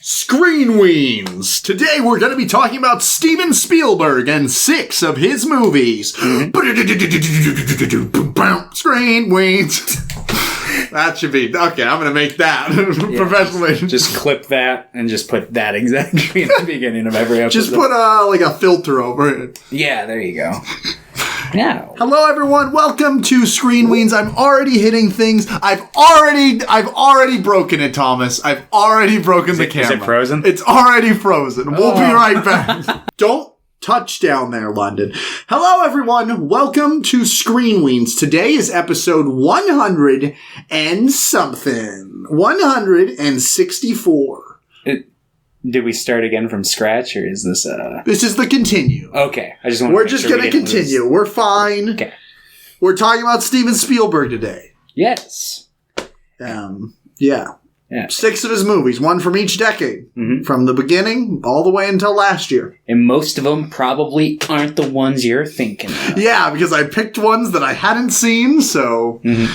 Screen Weens! Today we're going to be talking about Steven Spielberg and 6 of his movies. Screen Weens. That should be... Okay, I'm going to make that. Professionally. Just clip that and just put that exactly at the beginning of every episode. Just put a filter over it. Yeah, there you go. Yeah. Hello everyone, welcome to Screen Weens. I'm already hitting things. I've already broken it, Thomas. I've already broken the camera. Is it frozen? It's already frozen. We'll be right back. Don't touch down there, London. Hello everyone, welcome to Screen Weens. Today is episode 100 and something. 164. Did we start again from scratch, or is this This is the continue. Okay. We're just going to continue. We're fine. Okay. We're talking about Steven Spielberg today. Yes. Yeah. 6 of his movies, one from each decade. Mm-hmm. From the beginning all the way until last year. And most of them probably aren't the ones you're thinking of. Yeah, because I picked ones that I hadn't seen, so... Mm-hmm.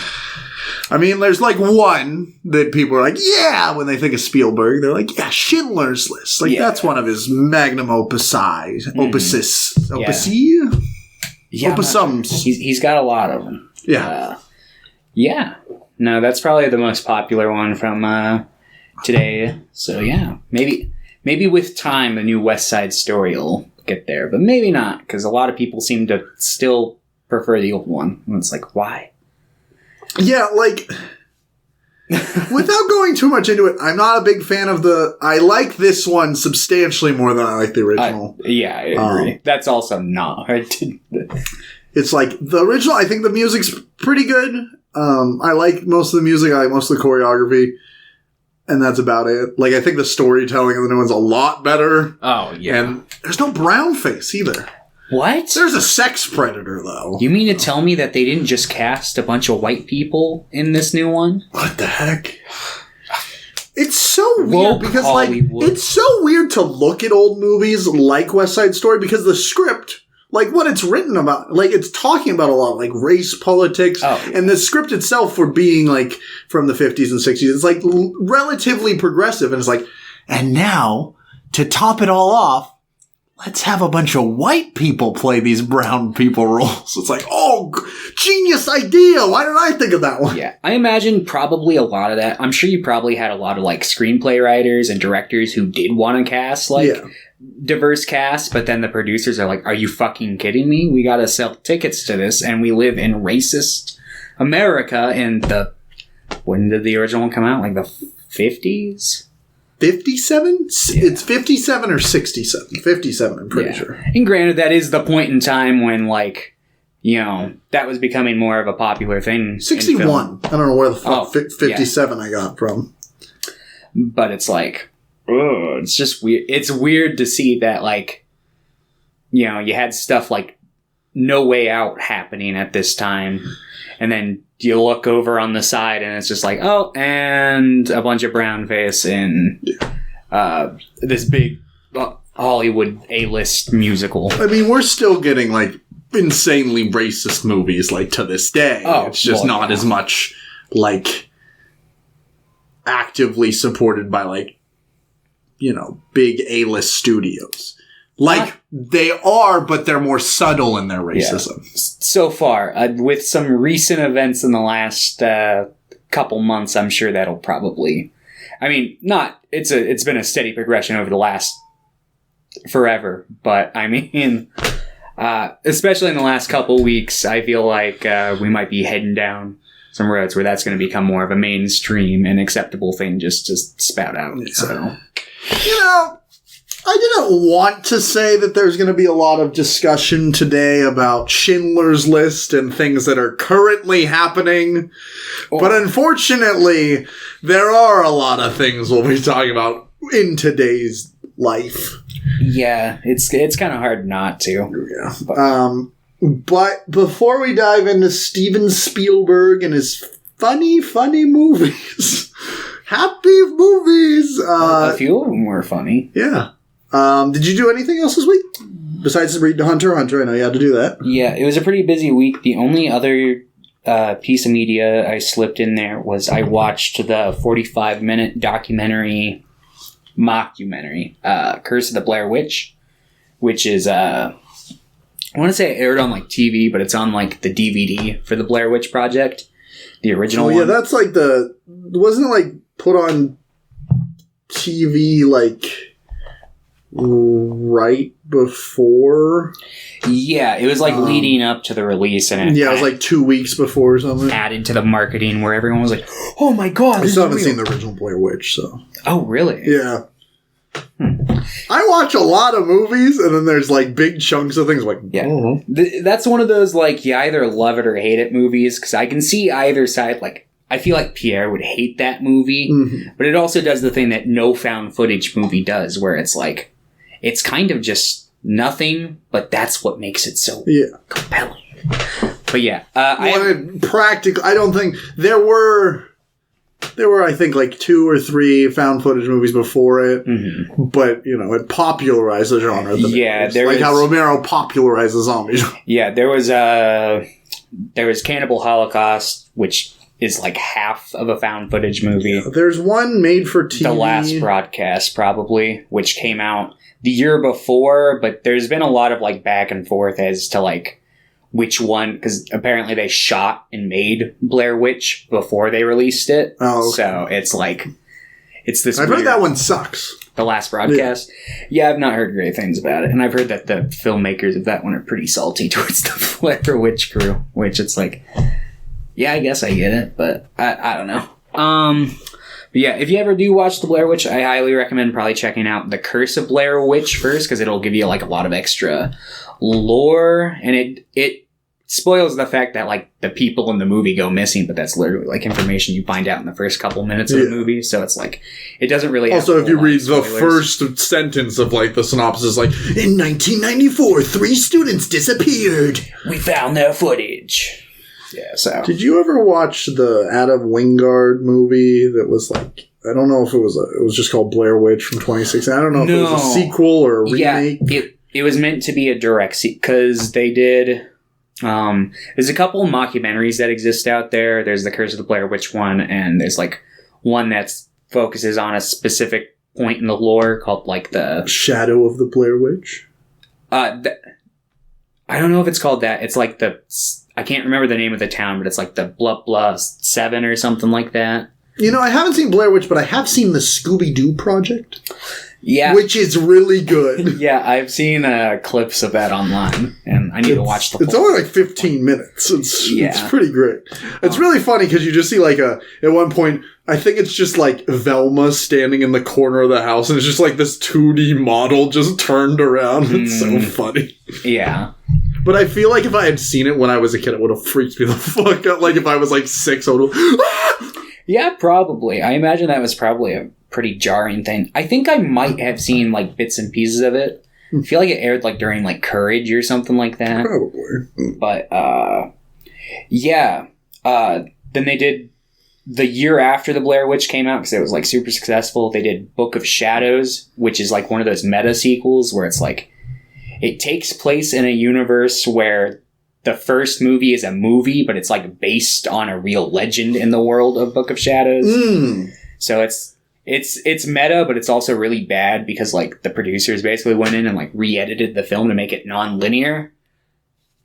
I mean, there's one that people are like, yeah, when they think of Spielberg, they're like, yeah, Schindler's List. That's one of his magnum opusi. Opusums. He's got a lot of them. Yeah. Yeah. No, that's probably the most popular one from today. So, yeah. Maybe with time, the new West Side Story will get there. But maybe not, because a lot of people seem to still prefer the old one. And it's like, why? Yeah, without going too much into it, I'm not a big fan of I like this one substantially more than I like the original. Yeah, I agree. That's also not hard to... It's like, the original, I think the music's pretty good. I like most of the music, I like most of the choreography, and that's about it. I think the storytelling of the new one's a lot better. Oh, yeah. And there's no brown face either. What? There's a sex predator, though. You mean to tell me that they didn't just cast a bunch of white people in this new one? What the heck? It's so weird because, Hollywood. It's so weird to look at old movies like West Side Story because the script, what it's written about, it's talking about a lot, race, politics, and the script itself for being, from the 50s and 60s, it's, relatively progressive, and it's and now, to top it all off, let's have a bunch of white people play these brown people roles. It's genius idea. Why didn't I think of that one? Yeah, I imagine probably a lot of that. I'm sure you probably had a lot of screenplay writers and directors who did want to cast diverse cast, but then the producers are like, are you fucking kidding me? We gotta sell tickets to this, and we live in racist America in when did the original one come out? The 50s? 57? It's 57 or 67. 57, I'm pretty sure. And granted, that is the point in time when, that was becoming more of a popular thing. 61. I don't know where the fuck 57 I got from. But it's it's just weird. It's weird to see that, you had stuff like No Way Out happening at this time, and then you look over on the side and it's just and a bunch of brown face in this big Hollywood A-list musical. I mean, we're still getting insanely racist movies to this day. It's just not as much actively supported by big A-list studios. They are, but they're more subtle in their racism. Yeah. So far, with some recent events in the last couple months, I'm sure that'll probably... I mean, it's been a steady progression over the last forever, but I mean, especially in the last couple weeks, I feel like we might be heading down some roads where that's going to become more of a mainstream and acceptable thing just to spout out. Yeah. So, I didn't want to say that there's going to be a lot of discussion today about Schindler's List and things that are currently happening. But unfortunately, there are a lot of things we'll be talking about in today's life. Yeah, it's kind of hard not to. Yeah. But before we dive into Steven Spielberg and his funny movies, happy movies. A few of them were funny. Yeah. Did you do anything else this week? Besides reading Hunter x Hunter, I know you had to do that. Yeah, it was a pretty busy week. The only other piece of media I slipped in there was I watched the 45-minute documentary mockumentary, Curse of the Blair Witch, which is I want to say it aired on like TV, but it's on like the DVD for the Blair Witch Project, the original one. Yeah, that's like wasn't it like put on TV like right before? Yeah, it was like leading up to the release, and it was like 2 weeks before or something. Added to the marketing where everyone was like, "Oh my god!" I still haven't seen the original Blair Witch, so. Oh, really? Yeah. I watch a lot of movies, and then there's like big chunks of things like, yeah. That's one of those like you either love it or hate it movies, because I can see either side. Like, I feel like Pierre would hate that movie, but it also does the thing that no found footage movie does, where it's like, it's kind of just nothing, but that's what makes it so compelling. But yeah, I don't think there were I think like 2 or 3 found footage movies before it, but it popularized the genre. Like how Romero popularized the zombie genre. Yeah, there was Cannibal Holocaust, which is like half of a found footage movie. Yeah, there's one made for TV. The Last Broadcast, probably, which came out the year before, but there's been a lot of like back and forth as to like which one, because apparently they shot and made Blair Witch before they released it. Oh, okay. So it's like, it's this I've heard that one sucks. The Last Broadcast? Yeah, I've not heard great things about it. And I've heard that the filmmakers of that one are pretty salty towards the Blair Witch crew, which it's like, yeah, I guess I get it, but I don't know. But yeah, if you ever do watch The Blair Witch, I highly recommend probably checking out The Curse of Blair Witch first, because it'll give you like a lot of extra lore, and it spoils the fact that like the people in the movie go missing, but that's literally like information you find out in the first couple minutes of the movie, so it's like, it doesn't really also if you read the first sentence of like the synopsis, like, in 1994 3 students disappeared, we found their footage. Yeah, so. Did you ever watch the Adam Wingard movie that was like, I don't know if it was just called Blair Witch from 2016. I don't know if it was a sequel or a remake. Yeah, it was meant to be a direct sequel, because they did, there's a couple mockumentaries that exist out there. There's the Curse of the Blair Witch one, and there's like one that focuses on a specific point in the lore called like the Shadow of the Blair Witch. I don't know if it's called that. It's like I can't remember the name of the town, but it's like the blah blah 7 or something like that. I haven't seen Blair Witch, but I have seen the Scooby-Doo Project. Yeah. Which is really good. Yeah, I've seen clips of that online, and I need to watch the whole It's only like 15 minutes. It's pretty great. It's really funny because you just see like at one point, I think it's just like Velma standing in the corner of the house, and it's just like this 2D model just turned around. It's so funny. Yeah. But I feel like if I had seen it when I was a kid, it would have freaked me the fuck out. Like if I was like 6, I would have... Yeah, probably. I imagine that was probably a pretty jarring thing. I think I might have seen like bits and pieces of it. I feel like it aired like during like Courage or something like that. Probably. But yeah. Then they did, the year after the Blair Witch came out, because it was like super successful, they did Book of Shadows, which is like one of those meta sequels where it's like, it takes place in a universe where the first movie is a movie, but it's like based on a real legend in the world of Book of Shadows. So it's meta, but it's also really bad because like the producers basically went in and like re-edited the film to make it non-linear,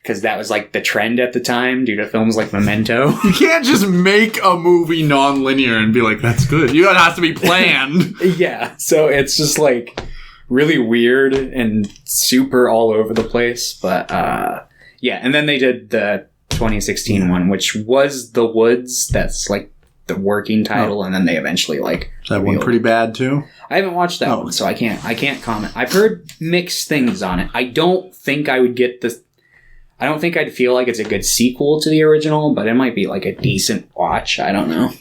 because that was like the trend at the time due to films like Memento. You can't just make a movie non-linear and be like, that's good. You gotta have to be planned. Yeah, so it's just like really weird and super all over the place, but yeah, and then they did the 2016 one, which was The Woods. That's like the working title, and then they eventually like... Is that one pretty bad too? I haven't watched that one, so I can't comment. I've heard mixed things on it. I don't think I would get the... I don't think I'd feel like it's a good sequel to the original, but it might be like a decent watch. I don't know.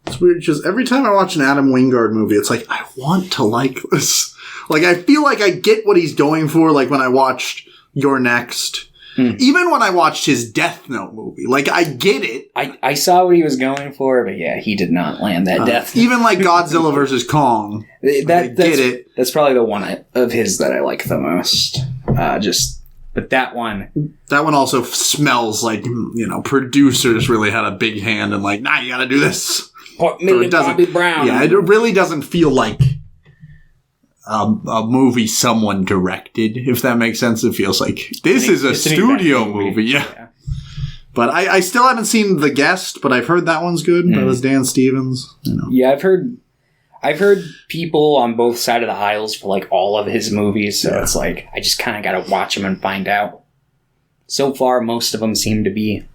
It's weird, because every time I watch an Adam Wingard movie, it's like, I want to like this. Like, I feel like I get what he's going for, like when I watched You're Next. Even when I watched his Death Note movie. Like, I get it. I saw what he was going for, but yeah, he did not land that Death Note. Even like Godzilla vs. Kong. I get it. That's probably the one of his that I like the most. But that one... That one also smells like, producers really had a big hand and like, nah, you gotta do this. Bobby Brown. Yeah, it really doesn't feel like a movie someone directed, if that makes sense. It feels like this is a studio movie. Yeah. But I still haven't seen The Guest, but I've heard that one's good. That was Dan Stevens. You know. Yeah, I've heard people on both sides of the aisles for like all of his movies, so it's like I just kind of got to watch them and find out. So far, most of them seem to be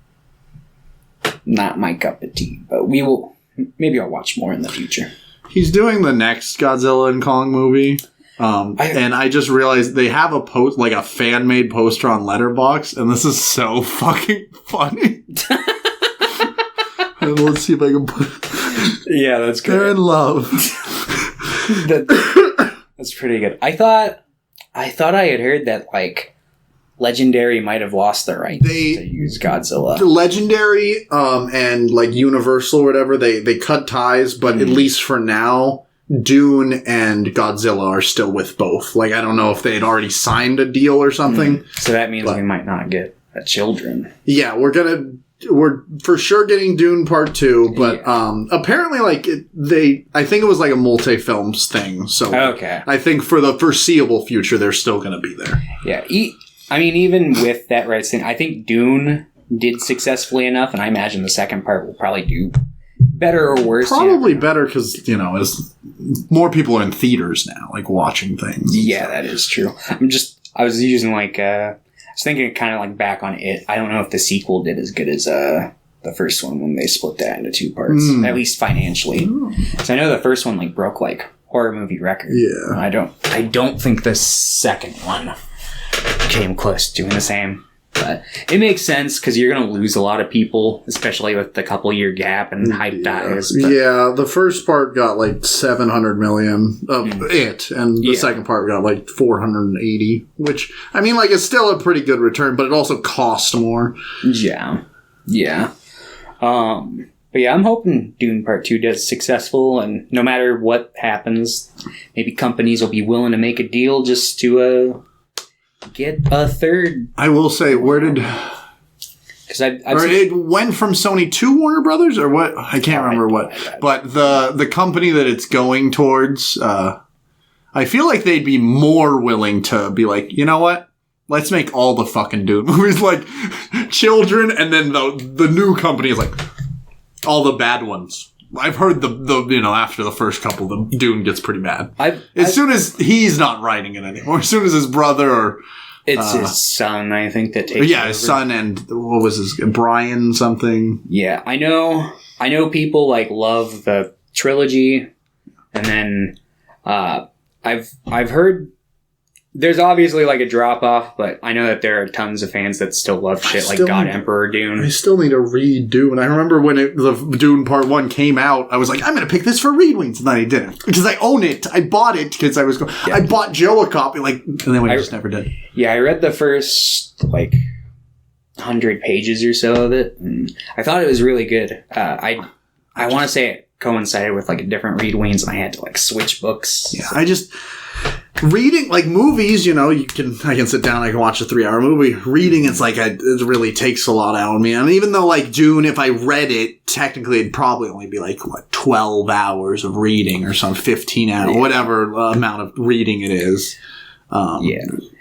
not my cup of tea, but maybe I'll watch more in the future. He's doing the next Godzilla and Kong movie. And I just realized they have a fan-made poster on Letterboxd, and this is so fucking funny. And let's see if I can put Yeah, that's good. They're in love. That's pretty good. I thought I had heard that, like, Legendary might have lost the rights to use Godzilla. Legendary and, like, Universal or whatever, they cut ties, but at least for now, Dune and Godzilla are still with both. Like, I don't know if they had already signed a deal or something. So that means we might not get children. Yeah, we're for sure getting Dune Part 2, but apparently, like, I think it was like a multi-films thing. So I think for the foreseeable future, they're still going to be there. Yeah, I mean, even with that rights thing, I think Dune did successfully enough, and I imagine the second part will probably do better or worse. Probably better because, you know, as more people are in theaters now, like, watching things. Yeah, that is true. I was using, like, I was thinking kind of, like, back on It. I don't know if the sequel did as good as the first one when they split that into two parts, at least financially. So I know the first one, like, broke, like, horror movie record. Yeah. I don't think the second one came close to doing the same. But it makes sense because you're going to lose a lot of people, especially with the couple-year gap and hype dies. Yeah, the first part got like 700 million of it, and the second part got like 480, which, I mean, like, it's still a pretty good return, but it also cost more. Yeah. But yeah, I'm hoping Dune Part 2 does successful, and no matter what happens, maybe companies will be willing to make a deal just to get a third. I will say, where did... Because it went from Sony to Warner Brothers, or what? I can't remember what. But the company that it's going towards, I feel like they'd be more willing to be like, you know what? Let's make all the fucking Dune movies like children, and then the new company is like all the bad ones. I've heard the you know, after the first couple, the Dune gets pretty bad. As soon as he's not writing it anymore, as soon as his brother or it's his son, I think, that takes over. His son, and what was his Brian something? Yeah, I know people like love the trilogy, and then I've heard there's obviously like a drop off, but I know that there are tons of fans that still love shit like God Emperor Dune. I still need to read Dune. I remember when the Dune Part 1 came out, I was like, I'm going to pick this for Read Weens, and then I didn't. Because I own it. I bought it because I was going... I bought Joe a copy, like, and then I just never did. Yeah, I read the first, like, 100 pages or so of it, and I thought it was really good. I want to say it coincided with, like, a different Read Weens, and I had to, like, switch books. Yeah, I just... Reading, like, movies, you know, I can sit down, I can watch a 3-hour movie. Reading, it's like, it really takes a lot out of me. And even though, like, Dune, if I read it, technically it'd probably only be, like, 12 hours of reading or some 15 hours, whatever amount of reading it is.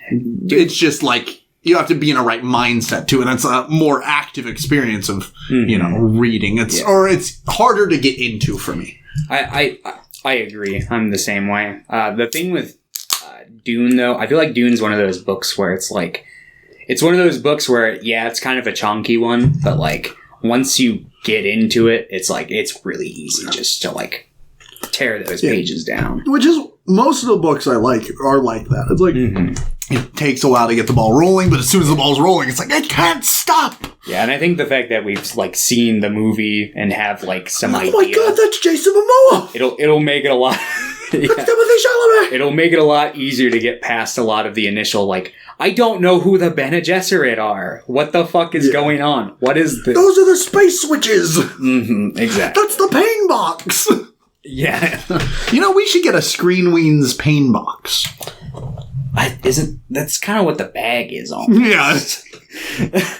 It's just, like, you have to be in a right mindset, too. And it's a more active experience of, you know, reading. It's harder to get into for me. I agree. I'm the same way. The thing with Dune, though, I feel like Dune's one of those books where it's like, it's one of those books where, it's kind of a chonky one, but like, once you get into it, it's like, it's really easy just to like tear those pages down. Which is, most of the books I like are like that. It's like, it takes a while to get the ball rolling, but as soon as the ball's rolling, it's like, it can't stop! Yeah, and I think the fact that we've like seen the movie and have like some idea. Oh my god, that's Jason Momoa! It'll make it a lot. Timothy Chalamet! It'll make it a lot easier to get past a lot of the initial, like, I don't know who the Bene Gesserit are. What the fuck is going on? What is this? Those are the space switches! Exactly. That's the pain box! Yeah. You know, we should get a Screen Weens pain box. That's kind of what the bag is on. Yeah.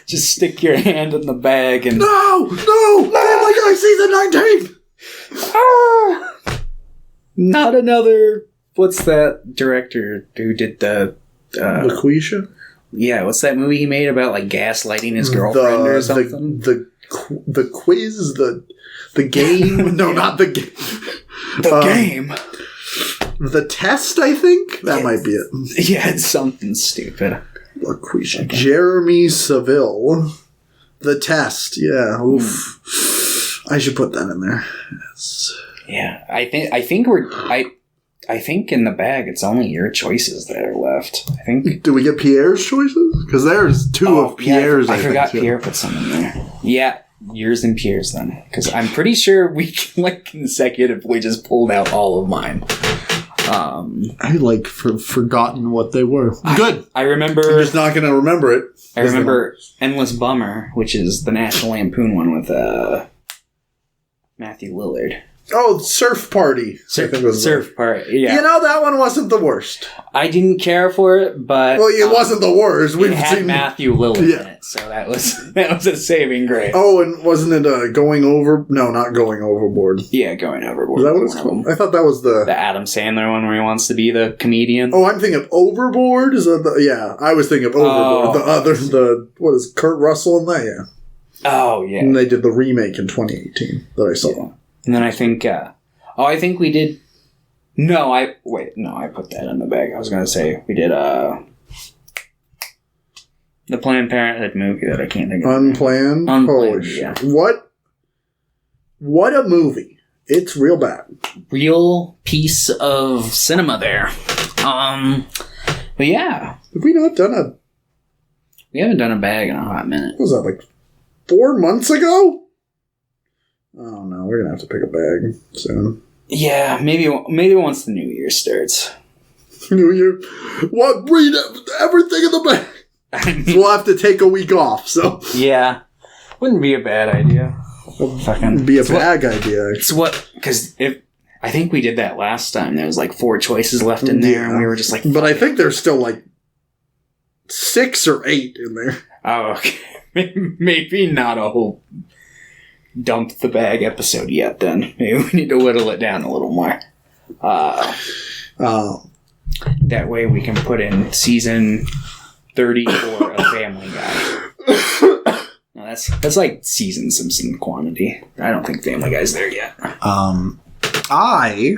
Just stick your hand in the bag and... No! Family Guy season 19! Not another what's that director who did the LaQuisha? Yeah, what's that movie he made about like gaslighting his girlfriend or something? The quiz, the game. No, not the game. The game. The test, I think that might be it. Yeah, it's something stupid. LaQuisha. Okay. Jeremy Saville. The test. Yeah. Oof. I should put that in there. Yeah, I think in the bag it's only your choices that are left. I think. Do we get Pierre's choices? Because there's two of Pierre's. I forgot Pierre put some in there. Yeah, yours and Pierre's then, because I'm pretty sure we like consecutively just pulled out all of mine. I forgotten what they were. Good. I remember. I'm just not going to remember it. I remember Endless Bummer, which is the National Lampoon one with Matthew Lillard. Oh, Surf Party. Surf Party, yeah. You know, that one wasn't the worst. I didn't care for it, but... Well, it wasn't the worst. It had Matthew Lillard in it, so that was a saving grace. Oh, and wasn't it Going Over... No, not Going Overboard. Yeah, Going Overboard. Is that what it's called? I thought that was the Adam Sandler one where he wants to be the comedian. Oh, I'm thinking of Overboard? Is that yeah, I was thinking of Overboard. What is Kurt Russell in that? Yeah. Oh, yeah. And they did the remake in 2018 that I saw. Yeah. And then I think, I think we did, I put that in the bag. I was going to say, we did, the Planned Parenthood movie that I can't think of. Unplanned? Holy shit. Yeah. What a movie. It's real bad. Real piece of cinema there. But yeah. Have we not done We haven't done a bag in a hot minute. What was that, like 4 months ago? Oh no, we're gonna have to pick a bag soon. Yeah, maybe once the new year starts. New year? What? Read everything in the bag. We'll have to take a week off. So yeah, wouldn't be a bad idea. Be a bag idea. It's because I think we did that last time. There was like 4 choices left in there, and we were just like. But I think there's still like 6 or 8 in there. Oh, okay. Maybe not a whole. Dump the bag episode yet, then. Maybe we need to whittle it down a little more. That way we can put in season 30 for a Family Guy. No, that's like season Simpson quantity. I don't think Family Guy's there yet. I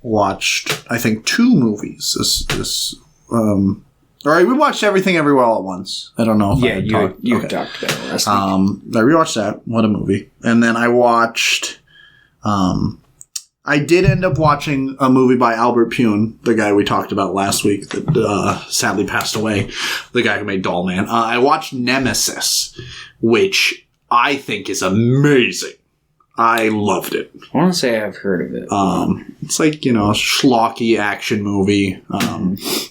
watched, I think, 2 movies all right, we watched Everything Everywhere All at Once. I don't know if you talked about it last week. I rewatched that. What a movie. And then I watched... I did end up watching a movie by Albert Pune, the guy we talked about last week that sadly passed away, the guy who made Doll Man. I watched Nemesis, which I think is amazing. I loved it. I want to say I've heard of it. It's like, a schlocky action movie.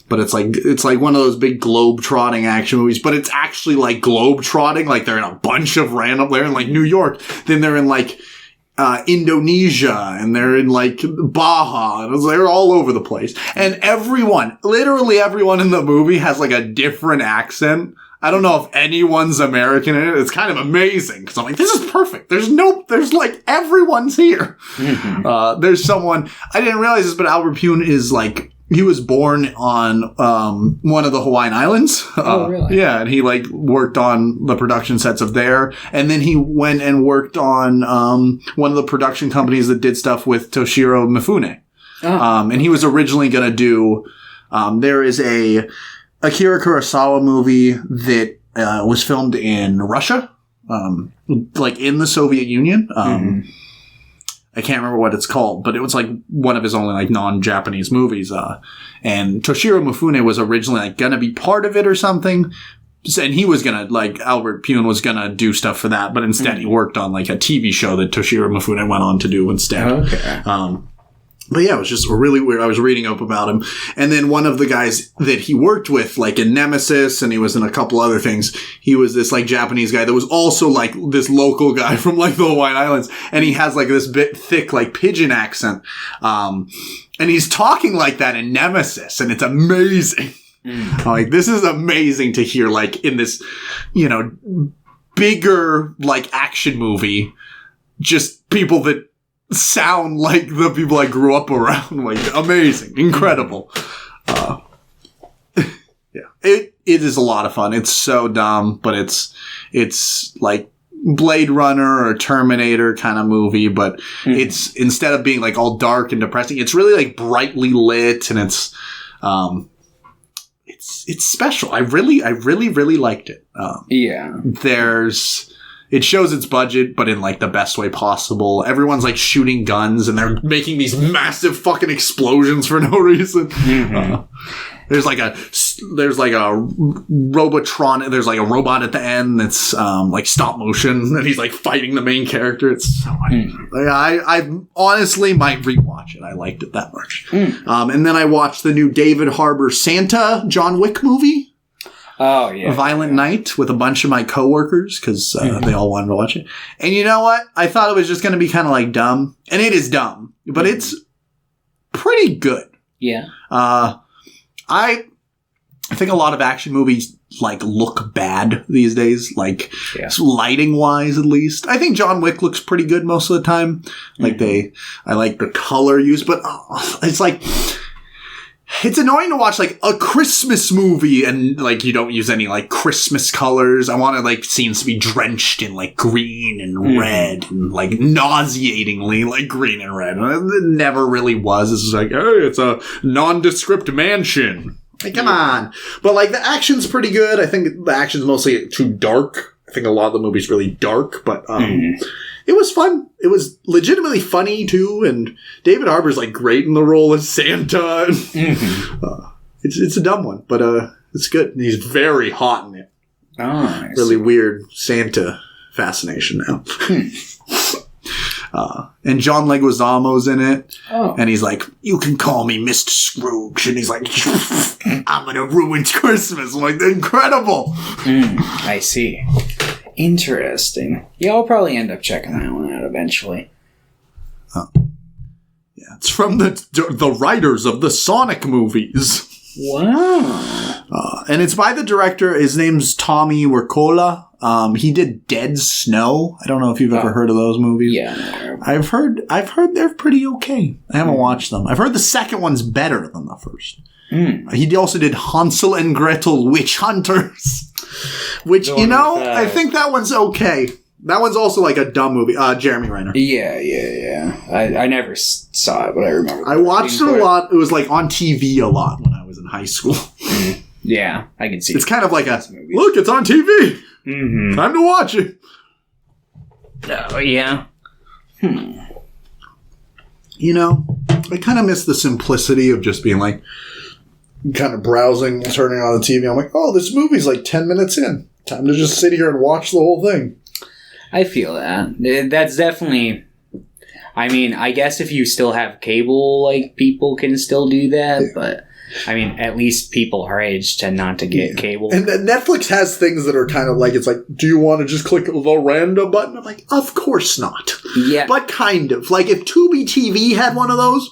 But it's like one of those big globe-trotting action movies, but it's actually like globe-trotting. Like they're in a bunch of they're in like New York, then they're in like, Indonesia, and they're in like Baja, and they're all over the place. And literally everyone in the movie has like a different accent. I don't know if anyone's American in it. It's kind of amazing because I'm like, this is perfect. There's like everyone's here. Mm-hmm. There's someone, I didn't realize this, but Albert Pune is like, he was born on one of the Hawaiian Islands. Oh, really? Yeah, and he like worked on the production sets of there, and then he went and worked on one of the production companies that did stuff with Toshiro Mifune. Oh. And he was originally going to do. There is a Akira Kurosawa movie that was filmed in Russia, like in the Soviet Union. Mm-hmm. I can't remember what it's called, but it was like one of his only like non-Japanese movies. And Toshiro Mifune was originally like gonna be part of it or something. And he was gonna, like, Albert Pune was gonna do stuff for that, but instead he worked on like a TV show that Toshiro Mifune went on to do instead. Okay. But yeah, it was just really weird. I was reading up about him. And then one of the guys that he worked with, like in Nemesis, and he was in a couple other things, he was this like Japanese guy that was also like this local guy from like the Hawaiian Islands. And he has like this bit thick, like pidgin accent. And he's talking like that in Nemesis, and it's amazing. Like, this is amazing to hear, like, in this, bigger, like, action movie, just people that sound like the people I grew up around. Like, amazing. Incredible. Yeah. It is a lot of fun. It's so dumb, but it's like Blade Runner or Terminator kind of movie, but it's, instead of being like all dark and depressing, it's really like brightly lit, and it's special. I really liked it. It shows its budget, but in like the best way possible. Everyone's like shooting guns, and they're making these massive fucking explosions for no reason. There's like a Robotron. There's like a robot at the end that's like stop motion, and he's like fighting the main character. It's so funny. I honestly might rewatch it. I liked it that much. And then I watched the new David Harbour Santa John Wick movie. Oh yeah, A Violent Night, with a bunch of my coworkers, because they all wanted to watch it. And you know what? I thought it was just going to be kind of like dumb, and it is dumb, but it's pretty good. Yeah. I think a lot of action movies like look bad these days, like lighting wise, at least. I think John Wick looks pretty good most of the time. Like I like the color used, but it's like, it's annoying to watch like a Christmas movie and like you don't use any like Christmas colors. I want like scenes to be drenched in like green and red and like nauseatingly like green and red. And it never really was. It's like, hey, it's a nondescript mansion. Like, come on. But like the action's pretty good. I think the action's mostly too dark. I think a lot of the movie's really dark, but it was fun. It was legitimately funny too, and David Harbour's like great in the role as Santa. It's a dumb one, but it's good. And he's very hot in it. Oh, really weird Santa fascination now. And John Leguizamo's in it. And he's like, you can call me Mr. Scrooge. And he's like, I'm going to ruin Christmas. I'm like, incredible. I see. Interesting. Yeah, I'll probably end up checking that one out eventually. Yeah, it's from the writers of the Sonic movies. Wow. And it's by the director. His name's Tommy Wirkola. He did Dead Snow. I don't know if you've ever heard of those movies. Yeah. I've heard they're pretty okay. I haven't watched them. I've heard the second one's better than the first. He also did Hansel and Gretel Witch Hunters, which, I think that one's okay. That one's also like a dumb movie. Jeremy Renner. Yeah. I never saw it, but I remember. I watched it a lot. It was like on TV a lot when I was in high school. Yeah, I can see. It's kind of like look, it's on TV. Time to watch it. Oh, yeah. I kind of miss the simplicity of just being like, kind of browsing, turning on the TV. I'm like, oh, this movie's like 10 minutes in. Time to just sit here and watch the whole thing. I feel that. That's definitely... I mean, I guess if you still have cable, like, people can still do that, but... I mean, at least people our age tend not to get cable. And Netflix has things that are kind of like, it's like, do you want to just click the random button? I'm like, of course not. Yeah. But kind of. Like, if Tubi TV had one of those,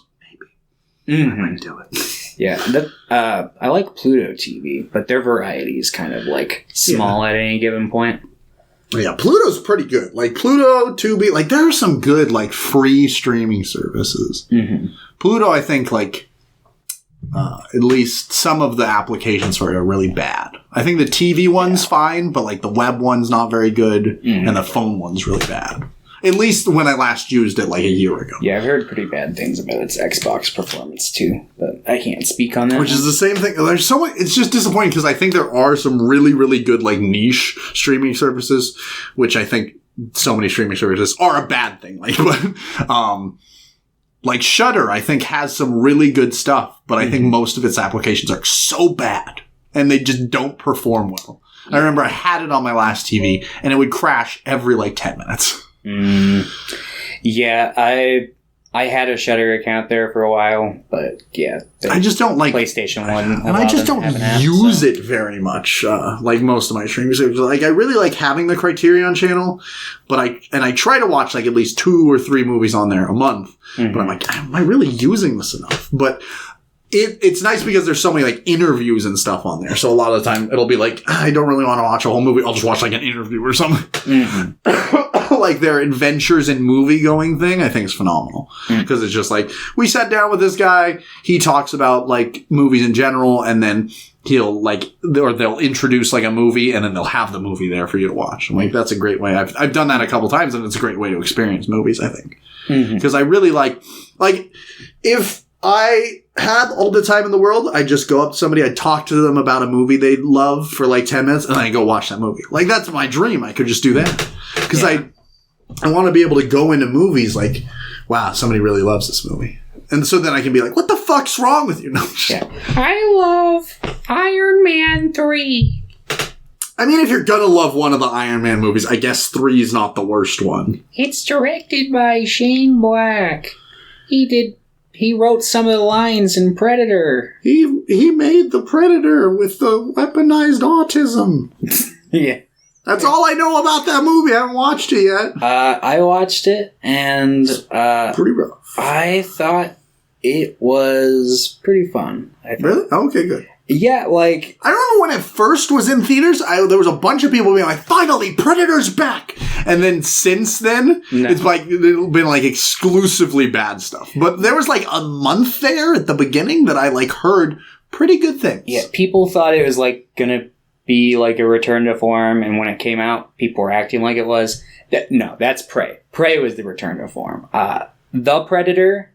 maybe. I might do it. Yeah. I like Pluto TV, but their variety is kind of, like, small at any given point. Yeah, Pluto's pretty good. Like, Pluto, Tubi, like, there are some good, like, free streaming services. Pluto, I think, like... at least some of the applications for it are really bad. I think the TV one's fine, but like the web one's not very good, and the phone one's really bad. At least when I last used it like a year ago. Yeah, I've heard pretty bad things about its Xbox performance too, but I can't speak on that. Which is the same thing. There's so much, it's just disappointing because I think there are some really, really good like niche streaming services, which I think so many streaming services are a bad thing. Like Shudder, I think, has some really good stuff, but I think most of its applications are so bad, and they just don't perform well. I remember I had it on my last TV, and it would crash every, 10 minutes. Yeah, I had a Shudder account there for a while, but yeah. I just don't like... PlayStation 1. And I just don't use it very much, like most of my streaming services. Like, I really like having the Criterion channel, but I try to watch, at least 2 or 3 movies on there a month. But I'm like, am I really using this enough? But it's nice because there's so many like interviews and stuff on there. So a lot of the time it'll be like, I don't really want to watch a whole movie. I'll just watch like an interview or something. Mm-hmm. Like their adventures in movie going thing, I think is phenomenal. Because it's just like, we sat down with this guy. He talks about like movies in general, and then he'll like, or they'll introduce like a movie, and then they'll have the movie there for you to watch. I'm like, that's a great way. I've done that a couple times, and it's a great way to experience movies, I think. Because I really like if I had all the time in the world, I'd just go up to somebody, I'd talk to them about a movie they love for like 10 minutes, and then I go watch that movie. Like, that's my dream. I could just do that. Because I want to be able to go into movies like, wow, somebody really loves this movie. And so then I can be like, what the fuck's wrong with you? No, I love Iron Man 3. I mean, if you're gonna love one of the Iron Man movies, I guess 3 is not the worst one. It's directed by Shane Black. He wrote some of the lines in Predator. He made the Predator with the weaponized autism. Yeah. That's all I know about that movie. I haven't watched it yet. I watched it, and pretty rough. I thought it was pretty fun. Really? Okay, good. Yeah, like... I don't know when it first was in theaters, there was a bunch of people being like, finally, Predator's back! And then since then, it's been like exclusively bad stuff. But there was like a month there at the beginning that I like heard pretty good things. Yeah, people thought it was like gonna be like a return to form, and when it came out, people were acting like it was. No, that's Prey. Prey was the return to form. The Predator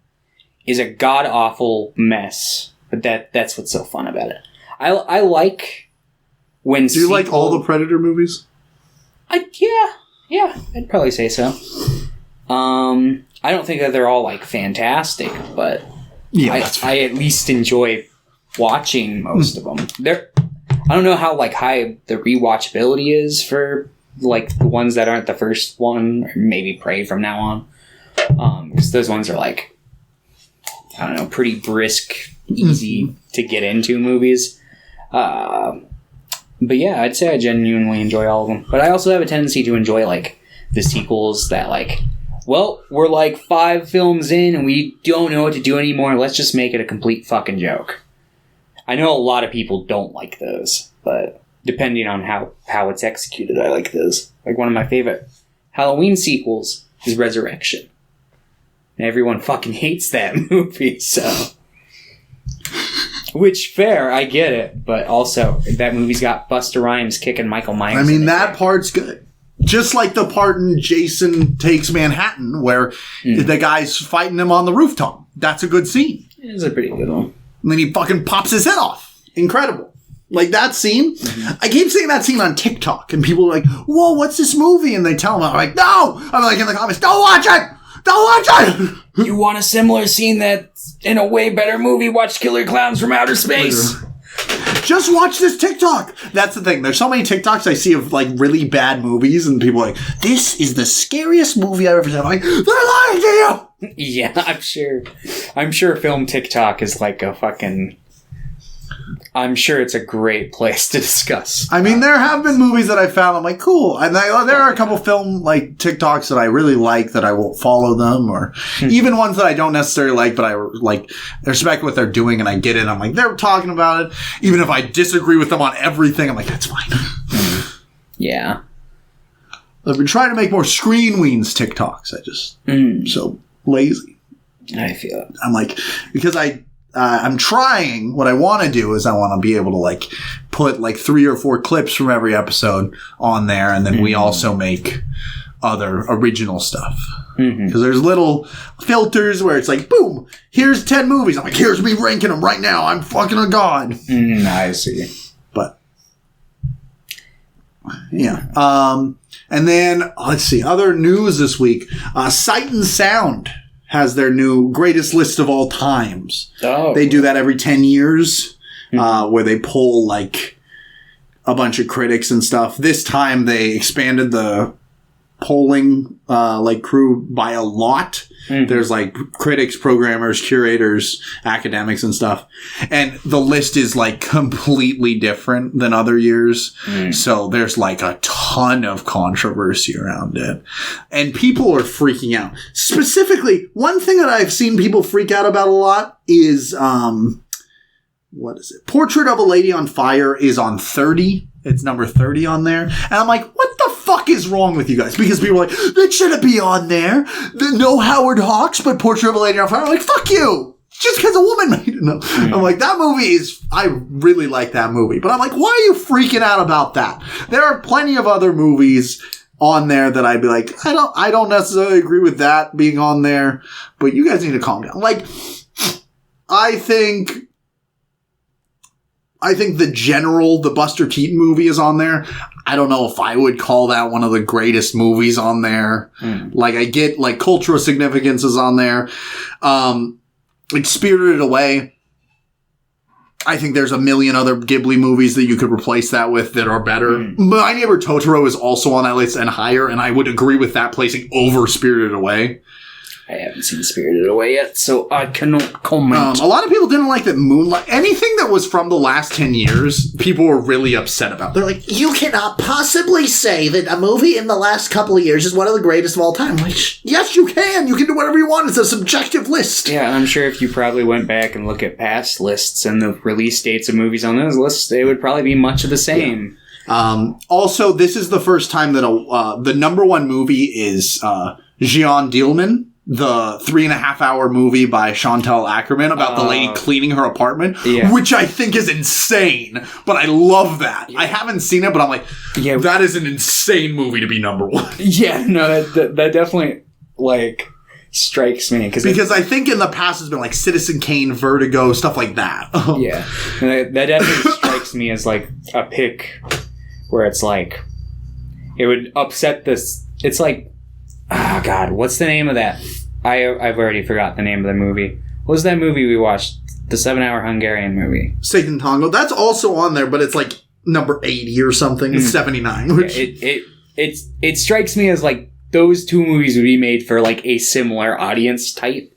is a god-awful mess. But that's what's so fun about it. I like when... Do you like all the Predator movies? Yeah, I'd probably say so. I don't think that they're all like fantastic, but I at least enjoy watching most of them. I don't know how like high the rewatchability is for like the ones that aren't the first one, or maybe Prey from now on, because those ones are like, I don't know, pretty brisk, easy to get into movies. But yeah, I'd say I genuinely enjoy all of them. But I also have a tendency to enjoy like the sequels that like, well, we're like 5 films in and we don't know what to do anymore. Let's just make it a complete fucking joke. I know a lot of people don't like those, but depending on how it's executed, I like those. Like one of my favorite Halloween sequels is Resurrection. And everyone fucking hates that movie, so... Which, fair, I get it. But also, that movie's got Busta Rhymes kicking Michael Myers. I mean, that part's good. Just like the part in Jason Takes Manhattan, where the guy's fighting him on the rooftop. That's a good scene. It's a pretty good one. And then he fucking pops his head off. Incredible. Like, that scene. I keep seeing that scene on TikTok, and people are like, whoa, what's this movie? And they tell me, I'm like, no! I'm like, in the comments, don't watch it! Don't watch it! You want a similar scene that's in a way better movie? Watch Killer Clowns from Outer Space. Just watch this TikTok. That's the thing. There's so many TikToks I see of like really bad movies, and people are like, this is the scariest movie I've ever seen. I'm like, they're lying to you! Yeah, I'm sure film TikTok is like a fucking... I'm sure it's a great place to discuss. I mean, there have been movies that I found, I'm like, cool. And there are a couple film like TikToks that I really like that I will follow them, or even ones that I don't necessarily like, but I like respect what they're doing and I get it. I'm like, they're talking about it. Even if I disagree with them on everything, I'm like, that's fine. Yeah. I've been trying to make more Screen Weens TikToks. I just so lazy. I feel it. I'm like, because I'm trying. What I want to do is I want to be able to like put like 3 or 4 clips from every episode on there, and then we also make other original stuff. Because there's little filters where it's like, boom, here's 10 movies. I'm like, here's me ranking them right now. I'm fucking a god. I see. But yeah. And then let's see, other news this week. Sight and Sound has their new greatest list of all times. Oh. They do that every 10 years, where they poll, like, a bunch of critics and stuff. This time they expanded the polling, crew by a lot. There's, like, critics, programmers, curators, academics and stuff. And the list is, like, completely different than other years. So there's, like, a ton of controversy around it. And people are freaking out. Specifically, one thing that I've seen people freak out about a lot is what is it? Portrait of a Lady on Fire is on 30. It's number 30 on there. And I'm like, what the fuck is wrong with you guys? Because people are like, that shouldn't be on there. No Howard Hawks, but Portrait of a Lady on Fire. I'm like, fuck you. Just because a woman made it. No. I'm like, that movie is, I really like that movie. But I'm like, why are you freaking out about that? There are plenty of other movies on there that I'd be like, I don't necessarily agree with that being on there, but you guys need to calm down. Like, I think the Buster Keaton movie is on there. I don't know if I would call that one of the greatest movies on there. Like, I get, like, cultural significance is on there. Like, Spirited Away. I think there's a million other Ghibli movies that you could replace that with that are better. My Neighbor Totoro is also on that list and higher, and I would agree with that placing over Spirited Away. I haven't seen Spirited Away yet, so I cannot comment. A lot of people didn't like that Moonlight. Anything that was from the last 10 years, people were really upset about. They're like, you cannot possibly say that a movie in the last couple of years is one of the greatest of all time. I'm like, yes, you can. You can do whatever you want. It's a subjective list. Yeah, I'm sure if you probably went back and look at past lists and the release dates of movies on those lists, they would probably be much of the same. Yeah. Also, this is the first time that the number one movie is Jean Dielman. The 3.5-hour movie by Chantal Akerman about the lady cleaning her apartment, which I think is insane, but I love that. Yeah. I haven't seen it, but I'm like, that is an insane movie to be number one. Yeah, no, that definitely, like, strikes me. Because I think in the past it's been like Citizen Kane, Vertigo, stuff like that. Yeah, that definitely strikes me as, like, a pick where it's like, it would upset this, it's like, oh God, what's the name of that? I've already forgot the name of the movie. What was that movie we watched? The 7-hour Hungarian movie. Satan Tango. That's also on there, but it's like number 80 or something. It's 79. Which... It strikes me as like those two movies would be made for like a similar audience type.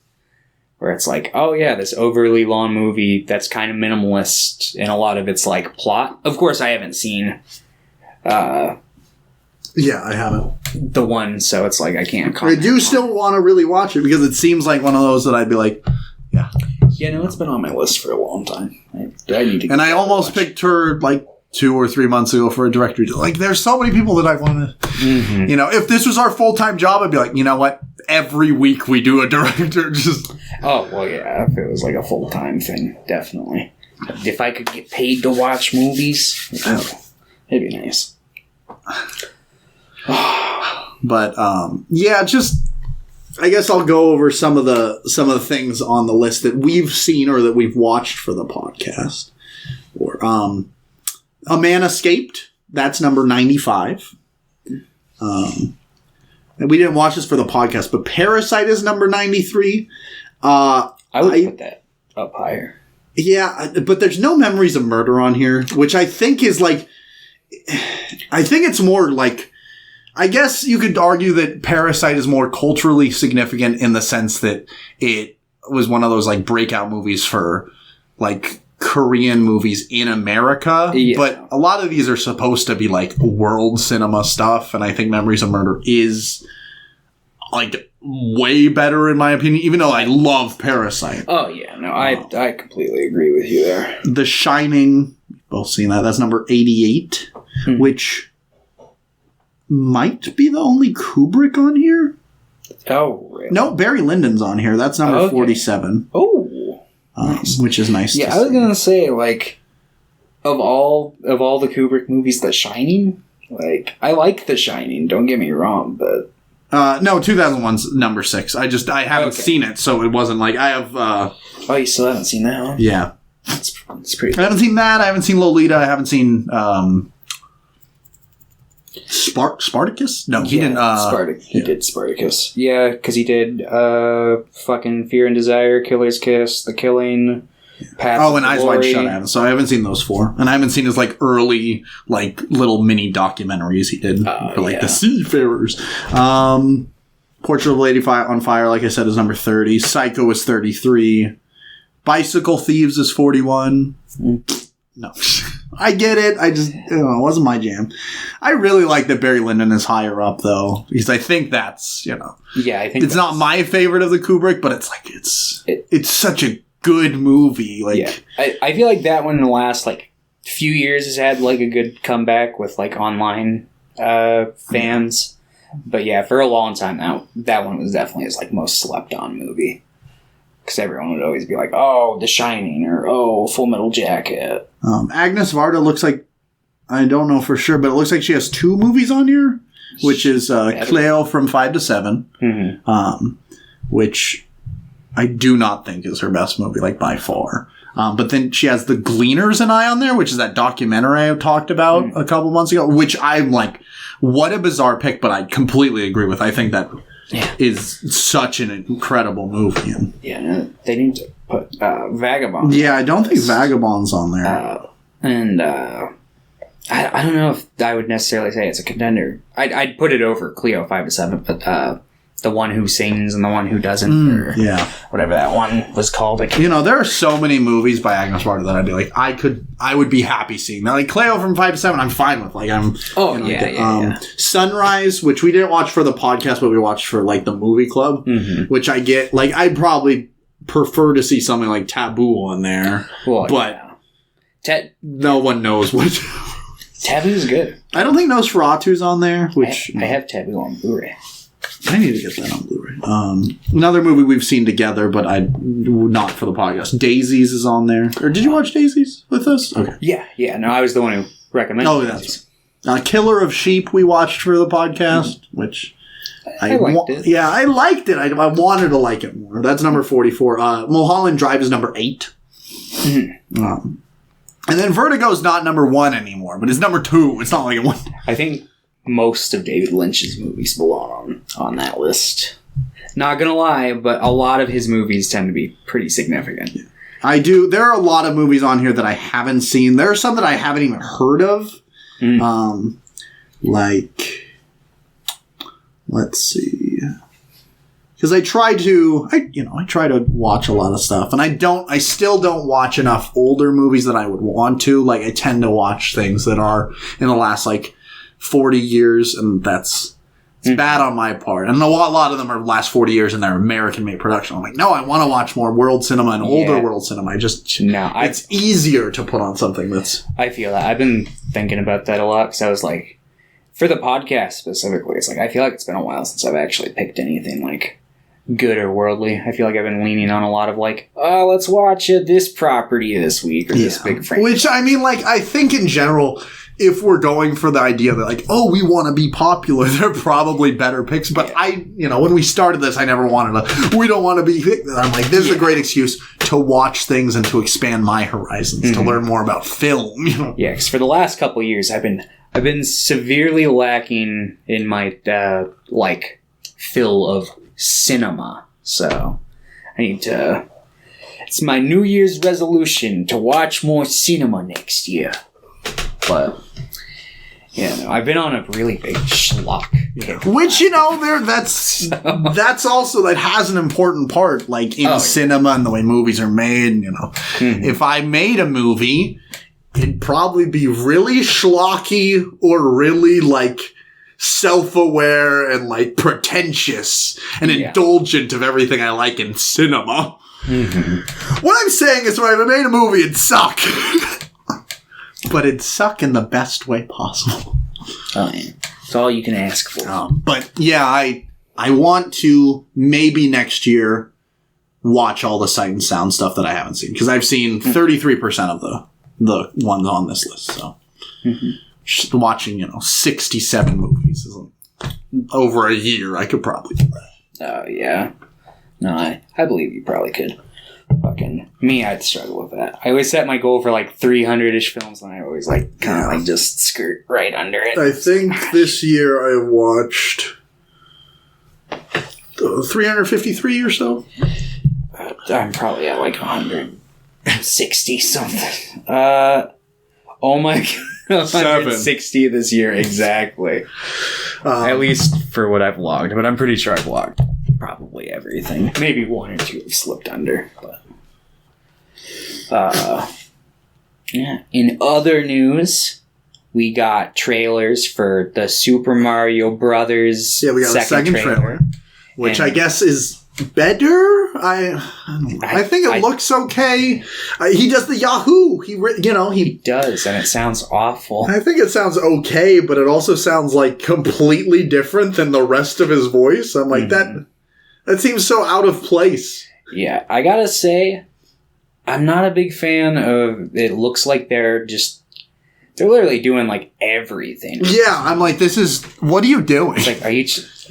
Where it's like, oh yeah, this overly long movie that's kind of minimalist in a lot of its like plot. Of course, I haven't seen... Yeah, I haven't. The one, so it's like I can't comment. I do still want to really watch it because it seems like one of those that I'd be like, yeah. Yeah, no, it's been on my list for a long time. I need to. And I almost picked her like 2 or 3 months ago for a director. Like, there's so many people that I want to. Mm-hmm. You know, if this was our full-time job, I'd be like, you know what? Every week we do a director. Just. Oh well, yeah. If it was like a full-time thing, definitely. If I could get paid to watch movies, it'd be nice. But yeah, just I guess I'll go over some of the things on the list that we've seen or that we've watched for the podcast. Or A Man Escaped, that's number 95. And we didn't watch this for the podcast, but Parasite is number 93. I would put that up higher. Yeah, but there's no Memories of Murder on here, which I think is like I think it's more like I guess you could argue that Parasite is more culturally significant in the sense that it was one of those like breakout movies for like Korean movies in America. Yeah. But a lot of these are supposed to be like world cinema stuff. And I think Memories of Murder is like way better in my opinion, even though I love Parasite. Oh yeah, no, I completely agree with you there. The Shining, both seen that. That's number 88, which might be the only Kubrick on here. Oh, really? No, Barry Lyndon's on here. That's number 47. Oh, nice. Which is nice. Yeah, I was gonna say like of all the Kubrick movies, The Shining. Like I like The Shining. Don't get me wrong, but no, 2001's number 6. I haven't seen it, so it wasn't like I have. Oh, you still haven't seen that one? Yeah, that's pretty. I haven't seen that. I haven't seen Lolita. I haven't seen. Spartacus? No, he didn't. He did Spartacus. Yeah, because he did fucking Fear and Desire, Killer's Kiss, The Killing, Path and Eyes Wide Shut. So I haven't seen those 4, and I haven't seen his like early like little mini documentaries he did for like the Seafarers. Portrait of a Lady on Fire, like I said, is number 30. Psycho is 33. Bicycle Thieves is 41. No. I get it. It wasn't my jam. I really like that Barry Lyndon is higher up, though, because I think that's, Yeah, I think it's not my favorite of the Kubrick, but it's like, it's such a good movie. Like, yeah. I feel like that one in the last like few years has had like a good comeback with like online fans. But yeah, for a long time now, that one was definitely his like most slept on movie. Because everyone would always be like, oh, The Shining, or oh, Full Metal Jacket. Agnes Varda looks like, I don't know for sure, but it looks like she has 2 movies on here, which is Cleo from 5 to 7, which I do not think is her best movie, like by far. But then she has The Gleaners and I on there, which is that documentary I talked about a couple months ago, which I'm like, what a bizarre pick, but I completely agree with. I think that is such an incredible movie. And they need to put Vagabond. Yeah, I don't think Vagabond's on there. I don't know if I would necessarily say it's a contender. I'd put it over Cleo 5 to 7, but the one who sings and the one who doesn't, or whatever that one was called. There are so many movies by Agnes Varda that I'd be like, I would be happy seeing that. Like Cleo from 5 to 7, I'm fine with. Like Sunrise, which we didn't watch for the podcast, but we watched for like the movie club, which I get. Like I'd probably prefer to see something like Taboo on there, but no one knows what. Taboo's good. I don't think Nosferatu's on there. Which I have Taboo on Blu-ray. I need to get that on Blu-ray. Another movie we've seen together, but not for the podcast. Daisies is on there. Or did you watch Daisies with us? Okay. Yeah. No, I was the one who recommended. Oh, that's right. Killer of Sheep we watched for the podcast, which I liked it. Yeah, I liked it. I wanted to like it more. That's number 44. Mulholland Drive is number 8. And then Vertigo's not number 1 anymore, but it's number 2. It's not like it won. I think most of David Lynch's movies belong on that list. Not gonna lie, but a lot of his movies tend to be pretty significant. Yeah. I do. There are a lot of movies on here that I haven't seen. There are some that I haven't even heard of. Let's see. Because I try to watch a lot of stuff, and I still don't watch enough older movies that I would want to. Like, I tend to watch things that are in the last, 40 years, and it's bad on my part. And a lot of them are last 40 years, and they're American-made production. I'm like, no, I want to watch more world cinema and older world cinema. It's easier to put on something that's... I feel that. I've been thinking about that a lot, because I was like, for the podcast specifically, it's like, I feel like it's been a while since I've actually picked anything, good or worldly. I feel like I've been leaning on a lot of let's watch this property this week, or this big franchise. Which, I think in general... If we're going for the idea that we want to be popular, they're probably better picks. But when we started this, I never wanted to, we don't want to be, I'm like, this is a great excuse to watch things and to expand my horizons, to learn more about film. Yeah, because for the last couple of years, I've been severely lacking in my, fill of cinema. So I need to, it's my New Year's resolution to watch more cinema next year. But I've been on a really big schlock kick. Which, that's also, that has an important part, in cinema and the way movies are made, If I made a movie, it'd probably be really schlocky or really, self-aware and, pretentious and indulgent of everything I like in cinema. What I'm saying is, when I made a movie, it'd suck. But it'd suck in the best way possible. Oh, yeah. It's all you can ask for. But yeah, I want to maybe next year watch all the Sight and Sound stuff that I haven't seen. Because I've seen 33% of the ones on this list. So just watching, 67 movies over a year, I could probably do that. Oh, yeah. No, I believe you probably could. Fucking me, I'd struggle with that. I always set my goal for 300-ish films, and I always just skirt right under it. I think this year I watched 353 or so. I'm probably at 160 something. Oh my god, 160 this year exactly. At least for what I've logged, but I'm pretty sure I've logged probably everything. Maybe 1 or 2 have slipped under, but in other news, we got trailers for the Super Mario Brothers. Yeah, we got a second trailer, which I guess is better. I think it looks okay. He does the Yahoo. He does, and it sounds awful. I think it sounds okay, but it also sounds like completely different than the rest of his voice. I'm like, that seems so out of place. Yeah, I gotta say, I'm not a big fan of. It looks like they're literally doing like everything. Yeah, I'm like, what are you doing? It's like,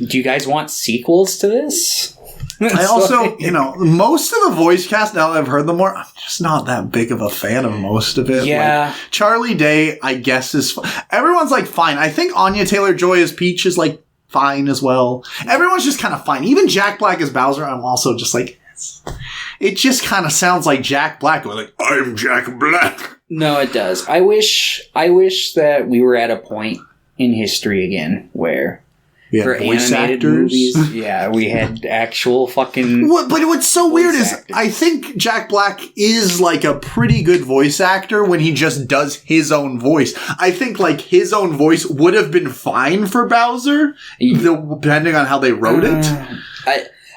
do you guys want sequels to this? I also, most of the voice cast, now that I've heard them more, I'm just not that big of a fan of most of it. Yeah. Like, Charlie Day, I guess, everyone's like fine. I think Anya Taylor-Joy as Peach is like fine as well. Everyone's just kind of fine. Even Jack Black as Bowser, I'm also just like, it just kind of sounds like Jack Black. Like, I'm Jack Black. No, it does. I wish that we were at a point in history again where for voice animated actors. movies, we had actual fucking. But what's so weird is actors. I think Jack Black is like a pretty good voice actor when he just does his own voice. I think like his own voice would have been fine for Bowser, depending on how they wrote it.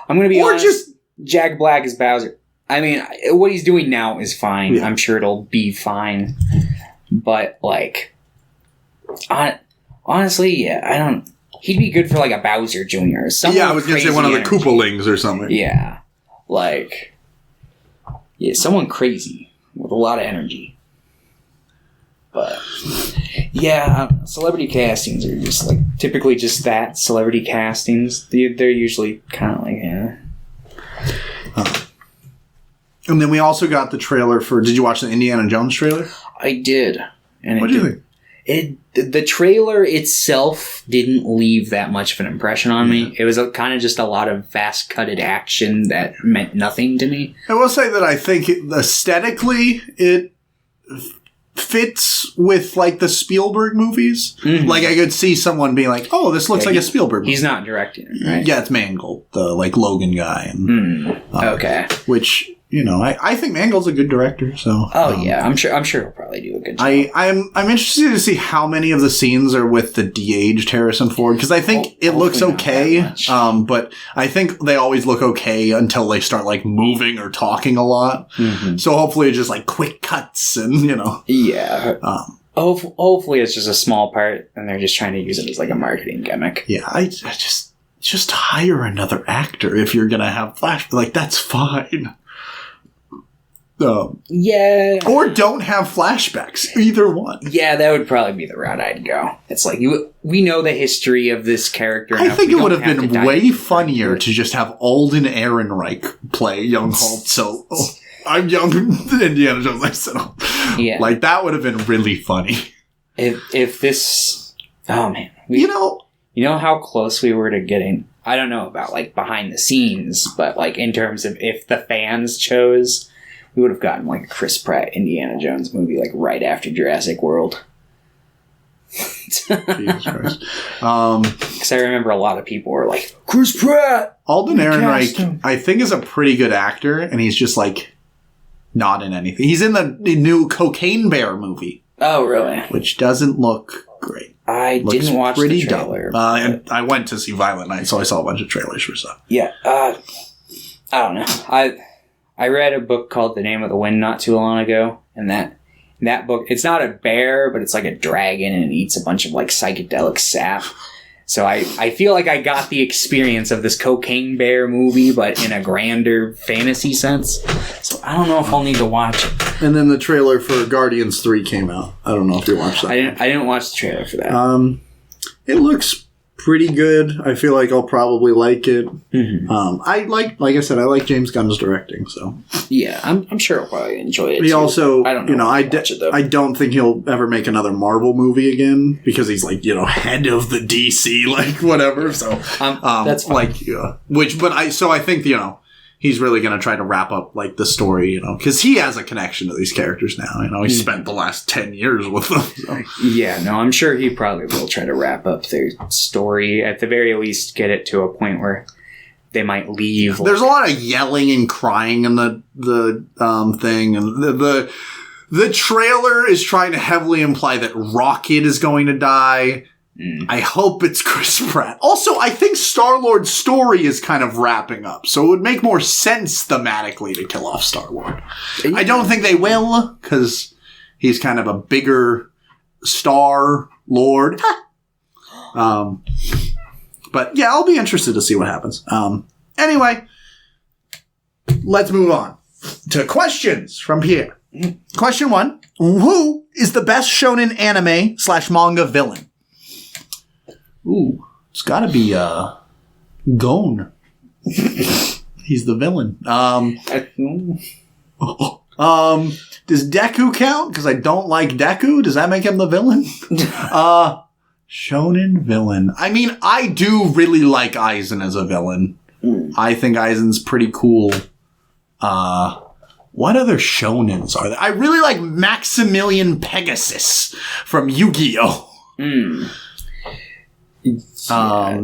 I'm going to be honest. Jack Black as Bowser. I mean, what he's doing now is fine. Yeah. I'm sure it'll be fine. But, like, honestly, I don't... He'd be good for, like, a Bowser Jr. I was going to say one of the Koopalings or something. Yeah. Like, someone crazy with a lot of energy. But, celebrity castings are just, like, typically just that. Celebrity castings. They're usually kind of like, And then we also got the trailer for... Did you watch the Indiana Jones trailer? I did. And what do you think? The trailer itself didn't leave that much of an impression on me. It was kind of just a lot of fast-cutted action that meant nothing to me. I will say that I think aesthetically it fits with, like, the Spielberg movies. Mm-hmm. Like, I could see someone being like, oh, this looks like a Spielberg movie. He's not directing it, right? Yeah, it's Mangold, the, like, Logan guy. And, okay. Which... I think Mangold's a good director, so... I'm sure he'll probably do a good job. I'm interested to see how many of the scenes are with the de-aged Harrison Ford, because I think it looks okay, but I think they always look okay until they start, like, moving or talking a lot. Mm-hmm. So hopefully it's just, like, quick cuts and, Yeah. Hopefully it's just a small part, and they're just trying to use it as, like, a marketing gimmick. Yeah, I just hire another actor if you're gonna have flash... Like, that's fine. Or don't have flashbacks. Either one. Yeah, that would probably be the route I'd go. It's like, we know the history of this character. I think it would have been way funnier to just have Alden Ehrenreich play young Holt. So, I'm young Indiana Jones myself. Yeah. Like, that would have been really funny. If this... Oh, man. You know how close we were to getting... I don't know about, like, behind the scenes, but, like, in terms of if the fans chose... We would have gotten like a Chris Pratt Indiana Jones movie like right after Jurassic World. Jesus Christ. Because I remember a lot of people were like, Chris Pratt! Alden Ehrenreich, I think, is a pretty good actor, and he's just like not in anything. He's in the new Cocaine Bear movie. Oh, really? Which doesn't look great. I didn't watch the trailer. And I went to see Violent Night, so I saw a bunch of trailers for stuff. Yeah. I don't know. I read a book called The Name of the Wind not too long ago, and that book, it's not a bear, but it's like a dragon, and it eats a bunch of like psychedelic sap. So I feel like I got the experience of this Cocaine Bear movie, but in a grander fantasy sense. So I don't know if I'll need to watch it. And then the trailer for Guardians 3 came out. I don't know if you watched that. I didn't watch the trailer for that. It looks pretty good. I feel like I'll probably like it. Mm-hmm. Like I said, I like James Gunn's directing, so yeah, I'm sure I'll probably enjoy it. He also, I don't know. I don't think he'll ever make another Marvel movie again because he's like head of the DC, like whatever. So that's fine. Like I think he's really going to try to wrap up like the story, because he has a connection to these characters now. He spent the last 10 years with them. So. Yeah, no, I'm sure he probably will try to wrap up their story. At the very least, get it to a point where they might leave. There's a lot of yelling and crying in the thing, and the trailer is trying to heavily imply that Rocket is going to die. I hope it's Chris Pratt. Also, I think Star-Lord's story is kind of wrapping up, so it would make more sense thematically to kill off Star-Lord. I don't think they will, because he's kind of a bigger Star-Lord. But yeah, I'll be interested to see what happens. Anyway, let's move on to questions from Pierre. Question 1. Who is the best shonen anime / manga villain? Ooh, it's gotta be, Gon. He's the villain. Does Deku count? Because I don't like Deku. Does that make him the villain? Shonen villain. I mean, I do really like Aizen as a villain. I think Aizen's pretty cool. What other shonens are there? I really like Maximilian Pegasus from Yu-Gi-Oh! I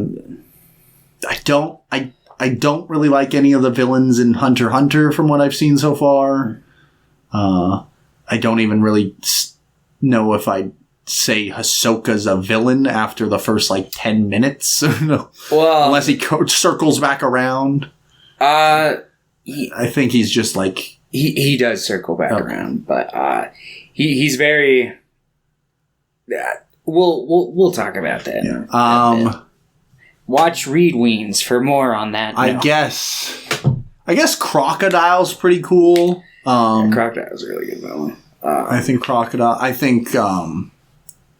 don't really like any of the villains in Hunter x Hunter from what I've seen so far. I don't even really know if I'd say Hisoka's a villain after the first 10 minutes. Well, unless he circles back around. I think he's just he does circle back around, but he's very. We'll talk about that. Yeah. Read Weens for more on that. I guess Crocodile's pretty cool. Crocodile's a really good villain. I think Crocodile. I think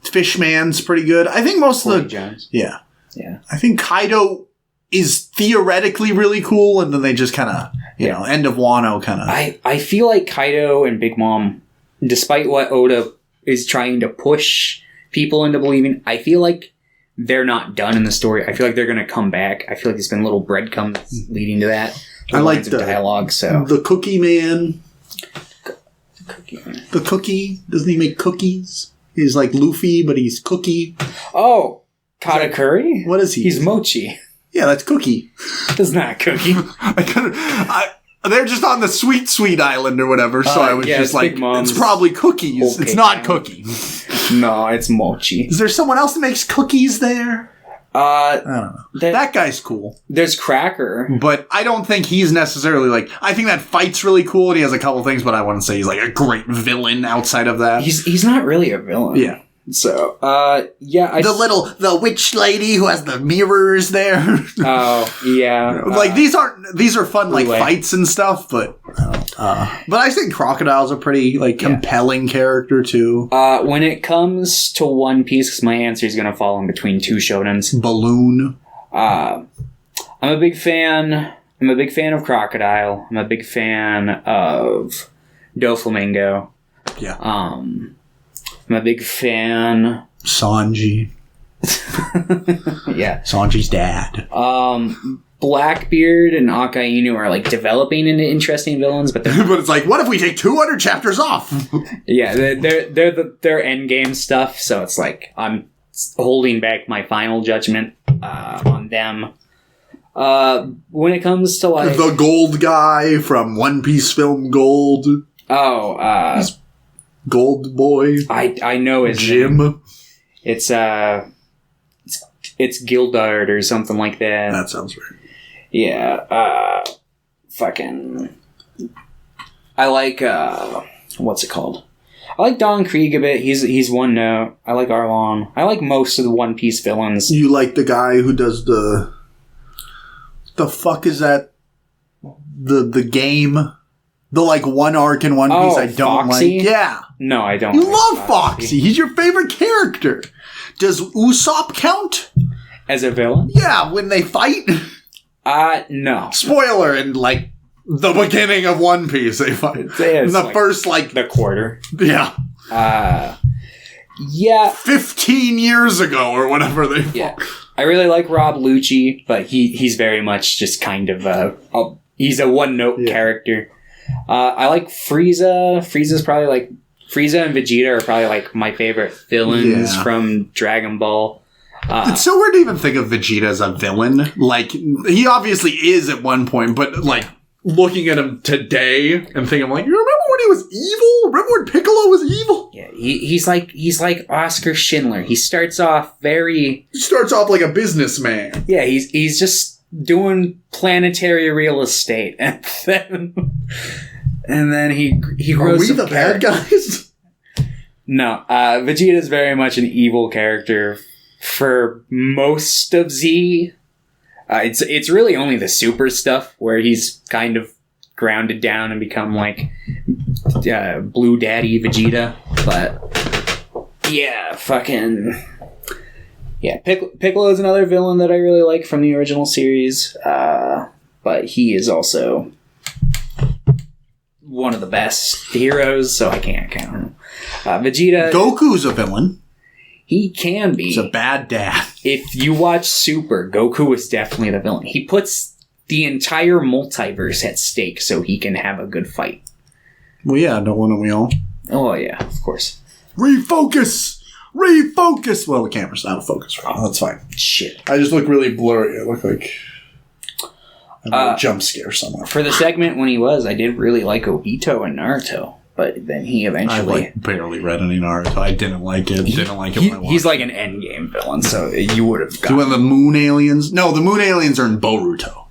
Fishman's pretty good. I think most of the Jones. Yeah. Yeah. I think Kaido is theoretically really cool, and then they just kind of end of Wano kind of. I feel like Kaido and Big Mom, despite what Oda is trying to push people into believing, I feel like they're not done in the story. I feel like they're going to come back. I feel like there's been little breadcrumbs leading to that. I like the dialogue. So the Cookie Man. The Cookie. Doesn't he make cookies? He's like Luffy, but he's Cookie. Oh, Katakuri? What is he? He's Mochi. Yeah, that's Cookie. That's not Cookie. They're just on the sweet island or whatever, so I was just like, it's probably cookies. It's not cookies. No, it's Mochi. Is there someone else that makes cookies there? I don't know. That guy's cool. There's Cracker. But I don't think he's necessarily I think that fight's really cool and he has a couple things, but I wouldn't say he's a great villain outside of that. He's not really a villain. Yeah. So, the witch lady who has the mirrors there. Oh, yeah. These are fun, fights and stuff, but I think Crocodile's a pretty, compelling character, too. When it comes to One Piece, because my answer is going to fall in between two shonens. Balloon. I'm a big fan of Crocodile. I'm a big fan of Doflamingo. Yeah. I'm a big fan. Sanji. Yeah. Sanji's dad. Blackbeard and Akainu are developing into interesting villains, but but it's what if we take 200 chapters off? Yeah, they're endgame stuff, so it's I'm holding back my final judgment on them. When it comes to the gold guy from One Piece film Gold. Oh, Gold Boy. I know his Jim. name. It's Gildard or something like that. That sounds right. Yeah. I like what's it called? I like Don Krieg a bit. He's one note. I like Arlong. I like most of the One Piece villains. You like the guy who does the fuck is that? The game. The one arc in One Piece I don't Foxy? like. Yeah. No, I don't. You love Foxy. He's your favorite character. Does Usopp count? As a villain? Yeah, when they fight. No. Spoiler, in the beginning of One Piece they fight. It's the first the quarter. Yeah. Yeah. 15 years ago or whatever they fought. Yeah. I really like Rob Lucci, but he's very much just kind of he's a one-note character. I like Frieza. Frieza's probably Frieza and Vegeta are probably my favorite villains from Dragon Ball. It's so weird to even think of Vegeta as a villain. He obviously is at one point, but looking at him today and thinking you remember when he was evil? Remember when Piccolo was evil? Yeah, he's like Oscar Schindler. He starts off like a businessman. Yeah, he's just doing planetary real estate, and then he grows. Are we the bad guys? No, Vegeta is very much an evil character for most of Z. It's really only the super stuff where he's kind of grounded down and become like Blue Daddy Vegeta. But yeah, Piccolo is another villain that I really like from the original series. But he is also one of the best heroes, so I can't count him. Vegeta. Goku's a villain. He can be. He's a bad dad. If you watch Super, Goku is definitely the villain. He puts the entire multiverse at stake so he can have a good fight. Well, yeah, don't we all? Oh, yeah, of course. Refocus! Well, the camera's out of focus right now. That's fine. Shit. I just look really blurry. I look like I'm a jump scare somewhere. For the segment when he was, I did really like Obito and Naruto. But then he eventually... I barely read any Naruto. I didn't like it. When I watched he's like an endgame villain, so you would have gotten... the Moon Aliens? No, the Moon Aliens are in Boruto.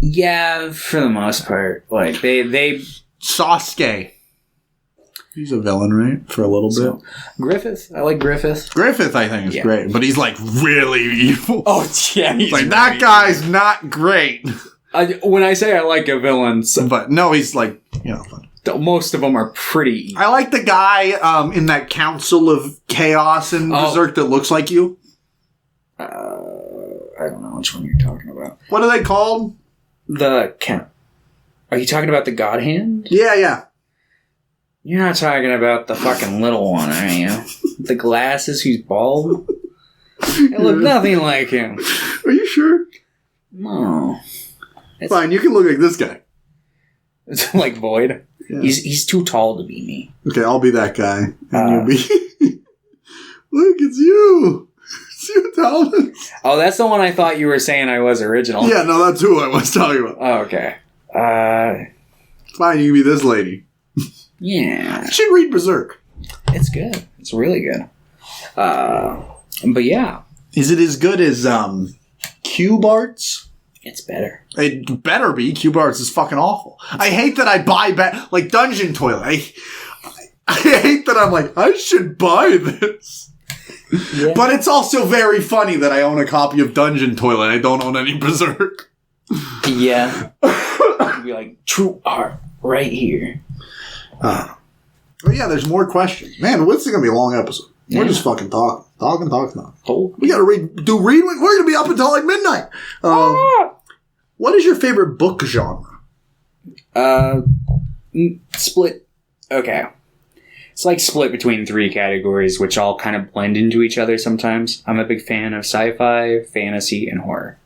Yeah, for the most part. Like, they... Sasuke. He's a villain, right? For a little bit. Griffith. I like Griffith. Griffith, I think, is great. But he's, like, really evil. Oh, yeah. He's like, that guy's not great. When I say I like a villain... But, no, he's, like, most of them are pretty evil. I like the guy in that Council of Chaos in Berserk that looks like you. I don't know which one you're talking about. What are they called? Are you talking about the God Hand? Yeah. You're not talking about the fucking little one, are you? The glasses who's bald? They look nothing like him. Are you sure? No. Fine, you can look like this guy. It's like Void. Yeah. He's too tall to be me. Okay, I'll be that guy. And you'll be... Look, it's you! It's you, Thomas! Oh, that's the one I thought you were saying I was original. Yeah, no, that's who I was talking about. Oh, okay. Fine, you can be this lady. Yeah. You should read Berserk. It's good. It's really good. But yeah. Is it as good as Cube Arts? It's better. It better be. Cube Arts is fucking awful. I hate that I buy like Dungeon Toilet. I hate that I'm like, I should buy this. Yeah. But it's also very funny that I own a copy of Dungeon Toilet. I don't own any Berserk. Yeah. You'd be like, true art right here. Oh yeah, there's more questions. Man, this is going to be a long episode. Yeah. We're just fucking talking. Cool. We got to read. We're going to be up until like midnight. What is your favorite book genre? Split. Okay. It's like split between 3 categories, which all kind of blend into each other sometimes. I'm a big fan of sci-fi, fantasy, and horror.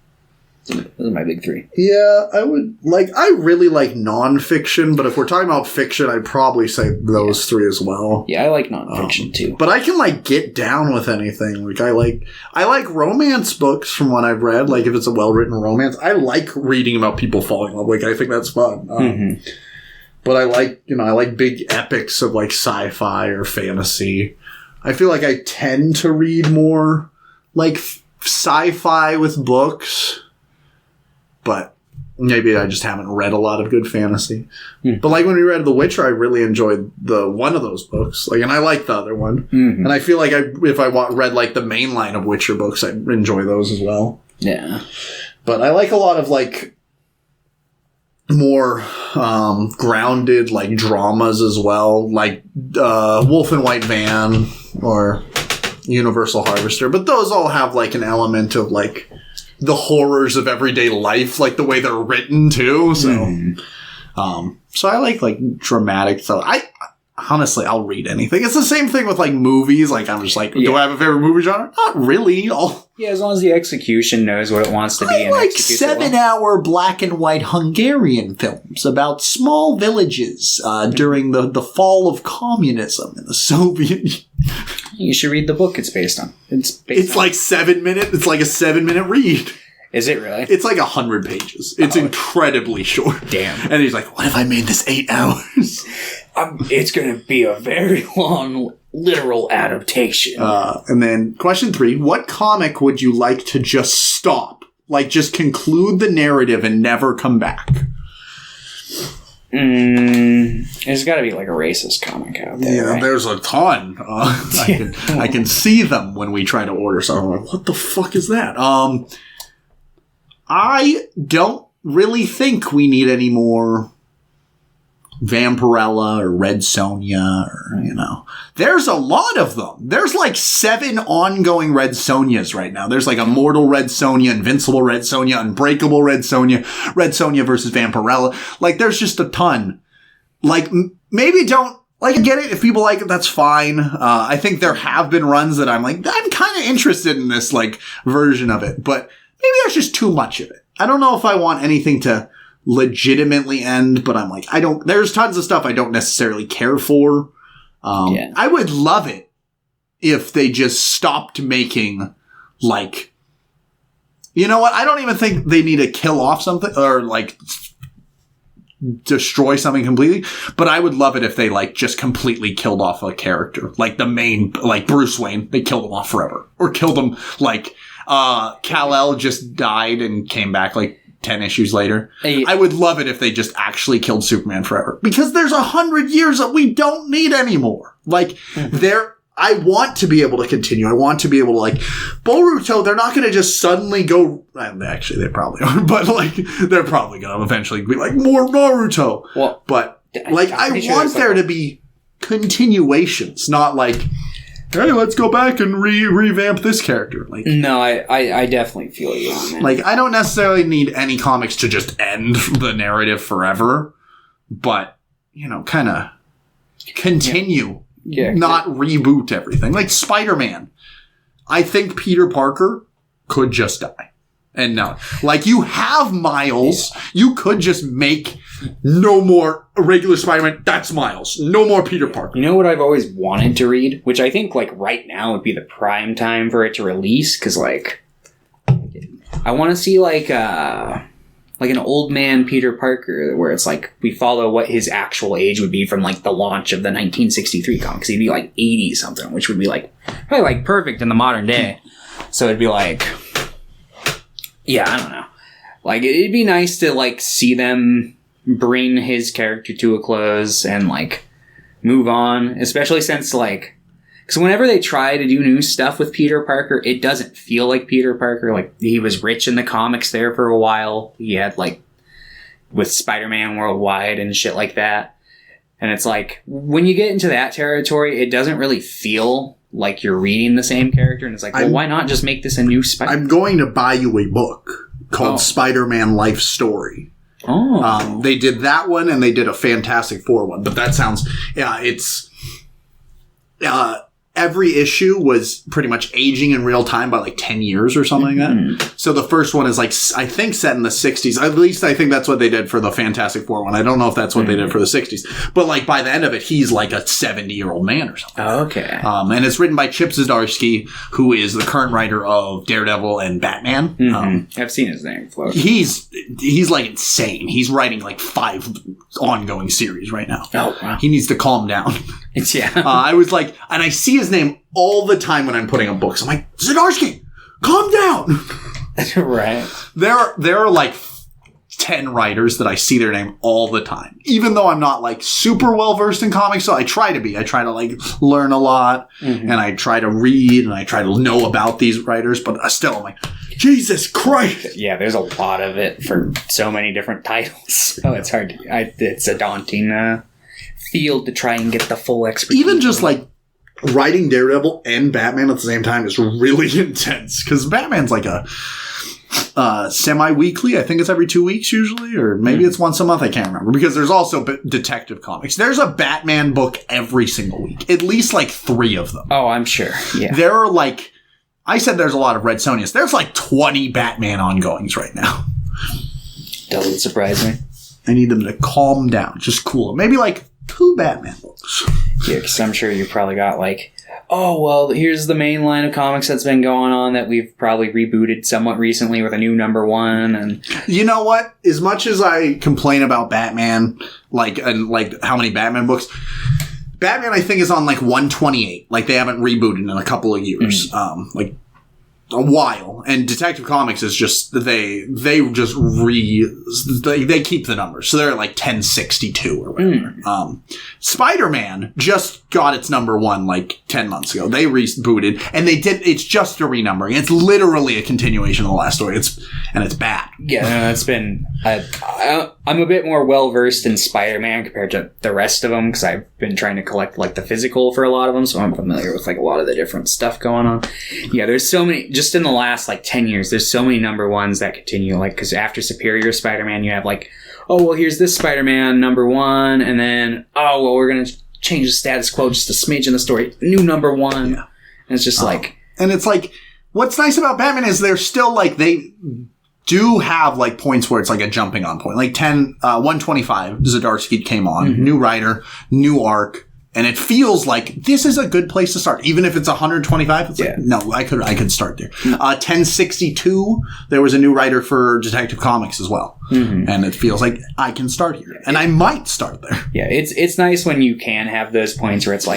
Those are my big 3. Yeah, I really like nonfiction, but if we're talking about fiction, I'd probably say those 3 as well. Yeah, I like nonfiction too. But I can get down with anything. Like I like romance books from what I've read. Like if it's a well-written romance, I like reading about people falling in love. Like I think that's fun. But I like big epics of like sci-fi or fantasy. I feel like I tend to read more like sci-fi with books. But maybe I just haven't read a lot of good fantasy. But like when we read The Witcher, I really enjoyed one of those books. Like, and I like the other one. Mm-hmm. And I feel like if I read like the main line of Witcher books, I'd enjoy those as well. Yeah. But I like a lot of like more grounded like dramas as well, like Wolf and White Van or Universal Harvester. But those all have like an element of like the horrors of everyday life, like the way they're written too. So, so I like dramatic stuff. Honestly, I'll read anything. It's the same thing with like movies. Like I'm just like, do I have a favorite movie genre? Not really. Yeah, as long as the execution knows what it wants to be. I like 7-hour black and white Hungarian films about small villages during the fall of communism in the Soviet Union. You should read the book it's based on. It's like 7 minutes. It's like a 7-minute read. Is it really? It's like 100 pages. It's incredibly short. Damn. And he's like, what if I made this 8 hours? It's going to be a very long literal adaptation. And then question 3, what comic would you like to just stop? Like, just conclude the narrative and never come back? There's got to be like a racist comic out there. Yeah, right? there's a ton. I can see them when we try to order something. I'm like, what the fuck is that? I don't really think we need any more Vampirella or Red Sonja or, There's a lot of them. There's like 7 ongoing Red Sonjas right now. There's like Immortal Red Sonja, Invincible Red Sonja, Unbreakable Red Sonja versus Vampirella. Like, there's just a ton. Like, maybe don't, like, get it. If people like it, that's fine. I think there have been runs that I'm like, I'm kind of interested in this, like, version of it. But maybe there's just too much of it. I don't know if I want anything to legitimately end, but I'm like, there's tons of stuff I don't necessarily care for. I would love it if they just stopped making, like, you know what? I don't even think they need to kill off something or, like, destroy something completely, but I would love it if they, like, just completely killed off a character. Like, the main, like, Bruce Wayne, they killed him off forever. Or killed him, like, Kal-El just died and came back, like, 10 issues later. I would love it if they just actually killed Superman forever. Because there's 100 years that we don't need anymore. Like, I want to be able to continue. I want to be able to, like, Boruto, they're not going to just suddenly go, actually, they probably are, but, like, they're probably going to eventually be like, more Naruto. Well, but, like, I want there to be continuations, not like, hey, let's go back and revamp this character. Like, no, I definitely feel you on that. Like, I don't necessarily need any comics to just end the narrative forever, but, kind of continue, not reboot everything. Like Spider-Man. I think Peter Parker could just die. And no, like, you have Miles. You could just make no more regular Spider-Man. That's Miles. No more Peter Parker. You know what I've always wanted to read? Which I think, like, right now would be the prime time for it to release. Because, like, I want to see, like an old man Peter Parker, where it's like we follow what his actual age would be from, like, the launch of the 1963 comics. He'd be like 80 something, which would be like probably like perfect in the modern day. So it'd be like, I don't know. Like, it'd be nice to, like, see them bring his character to a close and, like, move on. Especially since, like, because whenever they try to do new stuff with Peter Parker, it doesn't feel like Peter Parker. Like, he was rich in the comics there for a while. He had, like, with Spider-Man Worldwide and shit like that. And it's like, when you get into that territory, it doesn't really feel like you're reading the same character. And it's like, well, why not just make this a new Spider-Man? I'm going to buy you a book called Spider-Man Life Story. Oh. They did that one and they did a Fantastic Four one. But that sounds, it's... every issue was pretty much aging in real time by like 10 years or something like that. So the first one is like, I think set in the 60s. At least I think that's what they did for the Fantastic Four one. I don't know if that's what they did for the 60s. But like by the end of it, he's like a 70-year-old man or something. Oh, okay. And it's written by Chip Zdarsky, who is the current writer of Daredevil and Batman. I've seen his name float. He's like insane. He's writing like 5 ongoing series right now. Oh, wow. He needs to calm down. I was like, and I see his name all the time when I'm putting up books. I'm like, Zdarsky, calm down. Right. There are like 10 writers that I see their name all the time. Even though I'm not like super well versed in comics, so I try to be. I try to like learn a lot and I try to read and I try to know about these writers, but still I'm like, Jesus Christ. Yeah, there's a lot of it for so many different titles. So it's hard. It's a daunting field to try and get the full expertise. Even just like writing Daredevil and Batman at the same time is really intense because Batman's like a semi-weekly. I think it's every 2 weeks usually, or maybe it's once a month. I can't remember because there's also detective comics. There's a Batman book every single week, at least like 3 of them. Oh, I'm sure. Yeah, there are like, I said there's a lot of Red Sonjas. There's like 20 Batman ongoings right now. Doesn't surprise me. I need them to calm down, just cool. Maybe like 2 Batman books. Yeah, because I'm sure you probably got like oh, well, here's the main line of comics that's been going on that we've probably rebooted somewhat recently with a new number one. And you know what? As much as I complain about Batman, and how many Batman books, Batman I think is on 128. They haven't rebooted in a couple of years. A while, and Detective Comics is just they just they keep the numbers, so they're at 1062 or whatever. Spider-Man just got its number one 10 months ago. They rebooted, and it's just a renumbering. It's literally a continuation of the last story. It's bad. Yeah, no, that's been. I'm a bit more well versed in Spider-Man compared to the rest of them because I've been trying to collect the physical for a lot of them, so I'm familiar with a lot of the different stuff going on. Yeah, there's so many. Just in the last 10 years, there's so many number ones that continue. Because after Superior Spider-Man, you have oh well, here's this Spider-Man number one, and then oh well, we're gonna change the status quo just a smidge in the story, new number one. Yeah. And it's just and it's what's nice about Batman is they're still they do have points where it's a jumping on point. 125 Zdarsky came on, new writer, new arc. And it feels like this is a good place to start. Even if it's 125, it's no, I could start there. 1062, there was a new writer for Detective Comics as well. And it feels like I can start here. And I might start there. Yeah, it's nice when you can have those points where it's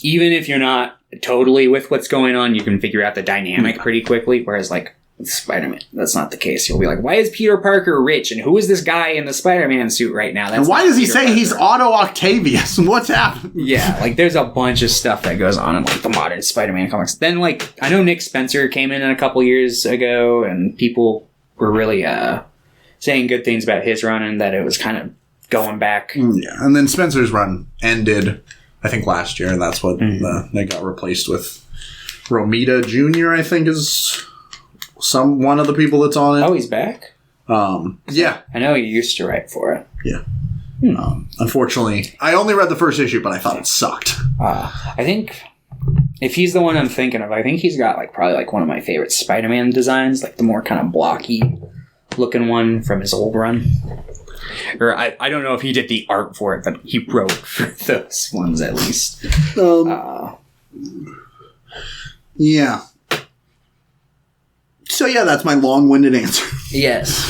even if you're not totally with what's going on, you can figure out the dynamic pretty quickly. Whereas with Spider-Man, that's not the case. You'll be why is Peter Parker rich? And who is this guy in the Spider-Man suit right now? And why does he say he's Otto Octavius? What's happening? Yeah, there's a bunch of stuff that goes on in the modern Spider-Man comics. Then I know Nick Spencer came in a couple years ago, and people were really saying good things about his run, and that it was kind of going back. Yeah, and then Spencer's run ended, I think, last year, and that's what they got replaced with. Romita Jr., I think, is one of the people that's on it. Oh, he's back? Yeah. I know he used to write for it. Yeah. Unfortunately, I only read the first issue, but I thought it sucked. I think if he's the one I'm thinking of, I think he's got probably one of my favorite Spider-Man designs, the more kind of blocky looking one from his old run. Or I don't know if he did the art for it, but he wrote for those ones at least. Yeah. So yeah, that's my long-winded answer. Yes.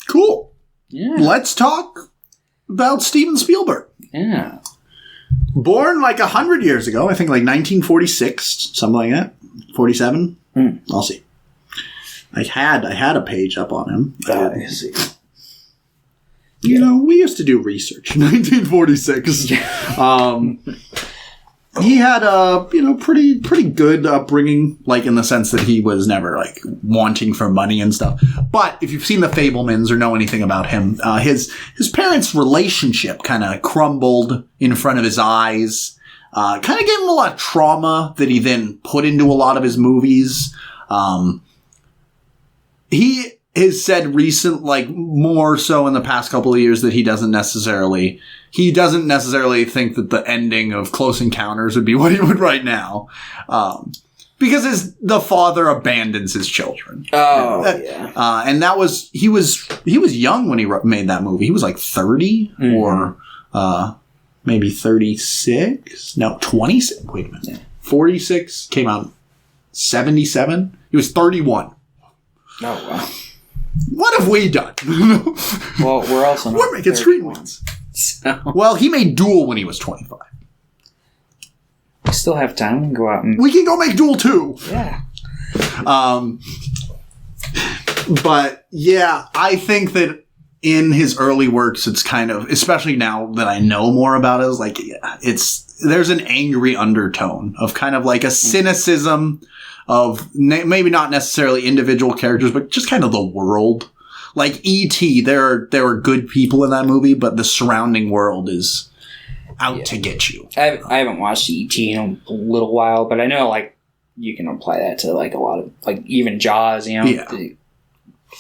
Cool. Yeah. Let's talk about Steven Spielberg. Yeah. Born 100 years ago, I think 1946, something like that. 47? I'll see. I had a page up on him. I see. We used to do research in 1946. He had a, pretty good upbringing, in the sense that he was never, wanting for money and stuff. But if you've seen The Fabelmans or know anything about him, his parents' relationship kind of crumbled in front of his eyes. Kind of gave him a lot of trauma that he then put into a lot of his movies. He has said more so in the past couple of years that he doesn't necessarily think that the ending of Close Encounters would be what he would write now. Because the father abandons his children. Oh, yeah. And that was, he was young when he made that movie. He was 30 or, maybe 36. No, 26. Wait a minute. Yeah. 46 came out 77. He was 31. Oh, wow. What have we done? Well, we're making screen ones. So. Well, he made Duel when he was 25. We still have time. We can go out and... We can go make Duel 2. Yeah. But, yeah, I think that in his early works, it's kind of... Especially now that I know more about it, there's an angry undertone of kind of a cynicism of maybe not necessarily individual characters, but just kind of the world. E.T., there are good people in that movie, but the surrounding world is out to get you. I haven't watched E.T. in a little while, but I know, you can apply that to, a lot of, even Jaws, Yeah.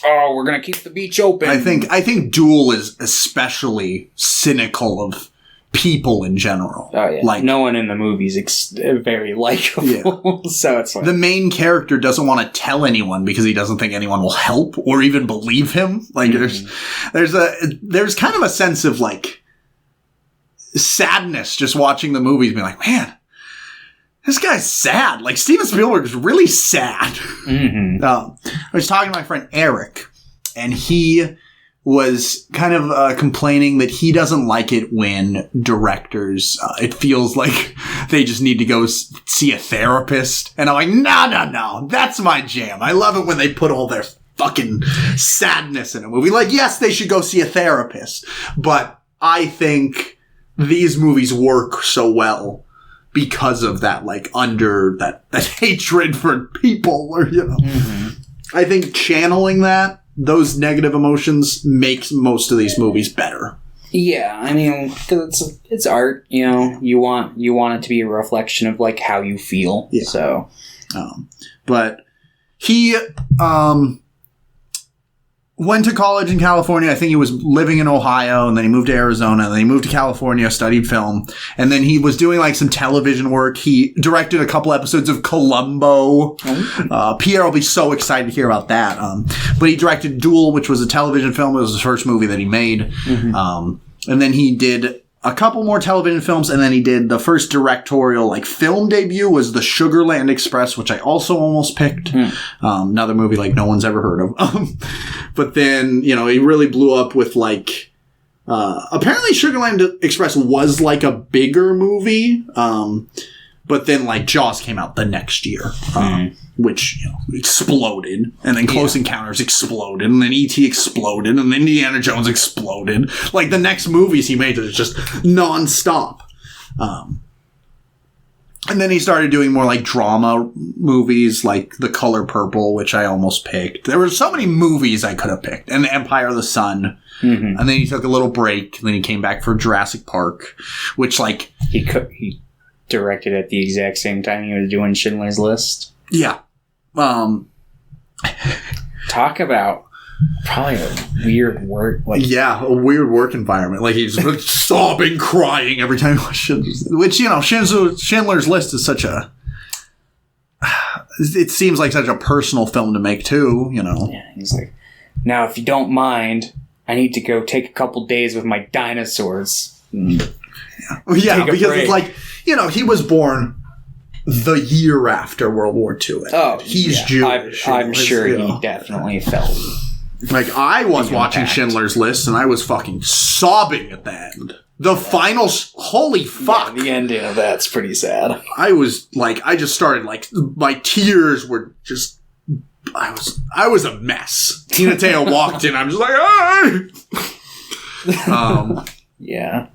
We're going to keep the beach open. I think Duel is especially cynical of people in general. Oh, yeah. No one in the movie is very likable. Yeah. So it's the main character doesn't want to tell anyone because he doesn't think anyone will help or even believe him. There's kind of a sense of sadness just watching the movies, being man, this guy's sad. Like, Steven Spielberg is really sad. Mm-hmm. I was talking to my friend Eric, and he was kind of complaining that he doesn't like it when directors, it feels like they just need to go see a therapist. And I'm like, no, that's my jam. I love it when they put all their fucking sadness in a movie. Like, yes, they should go see a therapist, but I think these movies work so well because of that, like, under that hatred for people, or, you know. Mm-hmm. I think channeling those negative emotions makes most of these movies better. Yeah, I mean, because it's art, you know. You want it to be a reflection of, like, how you feel. Yeah. So, but he went to college in California. I think he was living in Ohio, and then he moved to Arizona, and then he moved to California, studied film, and then he was doing, like, some television work. He directed a couple episodes of Columbo. Oh. Pierre will be so excited to hear about that. But he directed Duel, which was a television film. It was his first movie that he made. Mm-hmm. And then he did a couple more television films, and then he did the first directorial, like, film debut was The Sugarland Express, which I also almost picked. Another movie, like, no one's ever heard of. But then, you know, he really blew up with, like, apparently Sugarland Express was, like, a bigger movie. But then, like, Jaws came out the next year, which, you know, exploded. And then Close Encounters exploded. And then E.T. exploded. And then Indiana Jones exploded. Like, the next movies he made was just nonstop. And then he started doing more, like, drama movies, like The Color Purple, which I almost picked. There were so many movies I could have picked. And Empire of the Sun. Mm-hmm. And then he took a little break. And then he came back for Jurassic Park, which, like... He directed at the exact same time he was doing Schindler's List. Yeah. Talk about probably a weird work. Like, yeah, a weird work environment. Like, he's sobbing, crying every time he watches Schindler's List. Which, you know, Schindler's List is such a... It seems like such a personal film to make, too, you know. Yeah, he's like, now, if you don't mind, I need to go take a couple days with my dinosaurs. Yeah, because it's like... You know, he was born the year after World War II. Oh, he's Jewish. I'm sure he definitely felt. Like, I was watching Schindler's List, and I was fucking sobbing at the end. The final, holy fuck! Yeah, the ending of that's pretty sad. I was like, I just started like, my tears were just. I was a mess. Tina Teo walked in. I'm just like, yeah.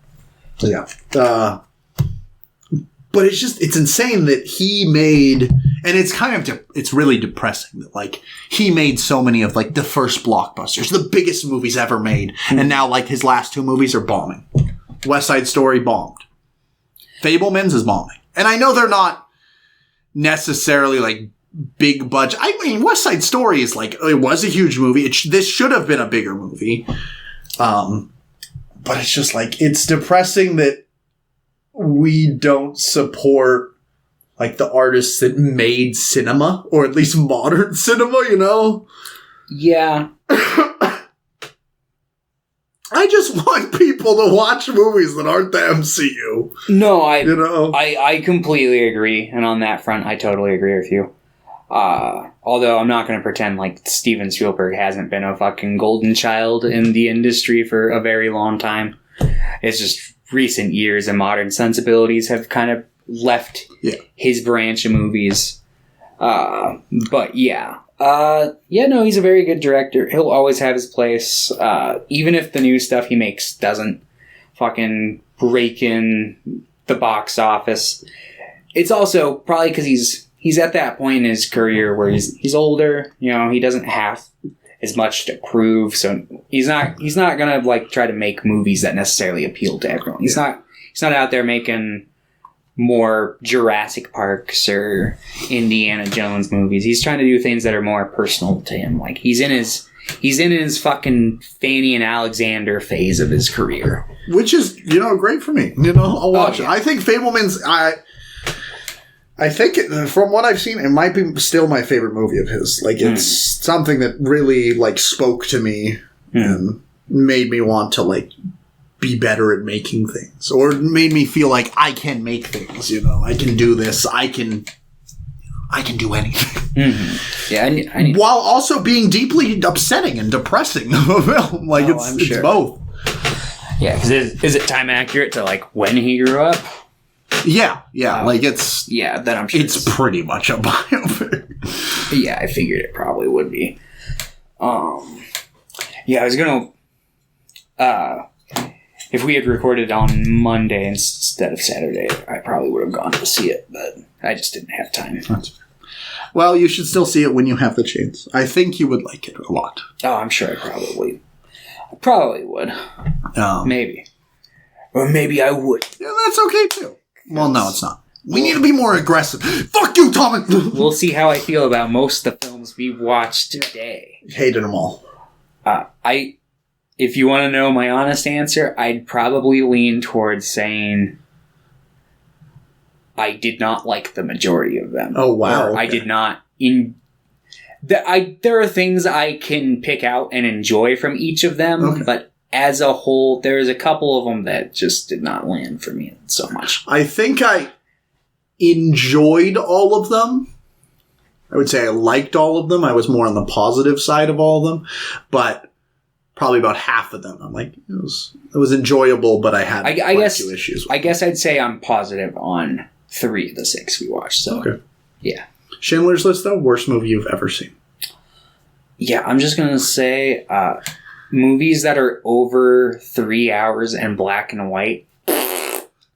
Yeah. But it's insane that he made, and it's kind of, it's really depressing that, like, he made so many of, like, the first blockbusters, the biggest movies ever made, and now, like, his last two movies are bombing. West Side Story bombed. Fabelmans is bombing. And I know they're not necessarily, like, big budget. I mean, West Side Story is, like, it was a huge movie. This should have been a bigger movie. But it's just, like, it's depressing that we don't support, like, the artists that made cinema, or at least modern cinema, you know? Yeah. I just want people to watch movies that aren't the MCU. No, I completely agree, and on that front, I totally agree with you. Although I'm not going to pretend like Steven Spielberg hasn't been a fucking golden child in the industry for a very long time. It's just recent years and modern sensibilities have kind of left his branch of movies. But yeah. No, he's a very good director. He'll always have his place. Even if the new stuff he makes doesn't fucking break in the box office. It's also probably because he's at that point in his career where he's older, you know, he doesn't have as much to prove, so he's not gonna like try to make movies that necessarily appeal to everyone. He's not out there making more Jurassic Parks or Indiana Jones movies. He's trying to do things that are more personal to him. Like he's in his fucking Fanny and Alexander phase of his career, which is, you know, great for me. You know, I'll watch it. I think Fabelman's. I think, from what I've seen, it might be still my favorite movie of his. Like, it's something that really, like, spoke to me and made me want to, like, be better at making things, or it made me feel like I can make things. I can do this. I can do anything. Mm-hmm. Yeah, I need while also being deeply upsetting and depressing of a film. Like it's both. Yeah, because is it time accurate to like when he grew up? Yeah. Like it's then I'm sure it's pretty much a biopic. Yeah, I figured it probably would be. Yeah, I was gonna. If we had recorded on Monday instead of Saturday, I probably would have gone to see it, but I just didn't have time. Well, you should still see it when you have the chance. I think you would like it a lot. Oh, I'm sure I probably would. Maybe. Or maybe I would. Yeah, that's okay, too. Well, no, it's not. We need to be more aggressive. Fuck you, Tommy! We'll see how I feel about most of the films we watched today. Hated them all. If you want to know my honest answer, I'd probably lean towards saying I did not like the majority of them. Oh, wow. Okay. I did not. There are things I can pick out and enjoy from each of them, but as a whole, there's a couple of them that just did not land for me so much. I think I enjoyed all of them. I would say I liked all of them. I was more on the positive side of all of them, but probably about half of them, I'm like, it was enjoyable, but I had a few issues with I guess I'd say I'm positive on 3 of the 6 we watched. So, yeah. Schindler's List, though, worst movie you've ever seen. Yeah, I'm just going to say movies that are over 3 hours and black and white.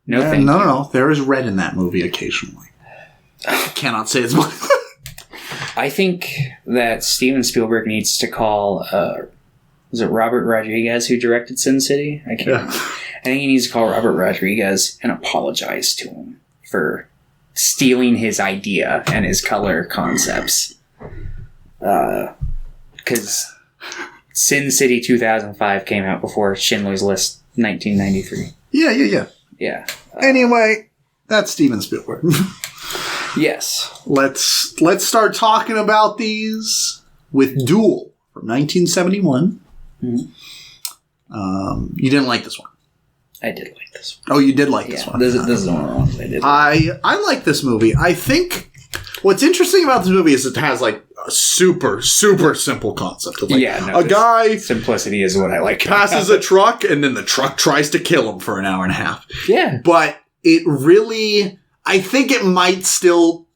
No. There is red in that movie occasionally. I cannot say it's much. I think that Steven Spielberg needs to call... was it Robert Rodriguez who directed Sin City? I think he needs to call Robert Rodriguez and apologize to him for stealing his idea and his color concepts. Because Sin City 2005 came out before Schindler's List 1993. Yeah. Anyway, that's Steven Spielberg. Yes. Let's start talking about these with Duel from 1971. Mm-hmm. You didn't like this one. I did like this one. Oh, you did like this one. This is one of the ones I did. I like this movie. I think what's interesting about this movie is it has like a super, super simple concept. Of like a guy... Simplicity is what I like. Passes a truck, and then the truck tries to kill him for an hour and a half. Yeah. But it really... I think it might still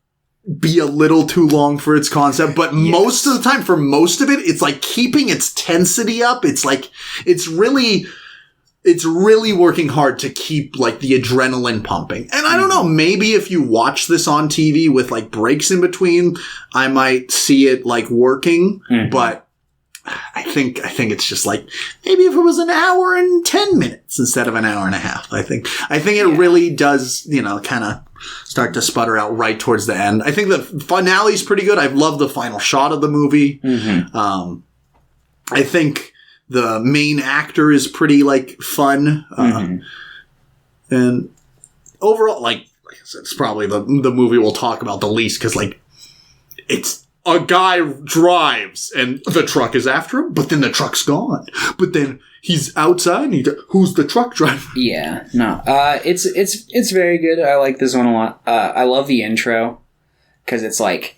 be a little too long for its concept, but most of the time, for most of it, it's like keeping its tensity up. It's like... It's really working hard to keep like the adrenaline pumping. And I don't know, maybe if you watch this on TV with like breaks in between, I might see it like working, but I think it's just like maybe if it was an hour and 10 minutes instead of an hour and a half. I think it really does, kind of start to sputter out right towards the end. I think the finale is pretty good. I love the final shot of the movie. I think the main actor is pretty, like, fun. And overall, like I said, it's probably the movie we'll talk about the least, because, like, it's a guy drives and the truck is after him, but then the truck's gone. But then he's outside and who's the truck driver? Yeah, no. It's very good. I like this one a lot. I love the intro, because it's like,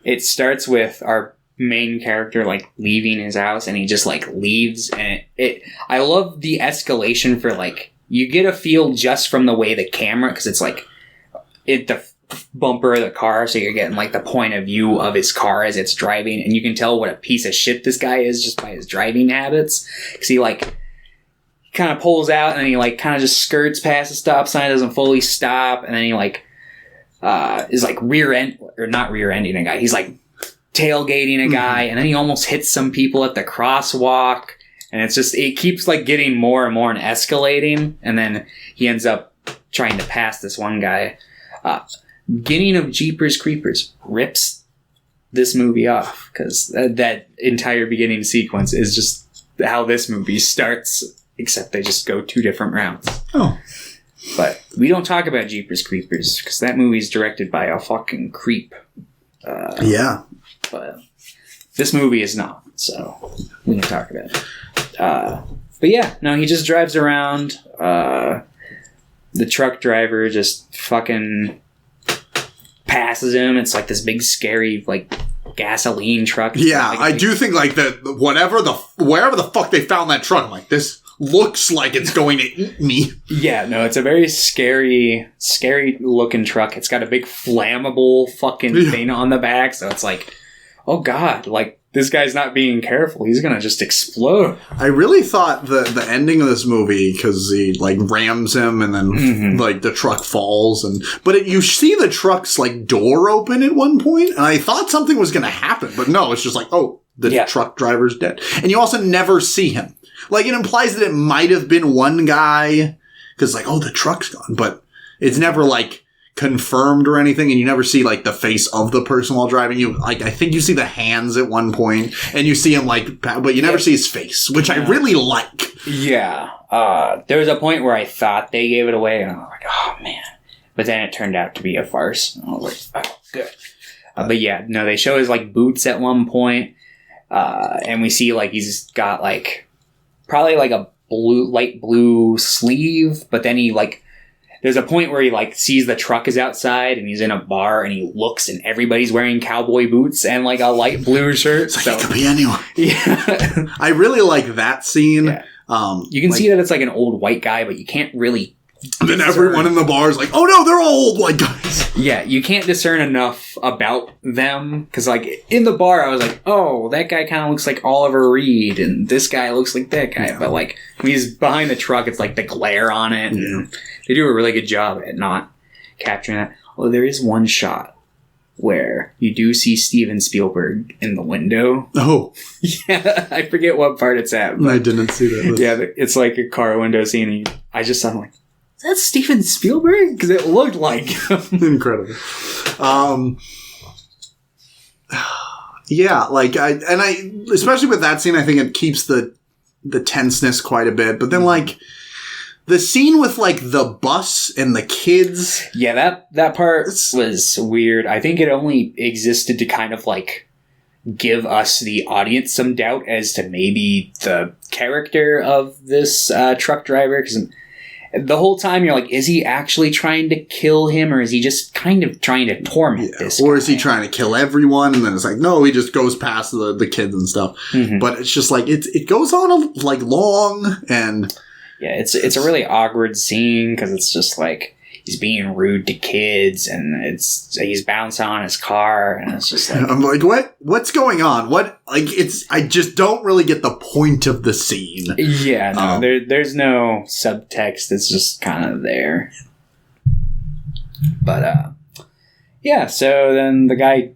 it starts with our main character like leaving his house, and he just like leaves, and I love the escalation for like, you get a feel just from the way the camera, because it's like the bumper of the car, so you're getting like the point of view of his car as it's driving, and you can tell what a piece of shit this guy is just by his driving habits, because he like kind of pulls out and then he like kind of just skirts past the stop sign, doesn't fully stop, and then he like is like not rear-ending a guy, he's like tailgating a guy, and then he almost hits some people at the crosswalk, and it keeps like getting more and more and escalating, and then he ends up trying to pass this one guy. Beginning of Jeepers Creepers rips this movie off, because that entire beginning sequence is just how this movie starts, except they just go 2 different routes. But we don't talk about Jeepers Creepers, because that movie's directed by a fucking creep. But this movie is not, so we can talk about it. But yeah, no, he just drives around. The truck driver just fucking passes him. It's like this big, scary, like, gasoline truck. Yeah, like I do think, like, wherever the fuck they found that truck, I'm like, this looks like it's going to eat me. Yeah, no, it's a very scary looking truck. It's got a big flammable fucking thing on the back, so it's like, oh god, like, this guy's not being careful. He's gonna just explode. I really thought the ending of this movie, because he, like, rams him and then, like, the truck falls. But you see the truck's, like, door open at one point, and I thought something was gonna happen. But no, it's just like, oh, the truck driver's dead. And you also never see him. Like, it implies that it might have been one guy, because, like, oh, the truck's gone. But it's never, like, confirmed or anything, and you never see, like, the face of the person while driving. You, like, I think you see the hands at one point, and you see him, like, but you never see his face, which I really like. Yeah. There was a point where I thought they gave it away, and I was like, oh, man. But then it turned out to be a farce. And I was like, oh, good. But yeah, no, they show his, like, boots at one point, and we see, like, he's got, like, probably, like, a light blue sleeve, but then he, like, there's a point where he, like, sees the truck is outside and he's in a bar and he looks and everybody's wearing cowboy boots and, like, a light blue shirt. So it could be anyone. Yeah. I really like that scene. Yeah. You can see that it's, like, an old white guy, but you can't really... And then everyone in the bar is like, oh no, they're all old white guys. Yeah, you can't discern enough about them. Because, like, in the bar, I was like, oh, that guy kind of looks like Oliver Reed, and this guy looks like that guy. Yeah. But, like, when he's behind the truck, it's, like, the glare on it. Yeah. They do a really good job at not capturing that. Well, there is one shot where you do see Steven Spielberg in the window. Oh. Yeah, I forget what part it's at. I didn't see that. Yeah, it's like a car window scene, and I just thought, like, is that Steven Spielberg? Because it looked like him. Incredible. Yeah, like, especially with that scene, I think it keeps the tenseness quite a bit. But then, like, the scene with, like, the bus and the kids. Yeah, that part was weird. I think it only existed to kind of, like, give us, the audience, some doubt as to maybe the character of this truck driver. Because the whole time you're like, is he actually trying to kill him, or is he just kind of trying to torment this guy? Or is he trying to kill everyone? And then it's like, no, he just goes past the kids and stuff. Mm-hmm. But it's just like, it goes on, like, long, and... Yeah, it's a really awkward scene, because it's just like, he's being rude to kids, and he's bouncing on his car, and it's just like... I'm like, what's going on? I just don't really get the point of the scene. Yeah, no, there's no subtext, it's just kind of there. But, yeah, so then the guy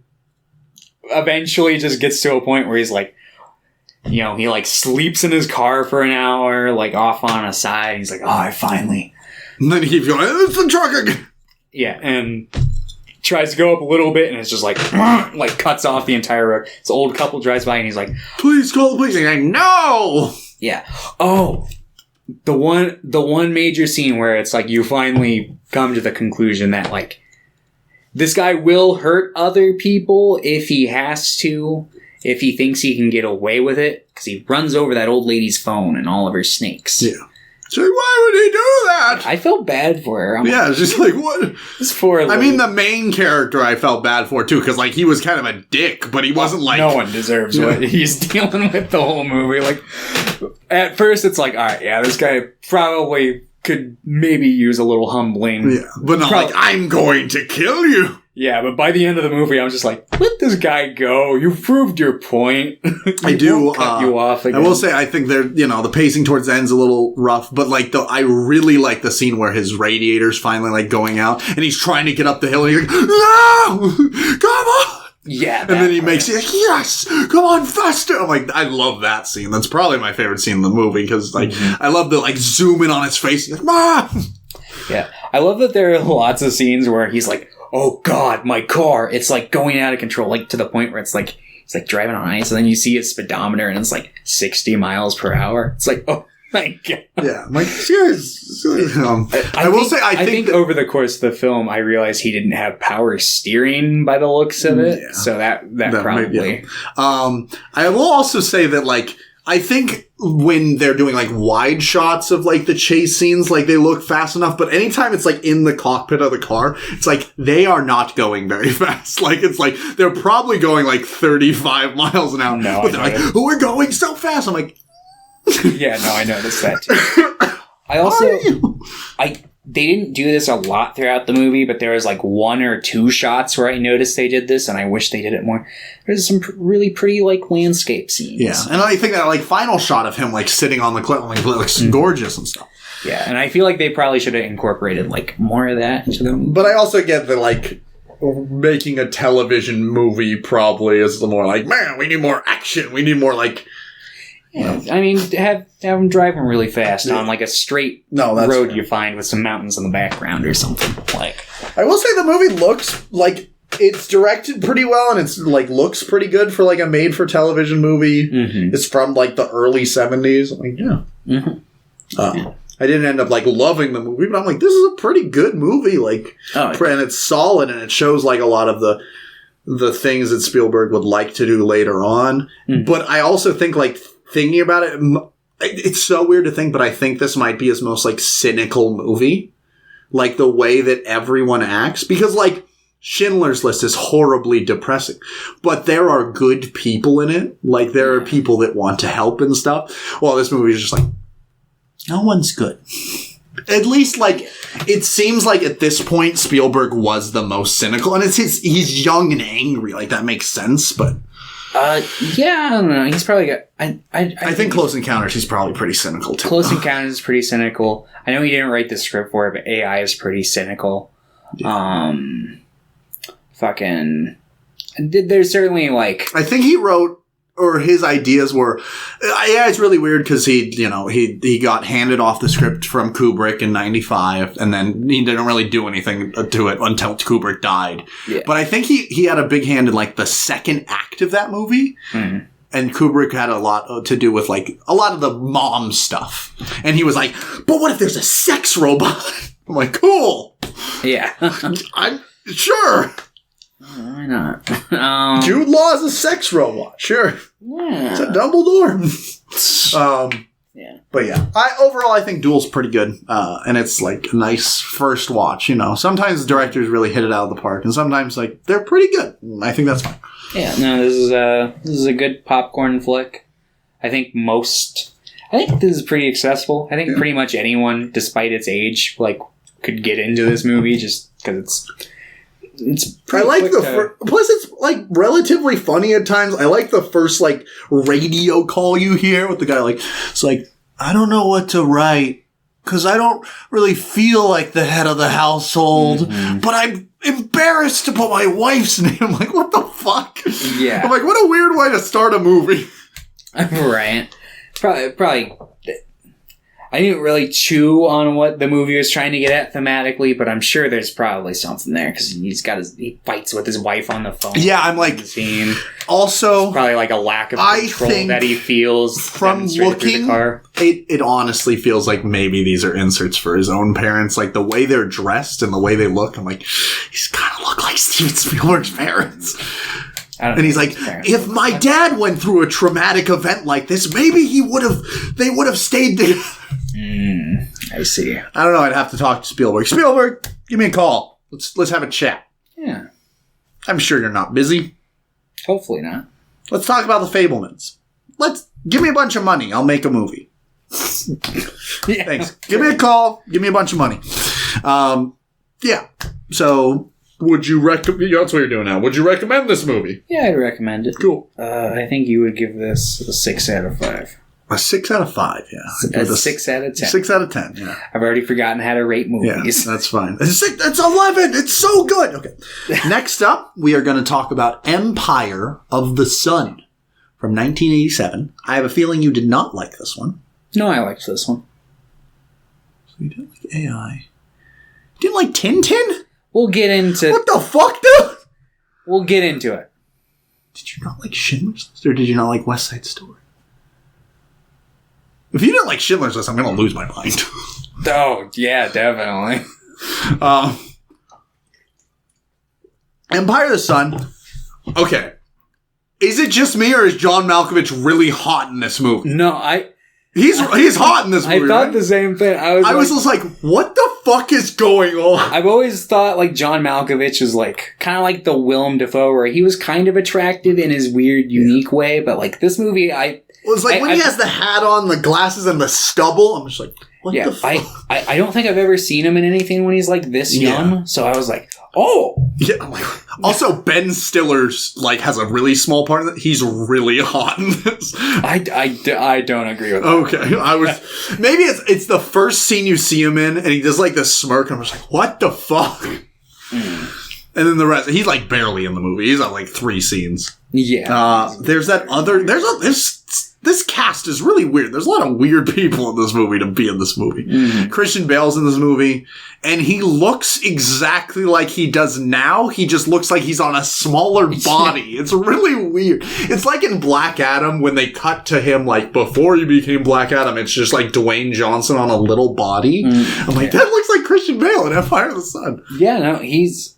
eventually just gets to a point where he's like, you know, he, like, sleeps in his car for an hour, like, off on a side. He's like, oh, I finally... And then he keeps going, it's the truck again! Yeah, and tries to go up a little bit, and it's just like cuts off the entire road. This old couple drives by, and he's like, please call the police. And I'm like, no! Yeah. Oh, the one major scene where it's like, you finally come to the conclusion that, like, this guy will hurt other people if he has to, if he thinks he can get away with it, because he runs over that old lady's phone and all of her snakes. Yeah. So why would he do that? I felt bad for her. It's just like, what? This poor lady. I mean, the main character I felt bad for, too, because, like, he was kind of a dick, but he wasn't like... No one deserves what he's dealing with the whole movie. Like, at first, it's like, all right, yeah, this guy probably could maybe use a little humbling. Yeah, but not like, I'm going to kill you. Yeah, but by the end of the movie, I was just like, let this guy go. You've proved your point. I do. Cut you off again. I will say, I think the pacing towards the end's a little rough, but, like, I really like the scene where his radiator's finally, like, going out, and he's trying to get up the hill, and he's like, no! Come on! Yeah. And then he makes it, like, yes! Come on, faster! I'm like, I love that scene. That's probably my favorite scene in the movie, because, like, I love the, like, zoom in on his face. He's like, Mom! Yeah. I love that there are lots of scenes where he's like, oh god, my car, it's like going out of control, like to the point where it's like driving on ice, and then you see his speedometer and it's like 60 miles per hour. It's like, oh my god. Yeah, I'm like, seriously. I think over the course of the film, I realized he didn't have power steering by the looks of it. Yeah, so that probably. I will also say that, like, I think when they're doing like wide shots of like the chase scenes, like they look fast enough, but anytime it's like in the cockpit of the car, it's like they are not going very fast. Like it's like they're probably going like 35 miles an hour. No, but they're like, oh, we're going so fast. I'm like, yeah, no, I noticed that too. I also, they didn't do this a lot throughout the movie, but there was like 1 or 2 shots where I noticed they did this, and I wish they did it more. There's some really pretty like landscape scenes. Yeah, and I think that like final shot of him like sitting on the cliff like looks gorgeous and stuff. Yeah, and I feel like they probably should have incorporated like more of that into them. But I also get that like making a television movie probably is the more like, man, we need more action. We need more like. Yeah, I mean, have them driving really fast on like a straight road fair. You find with some mountains in the background or something. Like, I will say the movie looks like it's directed pretty well and it's like looks pretty good for like a made-for-television movie. Mm-hmm. It's from like the early 70s. I'm like, yeah. Mm-hmm. I didn't end up like loving the movie, but I'm like, this is a pretty good movie. Like, and it's solid and it shows like a lot of the things that Spielberg would like to do later on. Mm-hmm. But I also think like thinking about it, it's so weird to think, but I think this might be his most like cynical movie. Like the way that everyone acts, because like Schindler's List is horribly depressing, but there are good people in it. Like there are people that want to help and stuff. Well, this movie is just like, no one's good. At least like it seems like at this point Spielberg was the most cynical, and he's young and angry. Like that makes sense, but. Yeah, I don't know. He's probably got. I think Close Encounters. He's probably pretty cynical too. Close Encounters is pretty cynical. I know he didn't write the script for it, but AI is pretty cynical. Yeah. There's certainly like. I think he wrote. Or his ideas were, yeah, it's really weird because he got handed off the script from Kubrick in '95, and then he didn't really do anything to it until Kubrick died. Yeah. But I think he had a big hand in like the second act of that movie, and Kubrick had a lot to do with like a lot of the mom stuff. And he was like, "But what if there's a sex robot?" I'm like, "Cool, yeah, I'm sure." Why not? Jude Law is a sex robot. Sure. Yeah. It's a Dumbledore. Yeah. But yeah. Overall, I think Duel's pretty good. And it's like a nice first watch, Sometimes directors really hit it out of the park. And sometimes, like, they're pretty good. I think that's fine. Yeah. No, this is a good popcorn flick. I think this is pretty accessible. I think pretty much anyone, despite its age, like, could get into this movie just because it's I like plus it's like relatively funny at times. I like the first like radio call you hear with the guy like, it's like, I don't know what to write because I don't really feel like the head of the household, but I'm embarrassed to put my wife's name. I'm like, what the fuck? Yeah. I'm like, what a weird way to start a movie. Right. Probably. I didn't really chew on what the movie was trying to get at thematically, but I'm sure there's probably something there because he fights with his wife on the phone. Yeah, I'm like, scene. Also, it's probably like a lack of control that he feels from looking. The car. It honestly feels like maybe these are inserts for his own parents, like the way they're dressed and the way they look. I'm like, he's gotta look like Steven Spielberg's parents. And he's like, if my dad went through a traumatic event like this, maybe they would have stayed together. I see. I don't know. I'd have to talk to Spielberg. Spielberg, give me a call. Let's have a chat. Yeah. I'm sure you're not busy. Hopefully not. Let's talk about the Fablemans. Give me a bunch of money. I'll make a movie. Yeah. Thanks. Give me a call. Give me a bunch of money. Yeah. So... Would you recommend... That's what you're doing now. Would you recommend this movie? Yeah, I'd recommend it. Cool. I think you would give this a 6 out of 5. A 6 out of 5, yeah. A 6 out of 10. 6 out of 10, yeah. I've already forgotten how to rate movies. Yeah, that's fine. It's 11! It's so good! Okay. Next up, we are going to talk about Empire of the Sun from 1987. I have a feeling you did not like this one. No, I liked this one. So you didn't like AI. You didn't like Tintin? We'll get into... What the fuck, dude? We'll get into it. Did you not like Schindler's List, or did you not like West Side Story? If you didn't like Schindler's List, I'm going to lose my mind. Oh, yeah, definitely. Empire of the Sun. Okay. Is it just me, or is John Malkovich really hot in this movie? No, He's hot in this movie. I thought the same thing. I was just like, what the fuck is going on? I've always thought like John Malkovich was like kind of like the Willem Dafoe, where he was kind of attractive in his weird, unique way. But like this movie, It was like when he has the hat on, the glasses, and the stubble. I'm just like, what the fuck? I don't think I've ever seen him in anything when he's like this young. Yeah. So I was like, oh. Yeah. Also, Ben Stiller's like has a really small part of it. He's really hot in this. I don't agree with that. Okay. Maybe it's the first scene you see him in, and he does like this smirk, and I'm just like, what the fuck? Mm. And then the rest, he's like barely in the movie. He's on like 3 scenes. Yeah. There's that other. This cast is really weird. There's a lot of weird people in this movie to be in this movie. Mm-hmm. Christian Bale's in this movie, and he looks exactly like he does now. He just looks like he's on a smaller body. It's really weird. It's like in Black Adam when they cut to him like before he became Black Adam. It's just like Dwayne Johnson on a little body. Mm-hmm. I'm like, that looks like Christian Bale in Empire of the Sun. Yeah, no, he's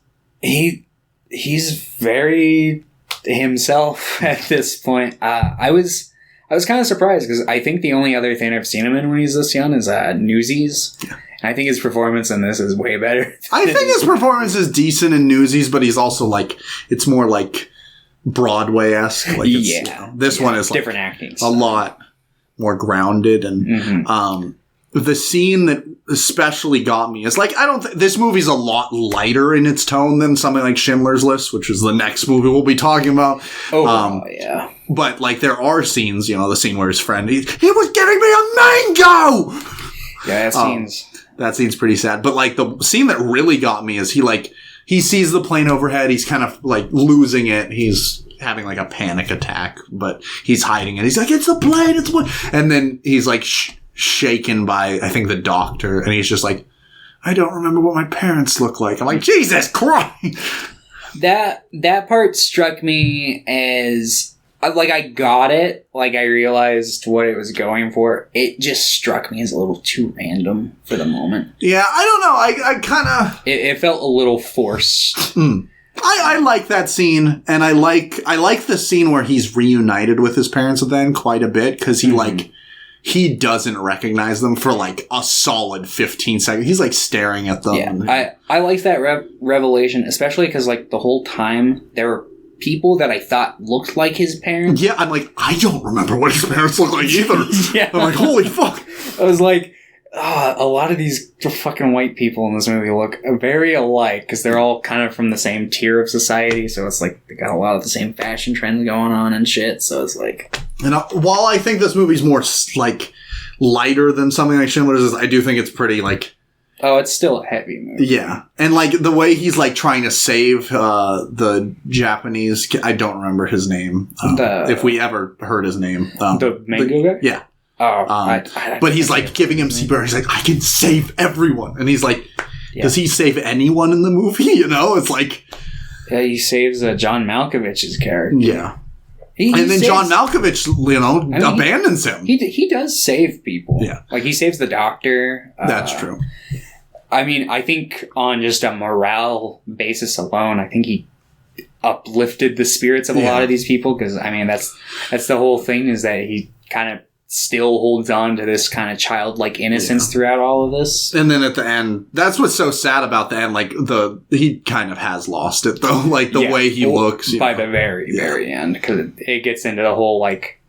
very himself at this point. I was kind of surprised because I think the only other thing I've seen him in when he's this young is Newsies. Yeah. And I think his performance in this is way better. I think his performance is decent in Newsies, but he's also like, it's more like Broadway-esque. Like this one is like different acting. A lot more grounded. And the scene that especially got me is like, this movie's a lot lighter in its tone than something like Schindler's List, which is the next movie we'll be talking about. Yeah. But like there are scenes, the scene where his friend, he was giving me a mango! Yeah, that scene's pretty sad. But like the scene that really got me is he sees the plane overhead, he's kind of like losing it, he's having like a panic attack, but he's hiding it. He's like, it's the plane, it's the plane! And then he's like shaken by, I think, the doctor, and he's just like, I don't remember what my parents look like. I'm like, Jesus Christ! That part struck me as, like, I got it. Like, I realized what it was going for. It just struck me as a little too random for the moment. Yeah, I don't know. I kind of... It felt a little forced. I like that scene, and I like the scene where he's reunited with his parents then quite a bit, because he doesn't recognize them for like a solid 15 seconds. He's like staring at them. Yeah, I like that revelation, especially because like the whole time there were people that I thought looked like his parents. Yeah, I'm like, I don't remember what his parents look like either. Yeah. I'm like, holy fuck. I was like, a lot of these fucking white people in this movie look very alike because they're all kind of from the same tier of society. So it's like they got a lot of the same fashion trends going on and shit. So it's like... And while I think this movie's more like lighter than something like Schindler's, I do think it's pretty like... Oh, it's still a heavy movie. Yeah. And like the way he's like trying to save the Japanese... I don't remember his name. If we ever heard his name. The mango guy? Yeah. Oh, but he's like giving him CPR. He's like, I can save everyone. And he's like, does he save anyone in the movie? It's like... Yeah, he saves John Malkovich's character. Yeah. And then John Malkovich, abandons him. He does save people. Yeah. Like, he saves the doctor. That's true. I mean, I think on just a morale basis alone, I think he uplifted the spirits of a lot of these people. Because, I mean, that's the whole thing, is that he kind of still holds on to this kind of childlike innocence throughout all of this. And then at the end, that's what's so sad about the end. Like, he kind of has lost it, though. Like, the way he looks. By the very, very end. Because it gets into the whole, like...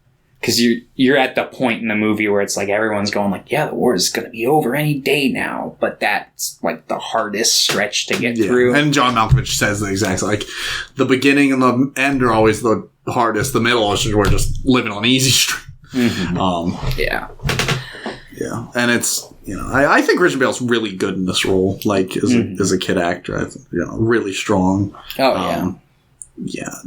Because you're at the point in the movie where it's like everyone's going like, yeah, the war is going to be over any day now. But that's like the hardest stretch to get through. And John Malkovich says the exact like, the beginning and the end are always the hardest. The middle is we're just living on easy street. Mm-hmm. Yeah. And it's, I think Christian Bale's really good in this role, like as a kid actor. I think, really strong. Yeah.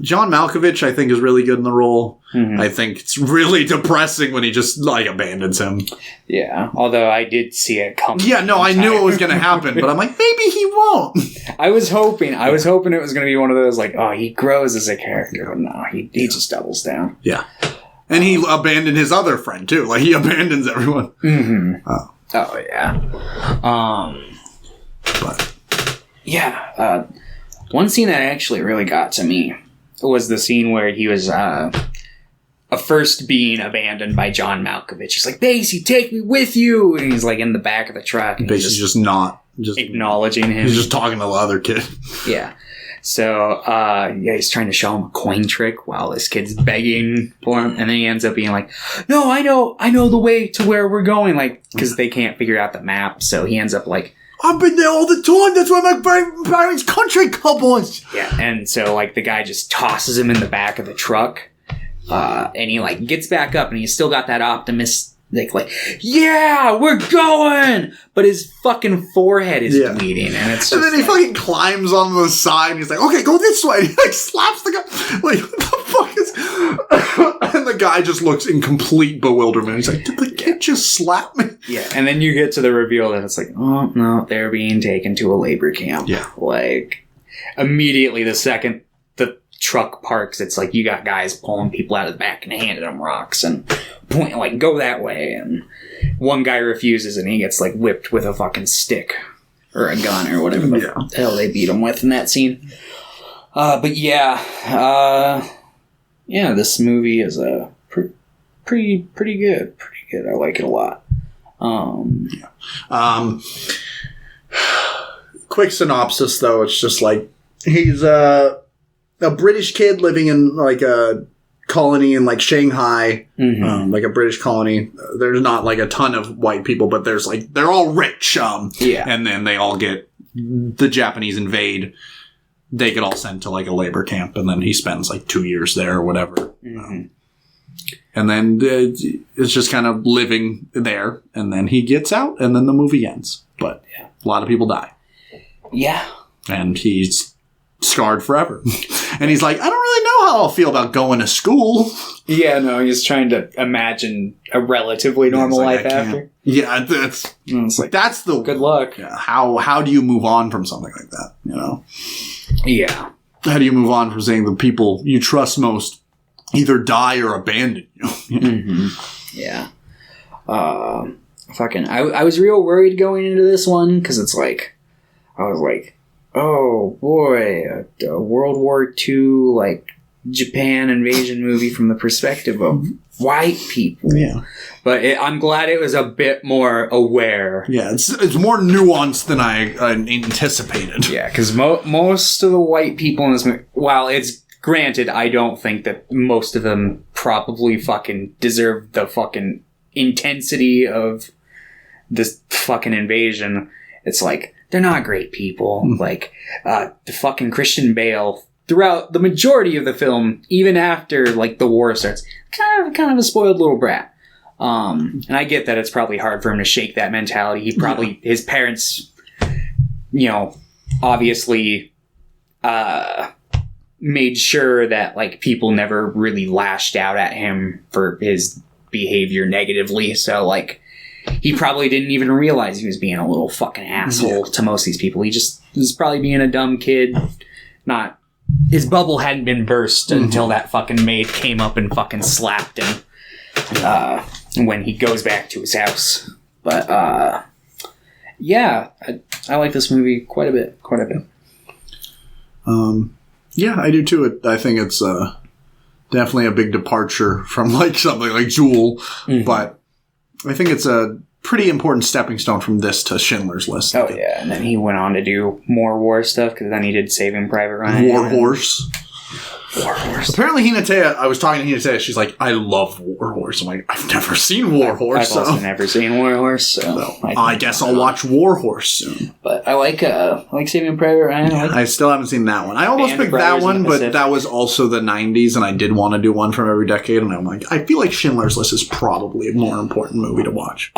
John Malkovich, I think, is really good in the role. Mm-hmm. I think it's really depressing when he just like abandons him. Yeah, although I did see it coming. Yeah, no, I knew it was going to happen, but I'm like, maybe he won't. I was hoping it was going to be one of those like, oh, he grows as a character, but no, he just doubles down. Yeah. And he abandoned his other friend, too. Like, he abandons everyone. Mm-hmm. Oh, yeah. One scene that actually really got to me was the scene where he was first being abandoned by John Malkovich. He's like, Basie, take me with you. And he's like in the back of the truck. And Basie's just not acknowledging him. He's just talking to the other kid. Yeah. So, he's trying to show him a coin trick while this kid's begging for him. And then he ends up being like, no, I know the way to where we're going. Like, because they can't figure out the map. So he ends up like, I've been there all the time. That's why my parents country cowboys. Yeah. And so like the guy just tosses him in the back of the truck. And he like gets back up and he's still got that optimistic like, yeah, we're going, but his fucking forehead is bleeding, and it's just and then he fucking climbs on the side. And he's like, okay, go this way. And he like slaps the guy. Like, what the fuck is? And the guy just looks in complete bewilderment. He's like, did the kid just slap me? Yeah, and then you get to the reveal that it's like, oh no, they're being taken to a labor camp. Yeah, like immediately the second the truck parks, it's like you got guys pulling people out of the back and handing them rocks and pointing like, go that way. And one guy refuses and he gets like whipped with a fucking stick or a gun or whatever the hell they beat him with in that scene. But this movie is pretty good. I like it a lot. Quick synopsis though, it's just like he's a British kid living in like a colony in like Shanghai, like a British colony. There's not like a ton of white people, but there's like, they're all rich. And then they all get, the Japanese invade. They get all sent to like a labor camp, and then he spends like 2 years there or whatever. And then it's just kind of living there, and then he gets out, and then the movie ends. But a lot of people die. Yeah. And he's scarred forever. And he's like, I don't really know how I'll feel about going to school. Yeah, no, he's trying to imagine a relatively normal life after. Yeah, that's like, that's the good luck. Yeah, how do you move on from something like that? You know? Yeah. How do you move on from saying the people you trust most either die or abandon you? Yeah. I was real worried going into this one because it's like, I was like, oh boy, a World War II like Japan invasion movie from the perspective of white people. Yeah, but I'm glad it was a bit more aware. Yeah, it's more nuanced than I anticipated. Yeah, because most of the white people in this movie, while it's granted, I don't think that most of them probably fucking deserve the fucking intensity of this fucking invasion. It's like, they're not great people. Like, the fucking Christian Bale, throughout the majority of the film, even after, like, the war starts, kind of a spoiled little brat. And I get that it's probably hard for him to shake that mentality. He probably, his parents, obviously, made sure that, like, people never really lashed out at him for his behavior negatively. So, like, he probably didn't even realize he was being a little fucking asshole to most of these people. He just was probably being a dumb kid. His bubble hadn't been burst until that fucking maid came up and fucking slapped him when he goes back to his house. But, I like this movie quite a bit. Yeah, I do too. I think it's definitely a big departure from like something like Duel, but I think it's a pretty important stepping stone from this to Schindler's List. Oh, yeah. And then he went on to do more war stuff, because then he did Saving Private Ryan. War Horse. Apparently, I was talking to Hinatea, she's like, I love War Horse. I'm like, I've never seen War Horse. I've also never seen War Horse, so I guess I'll watch War Horse soon. But I like Saving Private Ryan. I still haven't seen that one. I almost picked that one, but that was also the 90s, and I did want to do one from every decade, and I'm like, I feel like Schindler's List is probably a more important movie to watch.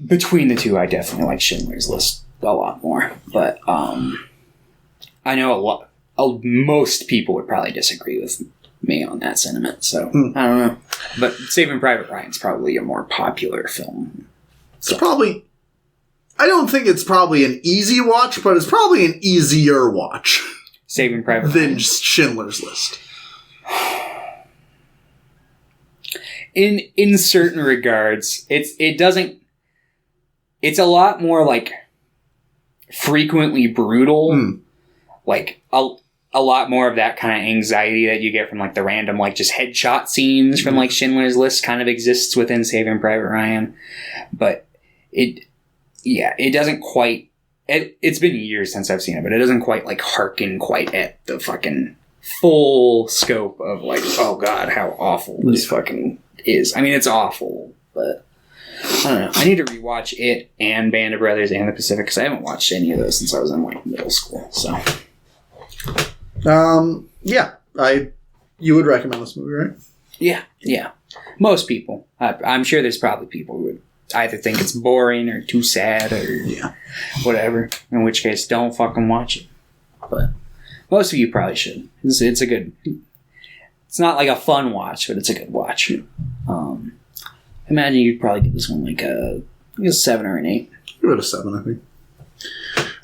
Between the two, I definitely like Schindler's List a lot more. But I know most people would probably disagree with me on that sentiment, so I don't know. But Saving Private Ryan's probably a more popular film. It's probably... I don't think it's probably an easy watch, but it's probably an easier watch. Saving Private Ryan. Than Schindler's List. In certain regards, it's a lot more like frequently brutal. Like a a lot more of that kind of anxiety that you get from like the random like just headshot scenes from like Schindler's List kind of exists within Saving Private Ryan, but it doesn't quite. It's been years since I've seen it, but it doesn't quite like harken quite at the fucking full scope of like, oh god, how awful this fucking is. I mean, it's awful, but I don't know. I need to rewatch it and Band of Brothers and The Pacific because I haven't watched any of those since I was in like middle school. So, you would recommend this movie, right? Yeah. Most people. I'm sure there's probably people who would either think it's boring or too sad or whatever. In which case, don't fucking watch it. But most of you probably should. It's a good. It's not like a fun watch, but it's a good watch. Imagine you'd probably give this one like a 7 or an 8. Give it a 7, I think.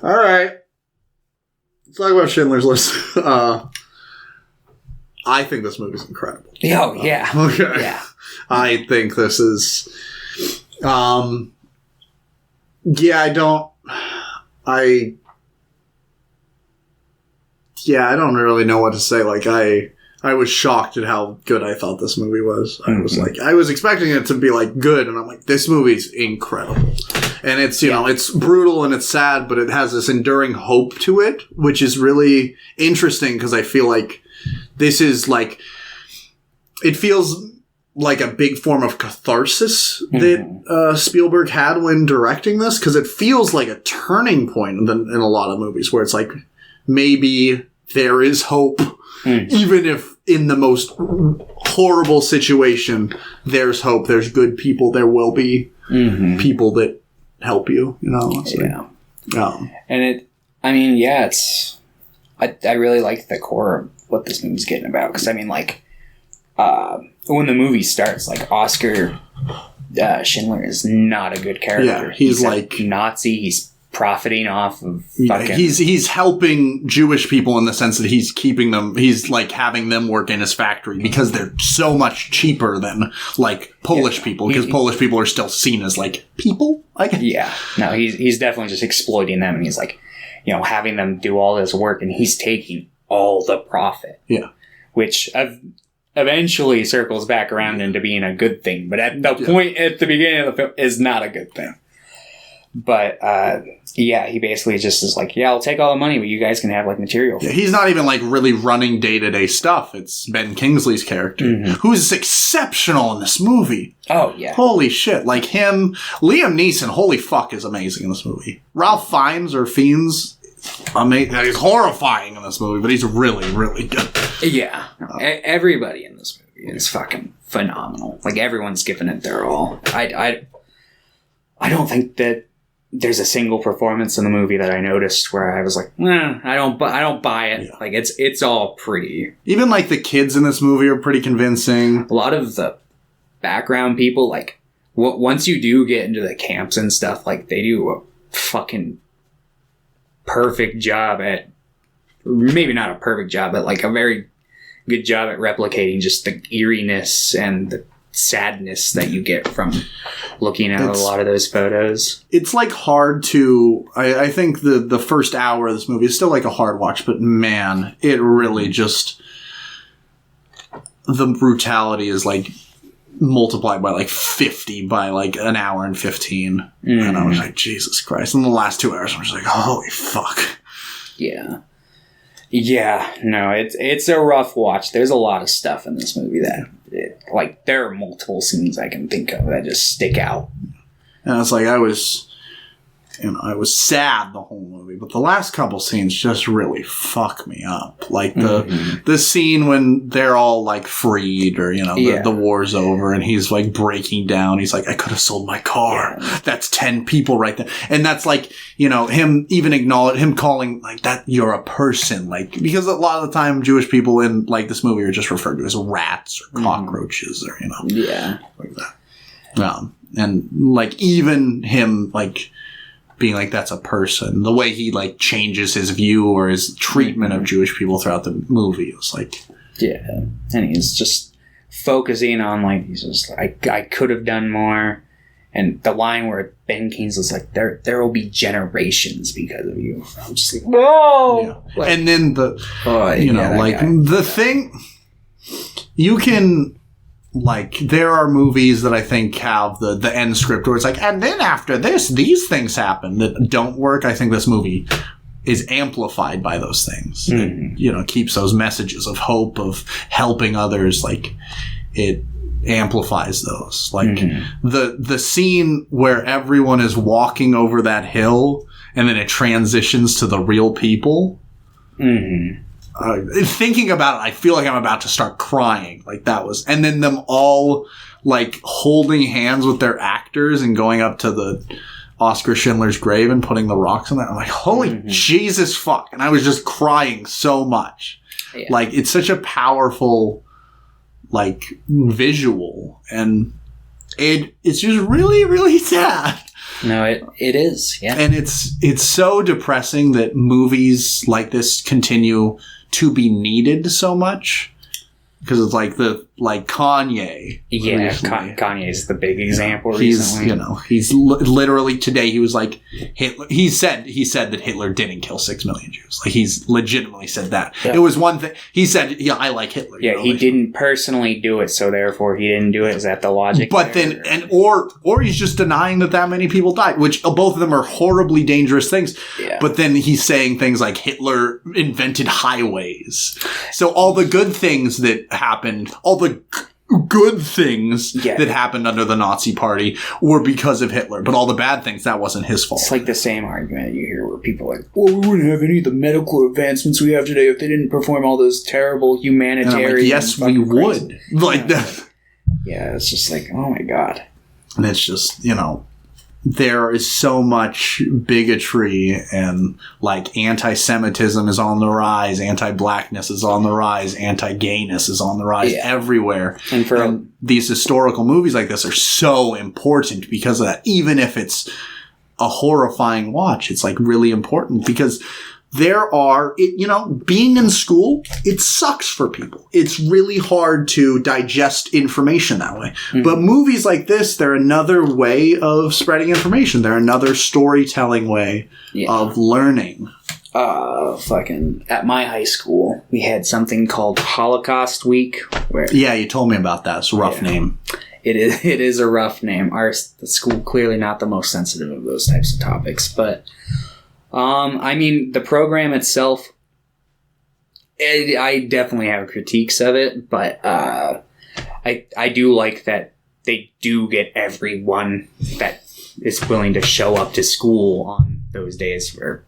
All right. Let's talk about Schindler's List. I think this movie's incredible. Oh, yeah. Okay. Yeah. I think this is... I don't really know what to say. Like, I was shocked at how good I thought this movie was. I was like, I was expecting it to be like good, and I'm like, this movie's incredible. And it's, you know, it's brutal and it's sad, but it has this enduring hope to it, which is really interesting because I feel like this is like, it feels like a big form of catharsis that Spielberg had when directing this, because it feels like a turning point in a lot of movies where it's like, maybe there is hope, even if in the most horrible situation, there's hope, there's good people, there will be people that help you, you know? And it's, I really like the core of what this movie's getting about, because I mean, like, when the movie starts, like, Oscar Schindler is not a good character. Yeah, he's like a Nazi. He's profiting off of fucking... He's helping Jewish people in the sense that he's keeping them... He's, like, having them work in his factory because they're so much cheaper than, like, Polish people. Because Polish people are still seen as, like, people, I guess. Yeah. No, he's definitely just exploiting them. And he's, like, you know, having them do all this work. And he's taking all the profit. Yeah. Which eventually circles back around into being a good thing. But at the point at the beginning of the film is not a good thing. But, he basically just is like, I'll take all the money, but you guys can have, like, material. Yeah, he's not even, like, really running day-to-day stuff. It's Ben Kingsley's character, who's exceptional in this movie. Oh, yeah. Holy shit. Like, him, Liam Neeson, holy fuck, is amazing in this movie. Ralph Fiennes, or Fiennes, he's horrifying in this movie, but he's really, really good. Yeah. Everybody in this movie is fucking phenomenal. Like, everyone's giving it their all. I don't think that there's a single performance in the movie that I noticed where I was like, I don't buy it. Yeah. Like, it's all pretty. Even, like, the kids in this movie are pretty convincing. A lot of the background people, like, once you do get into the camps and stuff, like, they do a fucking perfect job at, maybe not a perfect job, but, like, a very good job at replicating just the eeriness and the sadness that you get from looking at a lot of those photos. It's like hard to... I think the first hour of this movie is still like a hard watch, but man, it really just... The brutality is like multiplied by like 50 by like an hour and 15. And I was like, Jesus Christ. And the last 2 hours, I was like, holy fuck. Yeah. Yeah, no, it's a rough watch. There's a lot of stuff in this movie that, like, there are multiple scenes I can think of that just stick out. And it's like, I was sad the whole movie, but the last couple scenes just really fuck me up. Like the scene when they're all like freed, or you know, the war's over, and he's like breaking down. He's like, I could have sold my car. Yeah. That's 10 people right there, and that's like, you know, him calling like that you're a person, like, because a lot of the time Jewish people in like this movie are just referred to as rats or cockroaches or, you know, like that. And like even him like being like, that's a person. The way he like changes his view or his treatment of Jewish people throughout the movie, it was like, yeah. And he's just focusing on like, he's just like, I could have done more. And the line where Ben Kingsley's like, there will be generations because of you. I'm just like, whoa! Yeah. Like, and then the thing, you can, like, there are movies that I think have the end script where it's like, and then after this, these things happen that don't work. I think this movie is amplified by those things. Mm-hmm. It, keeps those messages of hope, of helping others. Like, it amplifies those. Like, mm-hmm. the scene where everyone is walking over that hill and then it transitions to the real people. Mm-hmm. Thinking about it, I feel like I'm about to start crying. Like, that was, and then them all like holding hands with their actors and going up to the Oscar Schindler's grave and putting the rocks on that. I'm like, holy mm-hmm. Jesus fuck. And I was just crying so much. Yeah. Like, it's such a powerful, like, visual, and it's just really, really sad. No, it is. Yeah. And it's so depressing that movies like this continue to be needed so much. Because it's like Kanye. Yeah, Kanye's the big example recently. He's literally today he was like, Hitler. He said that Hitler didn't kill 6 million Jews. Like, he's legitimately said that. Yeah. It was one thing. He said, yeah, I like Hitler. Yeah, he didn't personally do it, so therefore he didn't do it. Is that the logic? But then, or he's just denying that many people died, which both of them are horribly dangerous things. Yeah. But then he's saying things like Hitler invented highways. So all the good things that happened, all the good things that happened under the Nazi Party were because of Hitler, but all the bad things, that wasn't his fault. It's like the same argument you hear where people are like, well, we wouldn't have any of the medical advancements we have today if they didn't perform all those terrible humanitarian... And I'm like, yes, we would. Like that. Yeah, it's just like, oh my God. And it's just, there is so much bigotry, and like anti-Semitism is on the rise, anti-blackness is on the rise, anti-gayness is on the rise everywhere. And these historical movies like this are so important because of that. Even if it's a horrifying watch, it's like really important because being in school, it sucks for people. It's really hard to digest information that way. Mm-hmm. But movies like this, they're another way of spreading information. They're another storytelling way of learning. At my high school, we had something called Holocaust Week. Yeah, you told me about that. It's a rough name. It is a rough name. The school, clearly not the most sensitive of those types of topics, but... the program itself, I definitely have critiques of it, but I do like that they do get everyone that is willing to show up to school on those days for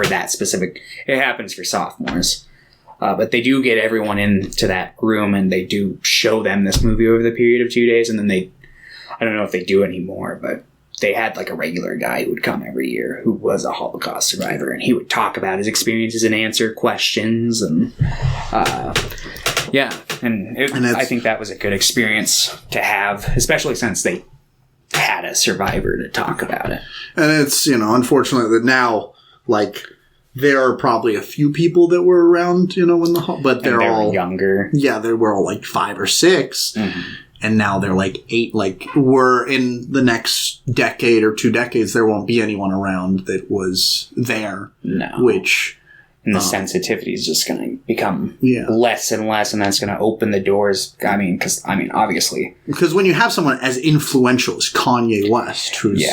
that specific. It happens for sophomores, but they do get everyone into that room and they do show them this movie over the period of 2 days, and then I don't know if they do anymore, but they had like a regular guy who would come every year who was a Holocaust survivor, and he would talk about his experiences and answer questions, and I think that was a good experience to have, especially since they had a survivor to talk about it. And it's, unfortunately that now, like, there are probably a few people that were around, but they're all younger. Yeah, they were all like 5 or 6. Mm-hmm. And now they're like 8, like we're in the next decade or 2 decades, there won't be anyone around that was there. No. And the sensitivity is just going to become less and less, and that's going to open the doors. Obviously. Because when you have someone as influential as Kanye West, who's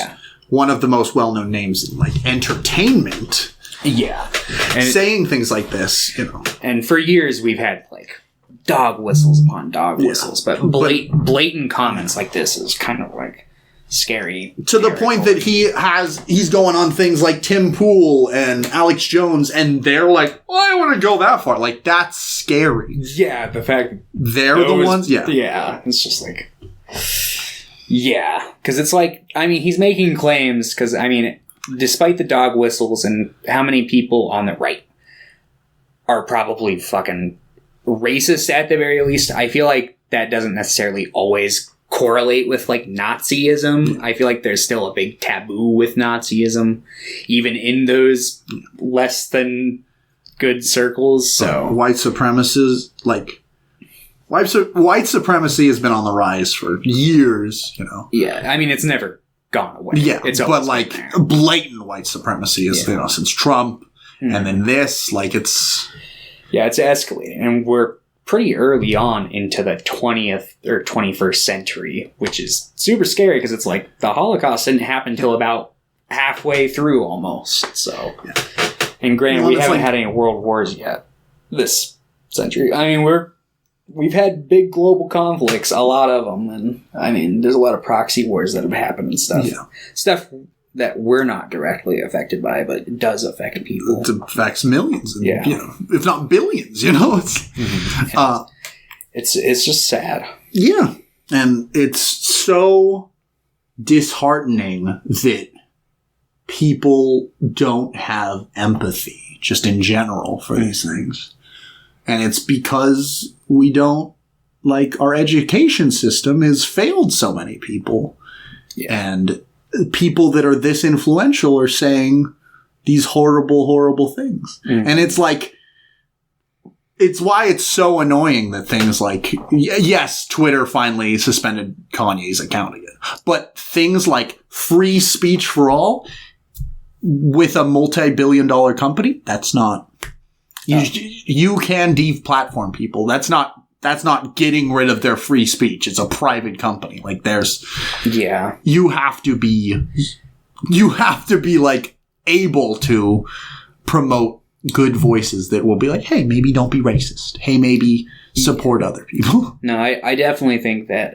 one of the most well-known names in like entertainment. Yeah. And saying things like this, And for years we've had like dog whistles upon dog whistles, but blatant comments like this is kind of like scary. To the point that he's going on things like Tim Pool and Alex Jones, and they're like, well, I don't want to go that far. Like, that's scary. Yeah, the fact they're the ones. Yeah. Yeah. It's just like, because it's like, he's making claims because, despite the dog whistles and how many people on the right are probably fucking racist at the very least, I feel like that doesn't necessarily always correlate with like Nazism. I feel like there's still a big taboo with Nazism, even in those less than good circles. So white supremacists, like white supremacy has been on the rise for years. Yeah, it's never gone away. Yeah, it's but like blatant white supremacy is since Trump, and then this, like it's escalating, and we're pretty early on into the 20th or 21st century, which is super scary because it's like the Holocaust didn't happen until about halfway through almost. So, and granted, we haven't had any world wars yet this century. I mean, we've had big global conflicts, a lot of them, and I mean, there's a lot of proxy wars that have happened and stuff. Yeah. Stuff that we're not directly affected by, but it does affect people. It affects millions, and, if not billions. It's just sad. Yeah, and it's so disheartening that people don't have empathy, just in general, for these things. And it's because we don't, like, our education system has failed so many people. Yeah. And people that are this influential are saying these horrible, horrible things. And it's like, it's why it's so annoying that things like, yes, Twitter finally suspended Kanye's account again. But things like free speech for all with a multi-billion-dollar company, that's not... You can deplatform people. That's not getting rid of their free speech. It's a private company. Like you have to be like able to promote good voices that will be like, hey, maybe don't be racist. Hey, maybe support other people. No, I definitely think that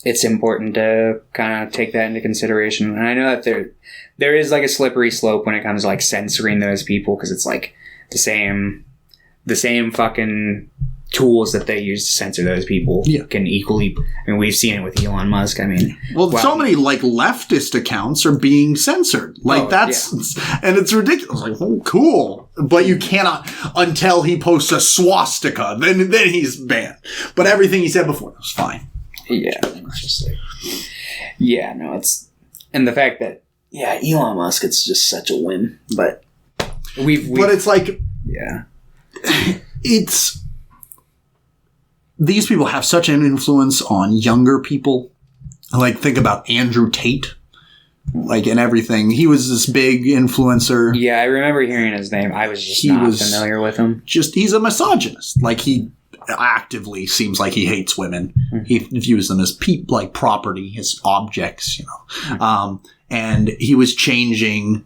it's important to kind of take that into consideration. And I know that there is like a slippery slope when it comes to like censoring those people, because it's like the same fucking tools that they use to censor those people can equally. I mean, we've seen it with Elon Musk. I mean, so many like leftist accounts are being censored. Like and it's ridiculous. Like, oh, cool, but you cannot until he posts a swastika. Then he's banned. But everything he said before was fine. Yeah, it's just like, it's, and the fact that Elon Musk, it's just such a win, but. But it's like, it's, these people have such an influence on younger people. Like, think about Andrew Tate, like, and everything. He was this big influencer. Yeah, I remember hearing his name. I was just not familiar with him. He's a misogynist. Like, he actively seems like he hates women. Mm-hmm. He views them as like property, as objects, and he was changing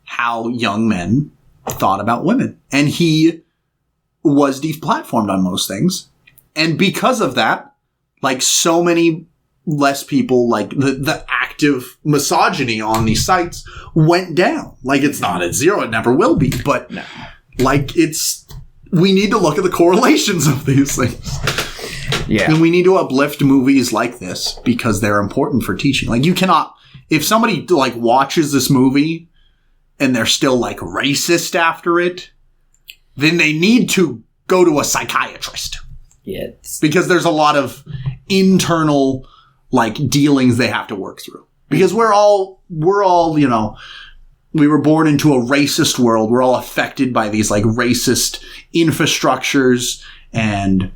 how young men thought about women. And he was deplatformed on most things. And because of that, like, so many less people, like, the active misogyny on these sites went down. Like, it's not at zero. It never will be. But, like, we need to look at the correlations of these things. Yeah. And we need to uplift movies like this because they're important for teaching. Like, you cannot, if somebody, like, watches this movie and they're still, like, racist after it, then they need to go to a psychiatrist. Yes. Because there's a lot of internal, like, dealings they have to work through. Because we're all, we were born into a racist world. We're all affected by these, like, racist infrastructures and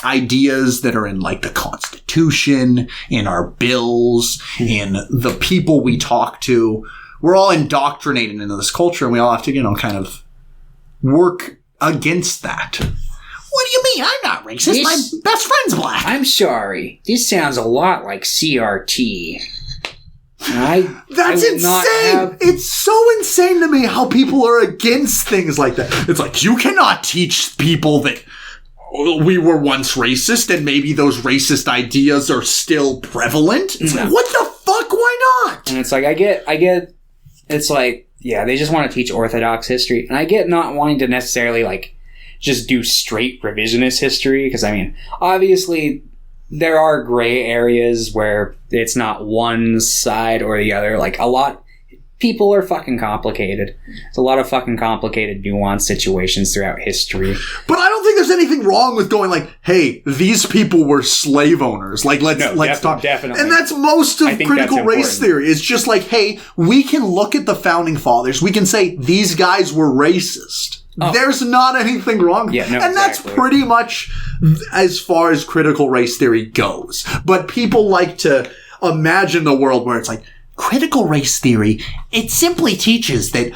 ideas that are in, like, the Constitution, in our bills, in the people we talk to. We're all indoctrinated into this culture, and we all have to, kind of work against that. What do you mean? I'm not racist. My best friend's black. I'm sorry. This sounds a lot like CRT. That's insane. It's so insane to me how people are against things like that. It's like, you cannot teach people that we were once racist and maybe those racist ideas are still prevalent. It's like, what the fuck? Why not? And it's like, I get, it's like, they just want to teach Orthodox history. And I get not wanting to necessarily, like, just do straight revisionist history. Because, I mean, obviously, there are gray areas where it's not one side or the other. Like, people are fucking complicated. There's a lot of fucking complicated, nuanced situations throughout history. But I don't think there's anything wrong with going like, hey, these people were slave owners. Like, let's talk. Definitely. And that's most of critical race theory. It's just like, hey, we can look at the founding fathers. We can say these guys were racist. Oh. There's not anything wrong. Yeah, no, and that's pretty much as far as critical race theory goes. But people like to imagine the world where it's like, critical race theory, it simply teaches that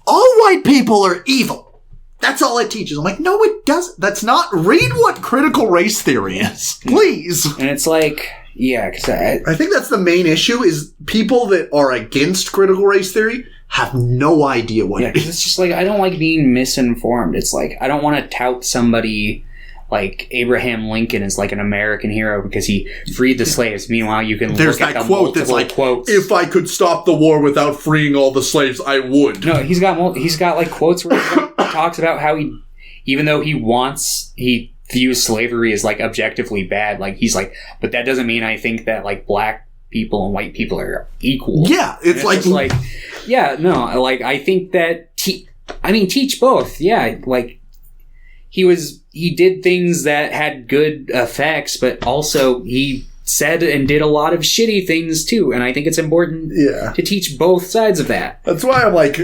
all white people are evil. That's all it teaches. I'm like, no, it doesn't. That's not. Read what critical race theory is, please. And it's like, yeah, because I think that's the main issue is people that are against critical race theory have no idea what it is. It's just like, I don't like being misinformed. It's like, I don't want to tout somebody like Abraham Lincoln is like an American hero because he freed the slaves. Meanwhile, you can There's look at that the quote that's like, quotes. If I could stop the war without freeing all the slaves, I would. No, he's got like quotes where he talks about how he, even though he views slavery as like objectively bad, like he's like, but that doesn't mean I think that like black people and white people are equal. Yeah, it's like yeah, no, like I think that teach both. Yeah, like he did things that had good effects, but also he said and did a lot of shitty things too. And I think it's important to teach both sides of that. That's why I'm like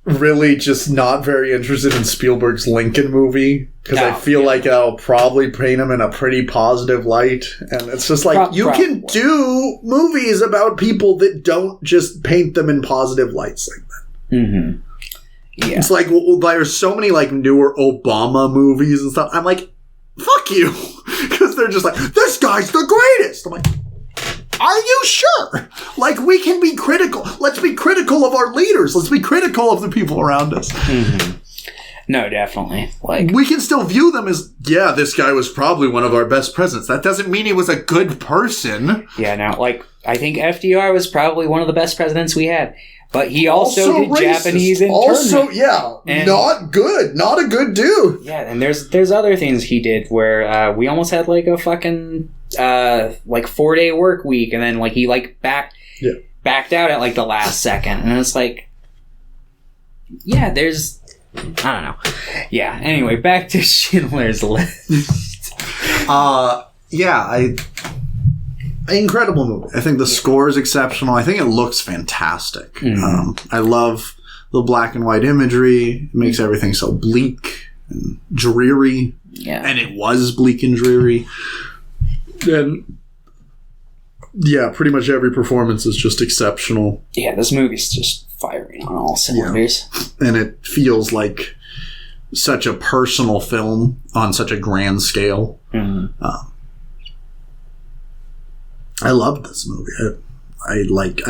really just not very interested in Spielberg's Lincoln movie, because I feel like I'll probably paint him in a pretty positive light. And it's just like, you can do movies about people that don't just paint them in positive lights like that. Mm-hmm. Yeah. It's like, there's so many like newer Obama movies and stuff. I'm like, fuck you. Because they're just like, this guy's the greatest. I'm like, are you sure? Like, we can be critical. Let's be critical of our leaders. Let's be critical of the people around us. Mm-hmm. No, definitely. Like, we can still view them as, yeah, this guy was probably one of our best presidents. That doesn't mean he was a good person. Yeah, now, like, I think FDR was probably one of the best presidents we had. But he also did racist. Japanese internment. Also, not good. Not a good dude. Yeah, and there's other things he did where we almost had like a fucking like 4-day work week, and then like he like backed out at like the last second, and it's like, yeah, there's, I don't know. Yeah. Anyway, back to Schindler's List. Incredible movie. I think the score is exceptional. I think it looks fantastic. Mm-hmm. I love the black and white imagery. It makes everything so bleak and dreary. Yeah. And it was bleak and dreary. And yeah, pretty much every performance is just exceptional. Yeah, this movie's just firing on all cylinders. Yeah. And it feels like such a personal film on such a grand scale. Mm-hmm. I love this movie. I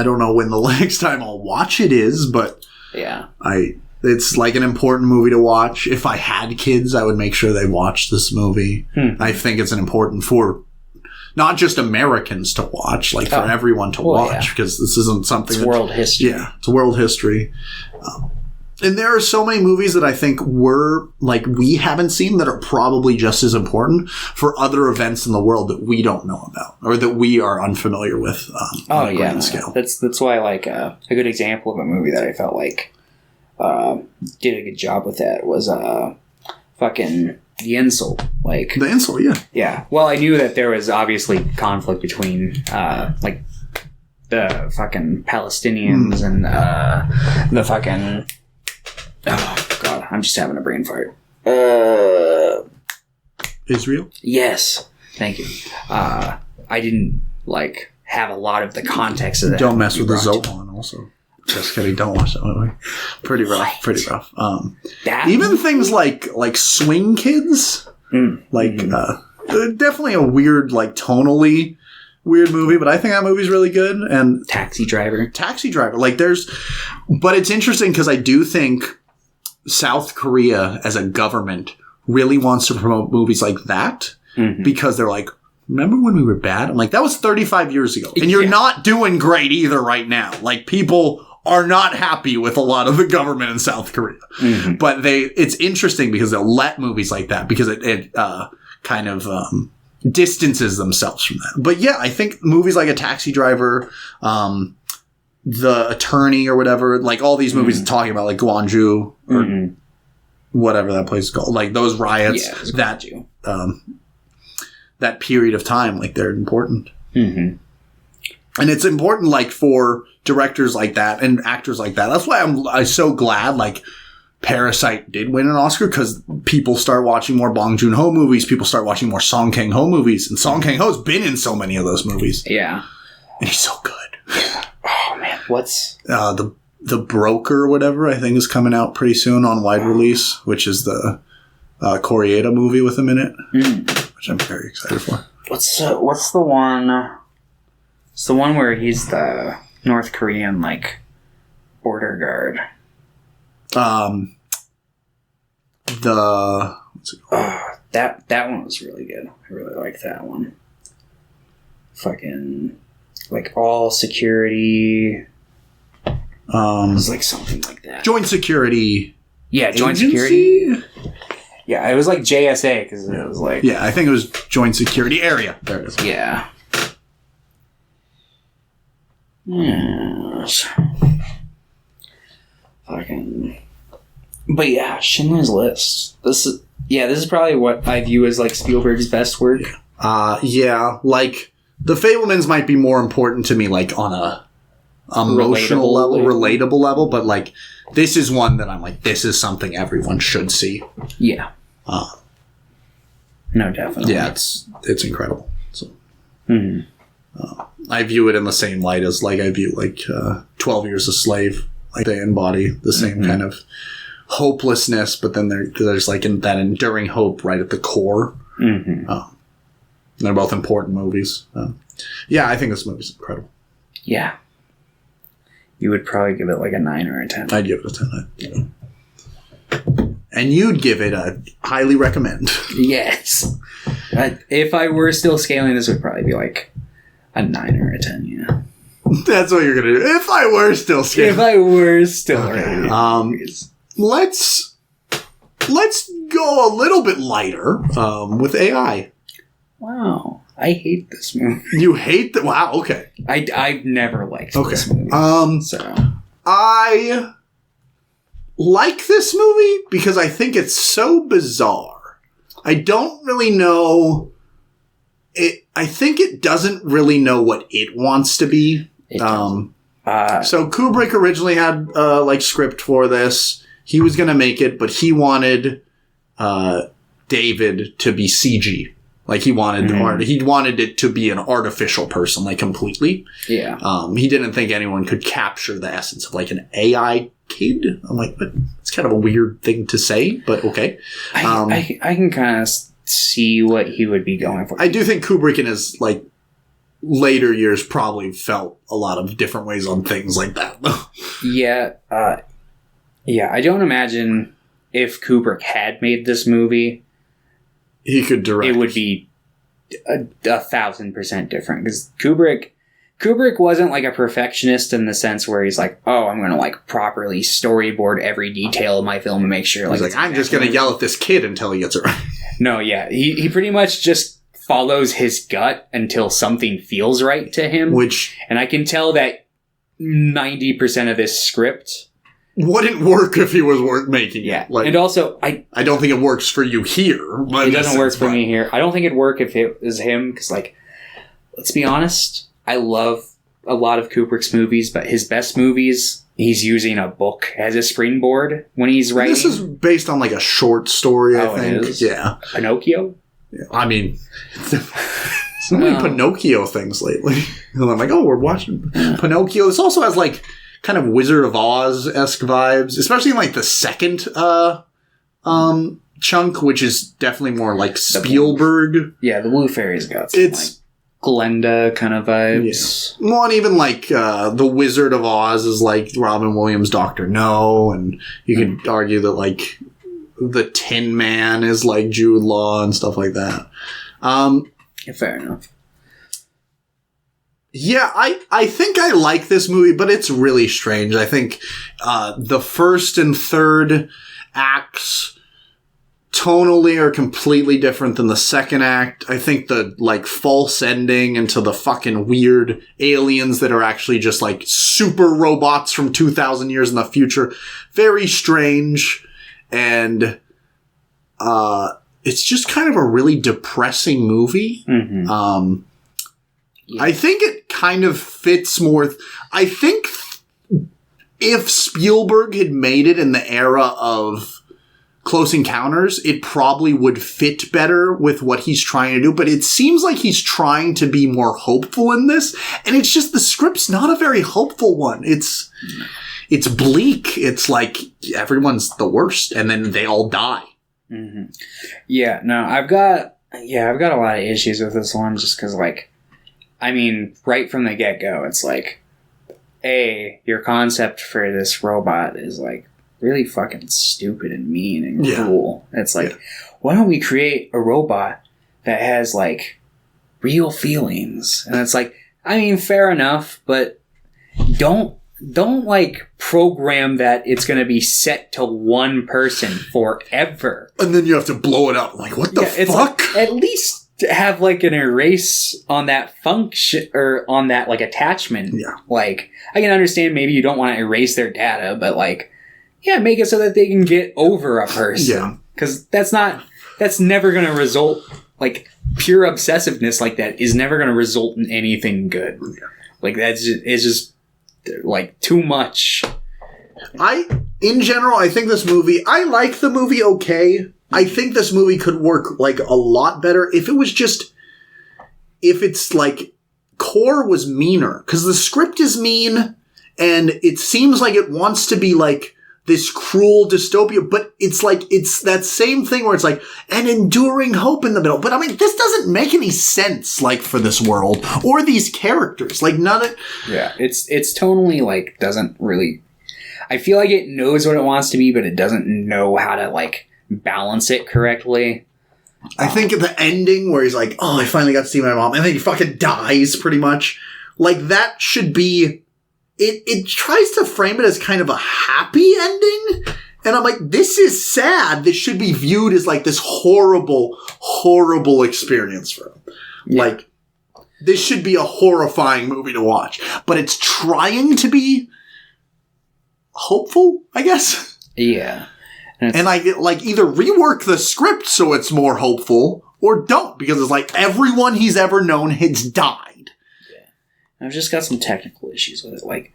don't know when the next time I'll watch it is, but yeah, it's like an important movie to watch. If I had kids, I would make sure they watch this movie. I think it's an important for not just Americans to watch, like for everyone to watch, because this isn't something. It's world history. Yeah, it's world history. And there are so many movies that I think we haven't seen that are probably just as important for other events in the world that we don't know about or that we are unfamiliar with on a grand scale. That's why like a good example of a movie that I felt like did a good job with that was fucking The Insult. Like The Insult, yeah. Yeah. Well, I knew that there was obviously conflict between like the fucking Palestinians and the fucking... Oh, God, I'm just having a brain fart. Israel? Yes. Thank you. I didn't, like, have a lot of the context of that. Don't mess with the Zohan, also. Just kidding, don't watch that movie. Pretty rough, pretty rough. Even things like Swing Kids, definitely a weird, like, tonally weird movie, but I think that movie's really good. And Taxi Driver. Like, but it's interesting because I do think South Korea as a government really wants to promote movies like that because they're like, remember when we were bad? I'm like, that was 35 years ago. And you're not doing great either right now. Like, people are not happy with a lot of the government in South Korea. Mm-hmm. But it's interesting because they'll let movies like that because it kind of distances themselves from that. But yeah, I think movies like A Taxi Driver, The Attorney or whatever, like all these movies talking about like Gwangju or whatever that place is called, like those riots, that period of time, like they're important. Mm-hmm. And it's important like for directors like that and actors like that. That's why I'm so glad like Parasite did win an Oscar, because people start watching more Bong Joon-ho movies. People start watching more Song Kang-ho movies. And Song Kang-ho's been in so many of those movies. Yeah. And he's so good. Yeah. Oh, man. What's... The Broker or whatever, I think, is coming out pretty soon on wide release, which is the Koreeda movie with him in it, which I'm very excited for. What's the one... It's the one where he's the North Korean, like, border guard. What's it called? That one was really good. I really like that one. Fucking, like, all security... it was like something like that. Joint Security. Yeah, Joint Agency? Security. Yeah, it was like JSA because it was like. Yeah, I think it was Joint Security Area. There it is. Yeah. Yes. Fucking. But yeah, Schindler's List. This is probably what I view as like Spielberg's best work. Yeah, like The Fabelmans might be more important to me, like on a emotional relatable level, but like this is one that I'm like, this is something everyone should see. Yeah. No, definitely. Yeah, it's incredible. So, I view it in the same light as like I view like 12 Years a Slave. Like they embody the same kind of hopelessness, but then there's like that enduring hope right at the core. They're both important movies. Yeah, I think this movie's incredible. Yeah. You would probably give it like a 9 or a 10. I'd give it a 10. And you'd give it a highly recommend. Yes. If I were still scaling, this would probably be like a 9 or a 10, yeah. That's what you're going to do. If I were still scaling. If I were still. Okay. Let's go a little bit lighter with AI. Wow. I hate this movie. You hate that? Wow, okay. I've never liked this movie. So I like this movie because I think it's so bizarre. I don't really know it. I think it doesn't really know what it wants to be. So Kubrick originally had like script for this. He was going to make it, but he wanted David to be CG. Like he wanted he wanted it to be an artificial person, like completely. Yeah. He didn't think anyone could capture the essence of like an AI kid. I'm like, but it's kind of a weird thing to say, but okay. I can kind of see what he would be going for. I do think Kubrick in his like later years probably felt a lot of different ways on things like that. Yeah. Yeah. I don't imagine if Kubrick had made this movie, he could direct. It would be 1,000% different because Kubrick wasn't like a perfectionist in the sense where he's like, oh, I'm going to like properly storyboard every detail of my film and make sure like I'm just going to yell at this kid until he gets it right. No, yeah, he pretty much just follows his gut until something feels right to him. And I can tell that 90% of this script wouldn't work if he was making it. Yeah. Like, and also, I don't think it works for you here. It doesn't work for me here. I don't think it'd work if it was him, because, like, let's be honest, I love a lot of Kubrick's movies, but his best movies, he's using a book as a springboard when he's writing. This is based on, like, a short story, I think. It is? Yeah. Pinocchio? Yeah. I mean, so many Pinocchio things lately. And I'm like, oh, we're watching Pinocchio. This also has, like, kind of Wizard of Oz-esque vibes, especially in like the second chunk, which is definitely more like Spielberg. Yeah, the Blue Fairy's got some like Glenda kind of vibes. Yeah. Well, and even like the Wizard of Oz is like Robin Williams' Dr. No, and you could argue that like the Tin Man is like Jude Law and stuff like that. Yeah, fair enough. Yeah, I think I like this movie, but it's really strange. I think the first and third acts tonally are completely different than the second act. I think the like false ending into the fucking weird aliens that are actually just like super robots from 2,000 years in the future, very strange, and it's just kind of a really depressing movie. Mm-hmm. Yeah. I think it kind of fits more. I think if Spielberg had made it in the era of Close Encounters, it probably would fit better with what he's trying to do, but it seems like he's trying to be more hopeful in this, and it's just the script's not a very hopeful one. It's bleak. It's like everyone's the worst, and then they all die. Mm-hmm. Yeah, no, I've got a lot of issues with this one, just because, like, I mean, right from the get-go, it's like, your concept for this robot is, like, really fucking stupid and mean and cruel. It's like, why don't we create a robot that has, like, real feelings? And it's like, I mean, fair enough, but don't like program that it's going to be set to one person forever. And then you have to blow it up. Like, what the fuck? Like, at least have like an erase on that function or on that like attachment. Yeah. Like, I can understand maybe you don't want to erase their data, but like, yeah, make it so that they can get over a person. Yeah. Because that's never going to result, like, pure obsessiveness like that is never going to result in anything good. Yeah. Like, it's just, like, too much. In general, I think this movie, I like the movie okay. I think this movie could work, like, a lot better if it's, like, core was meaner. Because the script is mean, and it seems like it wants to be, like, this cruel dystopia, but it's like, it's that same thing where it's like, an enduring hope in the middle. But I mean, this doesn't make any sense, like, for this world, or these characters. Like, none of it. Yeah, it's tonally, like, doesn't really, I feel like it knows what it wants to be, but it doesn't know how to, like, balance it correctly. I think the ending where he's like, oh, I finally got to see my mom, and then he fucking dies, pretty much. Like, that should be, It tries to frame it as kind of a happy ending, and I'm like, this is sad. This should be viewed as like this horrible, horrible experience for him. Yeah. Like, this should be a horrifying movie to watch, but it's trying to be hopeful, I guess. Yeah. And I like either rework the script so it's more hopeful, or don't, because it's like everyone he's ever known has died. I've just got some technical issues with it. Like,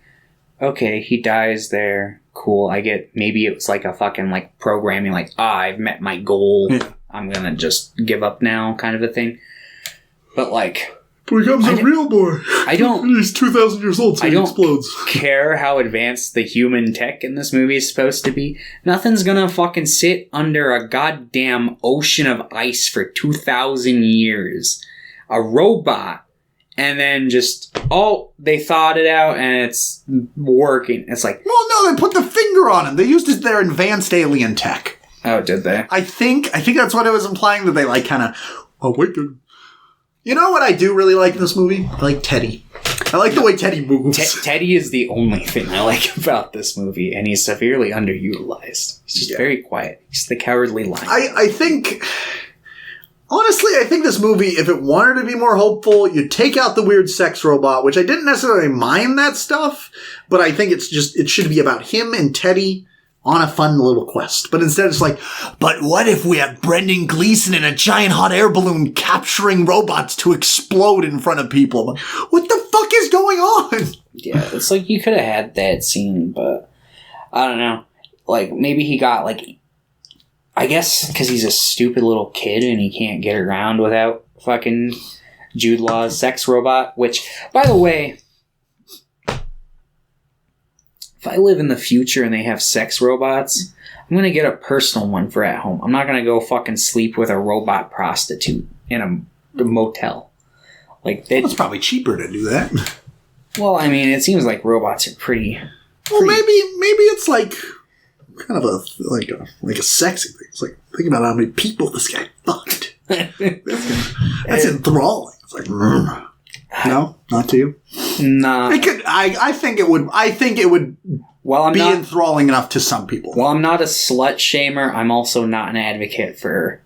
okay, he dies there. Cool. I get, maybe it was like a fucking, like, programming, like, I've met my goal. Yeah. I'm gonna just give up now kind of a thing. But, like, becomes a real boy. I don't. He's 2,000 years old, so he explodes. Care how advanced the human tech in this movie is supposed to be. Nothing's gonna fucking sit under a goddamn ocean of ice for 2,000 years. A robot. And then just, they thought it out and it's working. It's like, well, no, they put the finger on him. They used their advanced alien tech. Oh, did they? I think that's what it was implying, that they like kind of awakened. You know what I do really like in this movie? I like Teddy. I like the way Teddy moves. Teddy is the only thing I like about this movie, and he's severely underutilized. He's just very quiet. He's the cowardly lion. I think... Honestly, I think this movie, if it wanted to be more hopeful, you'd take out the weird sex robot, which I didn't necessarily mind that stuff, but I think it should be about him and Teddy on a fun little quest. But instead it's like, but what if we have Brendan Gleeson in a giant hot air balloon capturing robots to explode in front of people? What the fuck is going on? Yeah, it's like you could have had that scene, but I don't know. Like, maybe he got, like, I guess because he's a stupid little kid and he can't get around without fucking Jude Law's sex robot, which, by the way, if I live in the future and they have sex robots, I'm going to get a personal one for at home. I'm not going to go fucking sleep with a robot prostitute in a motel. Like, it's probably cheaper to do that. Well, I mean, it seems like robots are pretty... Well, maybe it's like... kind of a sexy thing. It's like, think about how many people this guy fucked. That's enthralling. It's like, no, not to you. Nah. It could. I think it would. I think it would. Well, I'm not enthralling enough to some people. Well, I'm not a slut shamer. I'm also not an advocate for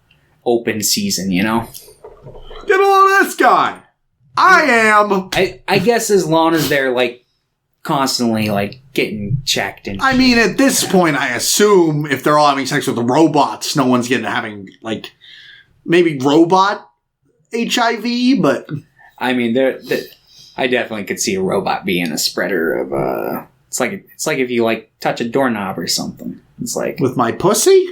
open season. You know. Get on this guy. I am. I guess as long as they're like constantly like getting checked and I mean, at this point I assume if they're all having sex with the robots, no one's having like maybe robot HIV, but I mean I definitely could see a robot being a spreader of it's like if you like touch a doorknob or something. It's like with my pussy?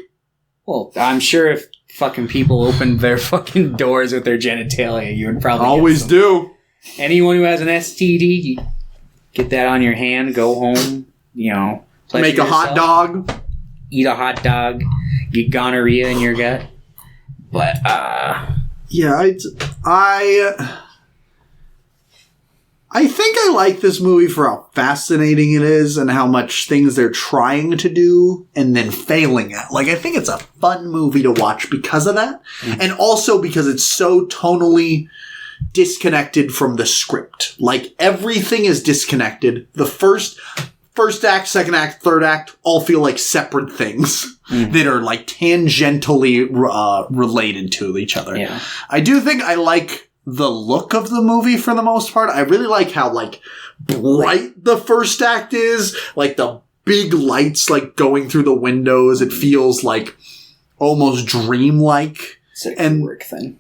Well, I'm sure if fucking people opened their fucking doors with their genitalia, you would probably always do. Anyone who has an STD, you get that on your hand, go home, make a hot dog. Eat a hot dog, get gonorrhea in your gut. But, yeah, I think I like this movie for how fascinating it is and how much things they're trying to do and then failing at. Like, I think it's a fun movie to watch because of that. Mm-hmm. And also because it's so tonally disconnected from the script. Like, everything is disconnected. The first act, second act, third act all feel like separate things that are like tangentially related to each other. Yeah. I do think I like the look of the movie for the most part. I really like how like bright the first act is, like the big lights like going through the windows. It feels like almost dreamlike. It's a Kubrick thing.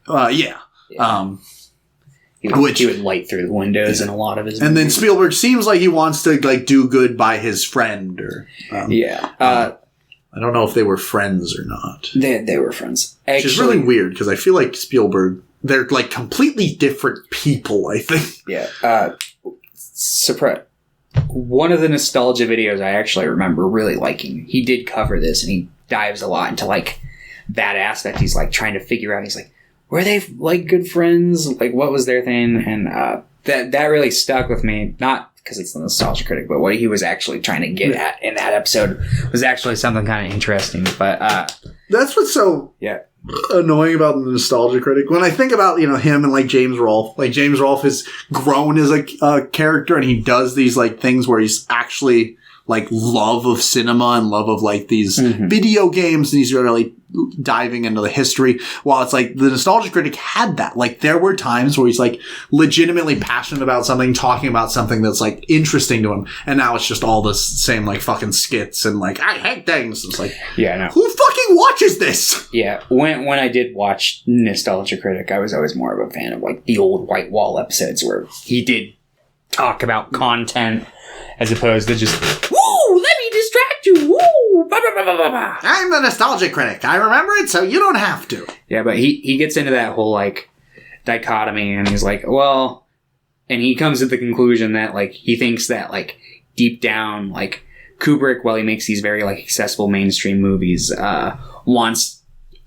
Yeah. He would light through the windows in a lot of his movies. And then Spielberg seems like he wants to like do good by his friend or I don't know if they were friends or not. They were friends. Actually, which is really weird because I feel like Spielberg, they're like completely different people, I think. Yeah. Surprise. One of the nostalgia videos I actually remember really liking, he did cover this and he dives a lot into like that aspect. He's like trying to figure out, he's like, were they like good friends? Like what was their thing? And that really stuck with me. Not because it's the nostalgia critic, but what he was actually trying to get at in that episode was actually something kind of interesting. But that's what's so annoying about the nostalgia critic. When I think about him and like James Rolfe, like James Rolfe has grown as a character, and he does these like things where he's actually like love of cinema and love of like these video games, and he's really diving into the history. While it's like the nostalgia critic had that. Like there were times where he's like legitimately passionate about something, talking about something that's like interesting to him, and now it's just all the same like fucking skits and like I hate things. It's like, yeah, no. Who fucking watches this? Yeah, when I did watch Nostalgia Critic, I was always more of a fan of like the old White Wall episodes where he did talk about content as opposed to just, woo, let me distract you, woo, bah, bah, bah, bah, bah. I'm the nostalgia critic. I remember it, so you don't have to. Yeah, but he gets into that whole, like, dichotomy, and he's like, well, and he comes to the conclusion that, like, he thinks that, like, deep down, like, Kubrick, while he makes these very, like, accessible mainstream movies,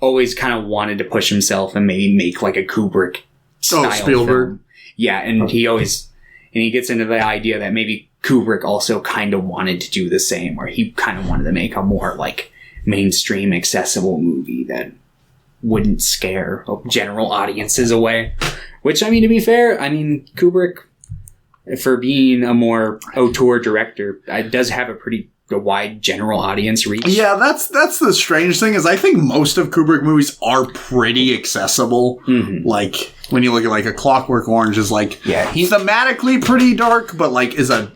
always kind of wanted to push himself and maybe make, like, a Kubrick style Spielberg. film. Yeah, and he gets into the idea that maybe Kubrick also kind of wanted to do the same, where he kind of wanted to make a more like mainstream accessible movie that wouldn't scare general audiences away. Which, I mean, to be fair, I mean, Kubrick, for being a more auteur director, does have a pretty wide general audience reach. Yeah, that's the strange thing is I think most of Kubrick movies are pretty accessible. Mm-hmm. Like when you look at like A Clockwork Orange is like he's thematically pretty dark, but like is a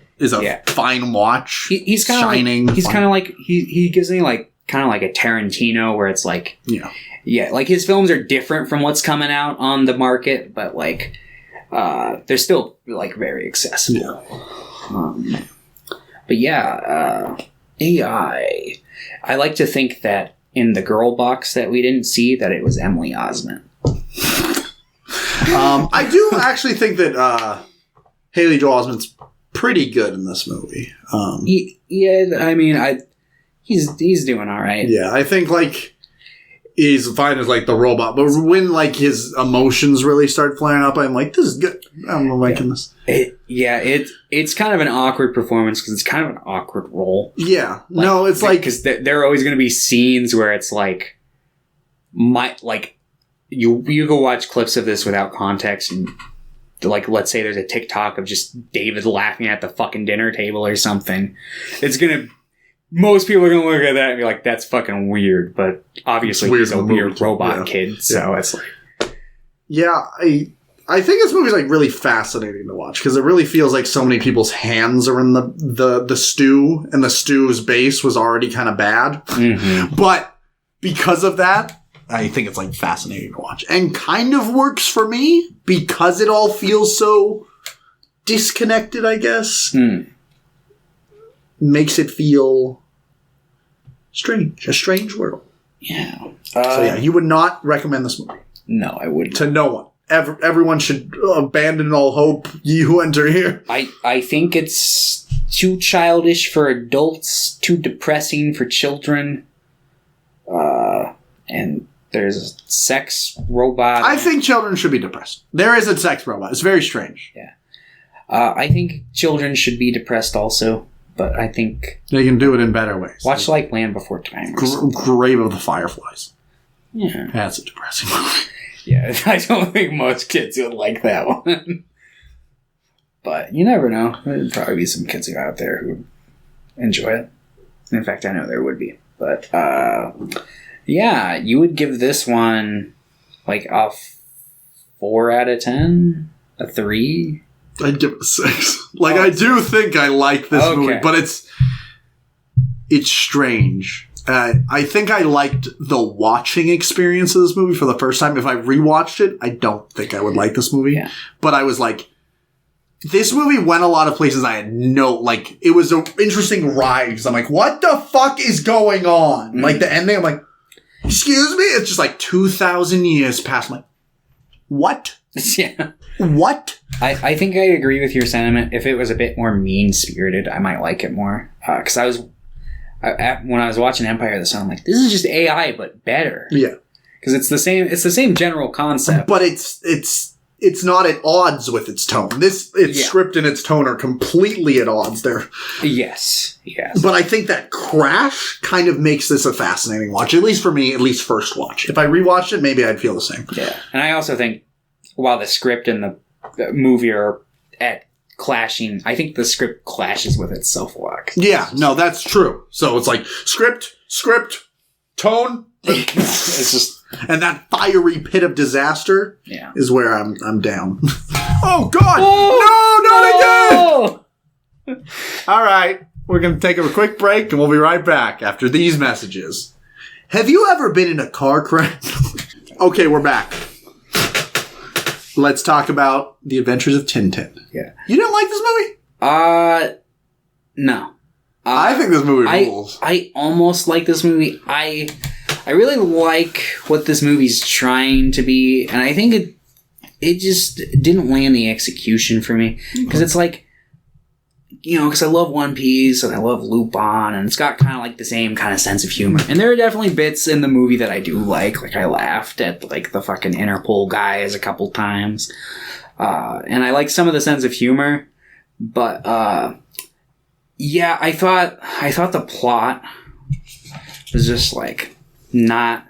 fine watch. He's kind of shining. He's kind of like he gives me like kind of like a Tarantino where it's like like his films are different from what's coming out on the market, but like they're still like very accessible. Yeah. But yeah, AI. I like to think that in the girl box that we didn't see, that it was Emily Osment. I do actually think that Haley Joel Osment's pretty good in this movie. I mean, he's doing all right. Yeah, I think like he's fine as like the robot, but when like his emotions really start flaring up, I'm like, this is good. I'm liking this. It's kind of an awkward performance because it's kind of an awkward role. Yeah, like, no, it's like because there are always going to be scenes where it's like you go watch clips of this without context and like let's say there's a TikTok of just David laughing at the fucking dinner table or something. Most people are going to look at that and be like, that's fucking weird. But obviously he's a weird robot kid. So it's like... Yeah, I think this movie's like really fascinating to watch because it really feels like so many people's hands are in the stew, and the stew's base was already kind of bad. Mm-hmm. But because of that, I think it's like fascinating to watch. And kind of works for me because it all feels so disconnected, I guess. Mm. Makes it feel strange. A strange world. Yeah. So yeah, you would not recommend this movie. No, I wouldn't. To no one. Everyone should abandon all hope. Ye who enter here. I think it's too childish for adults, too depressing for children. And there's a sex robot. I think children should be depressed. There is a sex robot. It's very strange. Yeah. I think children should be depressed also, but I think... They can do it in better ways. Watch like Land Before Time. Grave of the Fireflies. Yeah. That's a depressing movie. Yeah, I don't think most kids would like that one. But you never know. There'd probably be some kids out there who enjoy it. In fact, I know there would be. But, yeah, you would give this one like a 4 out of 10? A 3? I'd give it a 6. Like, I do think I like this movie, but it's strange. I think I liked the watching experience of this movie for the first time. If I rewatched it, I don't think I would like this movie. Yeah. But I was like, this movie went a lot of places I had like, it was an interesting ride. Because I'm like, what the fuck is going on? Mm-hmm. Like, the ending, I'm like, excuse me? It's just like 2,000 years past. I'm like, what? Yeah. What? I think I agree with your sentiment. If it was a bit more mean-spirited, I might like it more. Because when I was watching Empire of the Sun, I'm like, this is just AI, but better. Yeah. Because it's the same general concept. But it's not at odds with its tone. Its script and its tone are completely at odds there. Yes. But I think that crash kind of makes this a fascinating watch, at least for me, at least first watch. If I rewatched it, maybe I'd feel the same. Yeah. And I also think while the script and the movie are at clashing, I think the script clashes with itself a lot. Yeah, no, that's true. So it's like script, tone. It's just, and that fiery pit of disaster is where I'm down. Oh God! No, not again! All right, we're gonna take a quick break, and we'll be right back after these messages. Have you ever been in a car crash? Okay, we're back. Let's talk about The Adventures of Tintin. Yeah. You didn't like this movie? No. I think this movie rules. I almost like this movie. I really like what this movie's trying to be, and I think it just didn't land the execution for me. Because it's like, because I love One Piece and I love Lupin, and it's got kind of like the same kind of sense of humor. And there are definitely bits in the movie that I do like. Like, I laughed at like the fucking Interpol guys a couple times. And I like some of the sense of humor. But, yeah, I thought the plot was just like not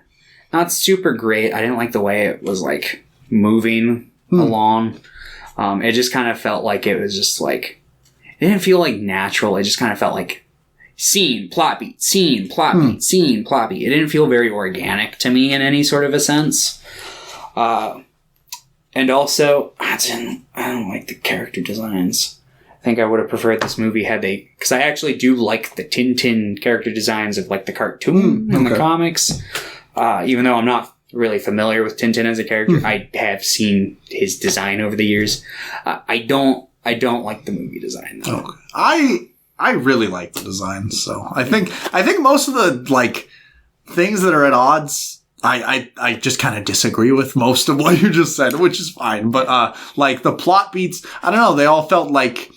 super great. I didn't like the way it was like moving along. It just kind of felt like it was just like, it didn't feel like natural. It just kind of felt like scene, plot beat, scene, plot beat, scene, plot beat. It didn't feel very organic to me in any sort of a sense. And also, I don't like the character designs. I think I would have preferred this movie had they... Because I actually do like the Tintin character designs of like the cartoon in the comics. Even though I'm not really familiar with Tintin as a character, I have seen his design over the years. I don't like the movie design though. Okay. I really like the design, so I think most of the like things that are at odds, I just kind of disagree with most of what you just said, which is fine. But like the plot beats, I don't know, they all felt like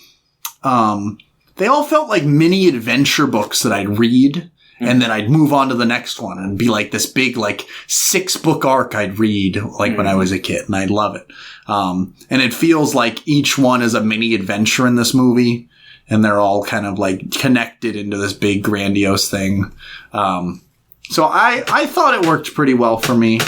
mini adventure books that I'd read. And then I'd move on to the next one and be like this big, like 6-book arc I'd read like when I was a kid, and I'd love it. And it feels like each one is a mini adventure in this movie, and they're all kind of like connected into this big grandiose thing. So I thought it worked pretty well for me.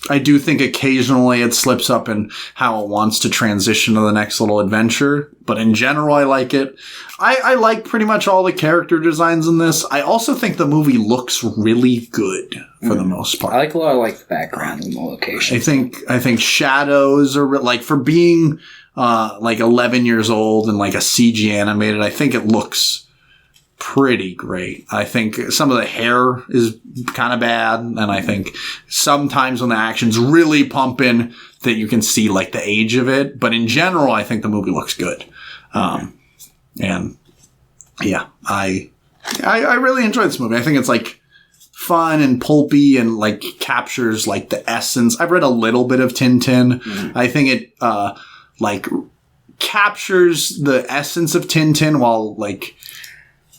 I do think occasionally it slips up in how it wants to transition to the next little adventure, but in general, I like it. I like pretty much all the character designs in this. I also think the movie looks really good for the most part. I like a lot of like the background and the location. I think shadows are like for being like 11 years old and like a CG animated. I think it looks pretty great. I think some of the hair is kind of bad, and I think sometimes when the action's really pumping that you can see like the age of it. But in general, I think the movie looks good. And yeah, I really enjoyed this movie. I think it's like fun and pulpy and like captures like the essence. I've read a little bit of Tintin. Mm-hmm. I think it like captures the essence of Tintin while like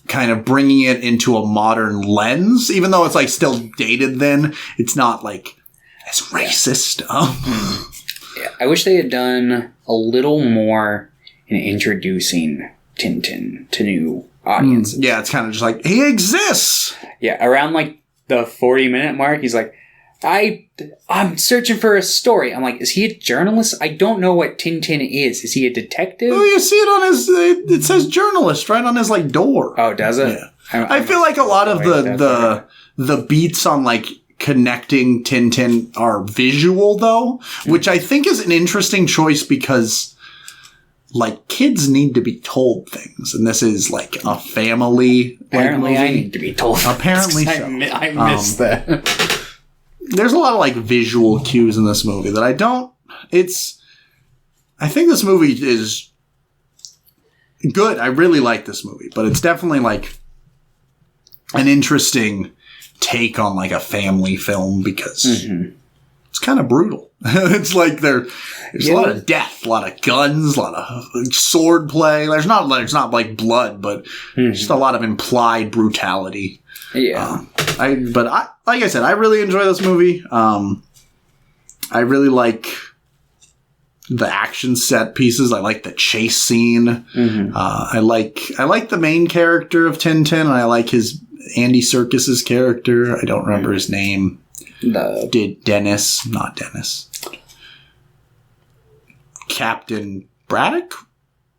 kind of bringing it into a modern lens. Even though it's like still dated then, it's not like as racist. Yeah, I wish they had done a little more in introducing Tintin to new audiences. Yeah, it's kind of just like, he exists! Yeah, around like the 40-minute mark, he's like, I'm searching for a story. I'm like, is he a journalist? I don't know what Tintin is. Is he a detective? Oh, you see it on his, it says journalist right on his like door. Oh, does it? Yeah. I feel like a lot of the beats on like connecting Tintin are visual though, which I think is an interesting choice because like, kids need to be told things, and this is, like, a family... Apparently I need to be told things. Apparently so. I missed that. There's a lot of, like, visual cues in this movie that I don't... I think this movie is good. I really like this movie, but it's definitely, like, an interesting take on, like, a family film because... Mm-hmm. It's kind of brutal. It's like there's a lot of death, a lot of guns, a lot of sword play. There's not like blood, but just a lot of implied brutality. Yeah. Like I said, I really enjoy this movie. I really like the action set pieces. I like the chase scene. Mm-hmm. I like the main character of Tintin, and I like his Andy Serkis's character. I don't remember his name. Dennis, not Dennis. Captain Braddock?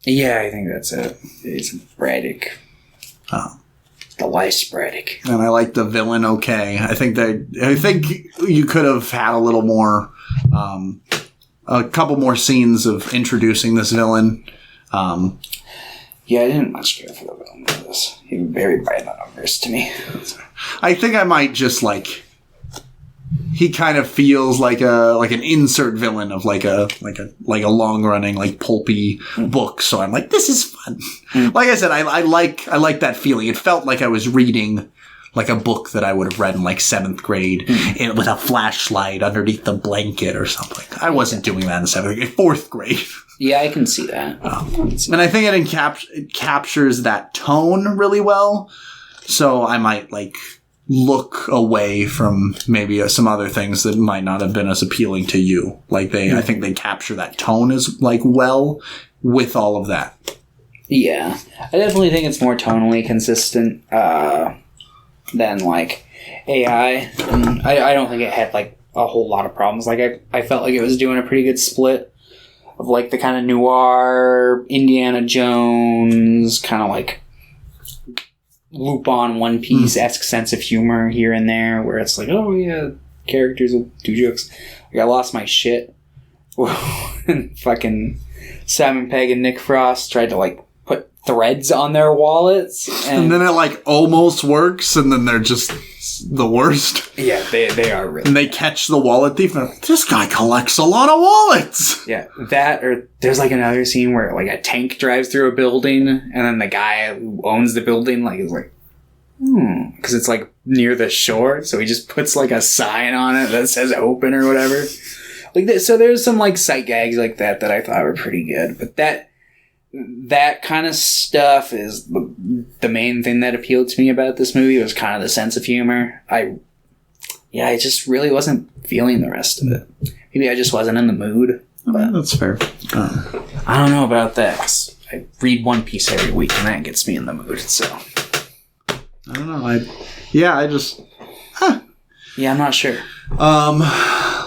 Yeah, I think that's it. It's Braddock. Oh. Elias Braddock. And I like the villain okay. I think you could have had a little more, a couple more scenes of introducing this villain. Yeah, I didn't much care for the villain for this. He was very by the numbers to me. I think I might just like... He kind of feels like an insert villain of like a long running like pulpy book. So I'm like, this is fun. Like I said, I like that feeling. It felt like I was reading like a book that I would have read in like 7th grade with a flashlight underneath the blanket or something. I wasn't doing that in 7th grade, 4th grade. Yeah, I can see that. And I think it captures that tone really well. So I might like look away from maybe some other things that might not have been as appealing to you. Like I think they capture that tone as like well with all of that. Yeah, I definitely think it's more tonally consistent than like AI. And I don't think it had like a whole lot of problems. Like I felt like it was doing a pretty good split of like the kind of noir Indiana Jones kind of like Lupin One Piece-esque sense of humor here and there, where it's like, oh yeah, characters will do jokes. Like I lost my shit when fucking Simon Pegg and Nick Frost tried to like put threads on their wallets, and then it like almost works, and then they're just the worst. Yeah, they are really. And they catch the wallet thief, and this guy collects a lot of wallets. Yeah, that or there's like another scene where like a tank drives through a building, and then the guy who owns the building like is like, because it's like near the shore, so he just puts like a sign on it that says open or whatever. Like this, so there's some like sight gags like that I thought were pretty good, but that kind of stuff is the main thing that appealed to me about this movie was kind of the sense of humor. I just really wasn't feeling the rest of it. Maybe I just wasn't in the mood. But that's fair. I don't know about that. 'Cause I read One Piece every week, and that gets me in the mood. So I don't know. Yeah, I'm not sure.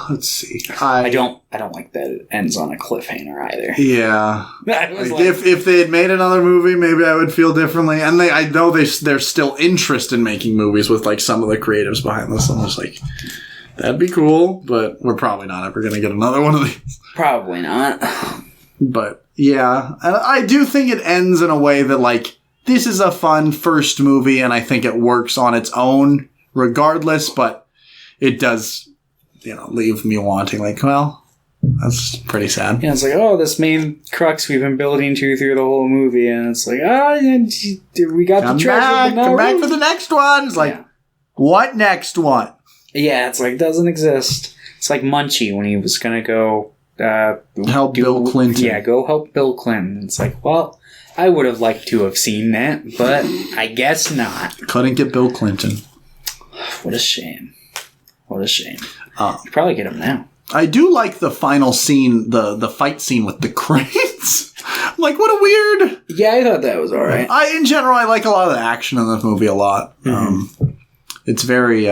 Let's see. I don't like that it ends on a cliffhanger either. Yeah. Like, if they had made another movie, maybe I would feel differently. And I know there's still interest in making movies with like some of the creatives behind this. I'm just like, that'd be cool, but we're probably not ever going to get another one of these. Probably not. But yeah, I do think it ends in a way that like, this is a fun first movie, and I think it works on its own regardless, but it does, leave me wanting, like, well, that's pretty sad. Yeah, it's like, oh, this main crux we've been building to through the whole movie, and it's like, we got the treasure. Come back for the next one. It's like, What next one? Yeah, it's like, doesn't exist. It's like Munchie when he was going to go... help Bill Clinton. Yeah, go help Bill Clinton. It's like, well, I would have liked to have seen that, but I guess not. Couldn't get Bill Clinton. What a shame. What a shame. You probably get him now. I do like the final scene, the fight scene with the cranes. Like, what a weird... Yeah, I thought that was alright. In general, I like a lot of the action in this movie a lot. Mm-hmm. It's very...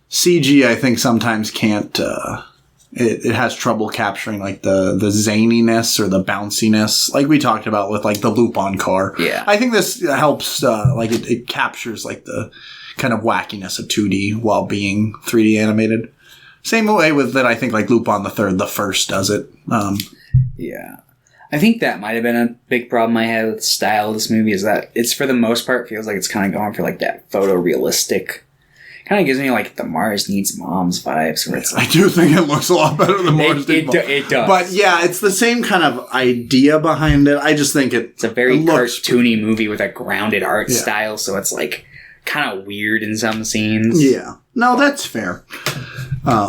CG, I think, sometimes can't... It has trouble capturing, like, the zaniness or the bounciness, like we talked about with, like, the loop-on car. Yeah. I think this helps, it captures, like, the kind of wackiness of 2D while being 3D animated. Same way with that, I think, like, Lupin the First does it. Yeah. I think that might have been a big problem I had with the style of this movie, is that it's, for the most part, feels like it's kind of going for, like, that photorealistic... Kind of gives me, like, the Mars Needs Moms vibes. Where it's like, I do think it looks a lot better than Mars Needs Moms. It does. But, yeah, it's the same kind of idea behind it. I just think it's a very cartoony movie with a grounded art style, so it's, like, kind of weird in some scenes. Yeah. No, that's fair. Yeah.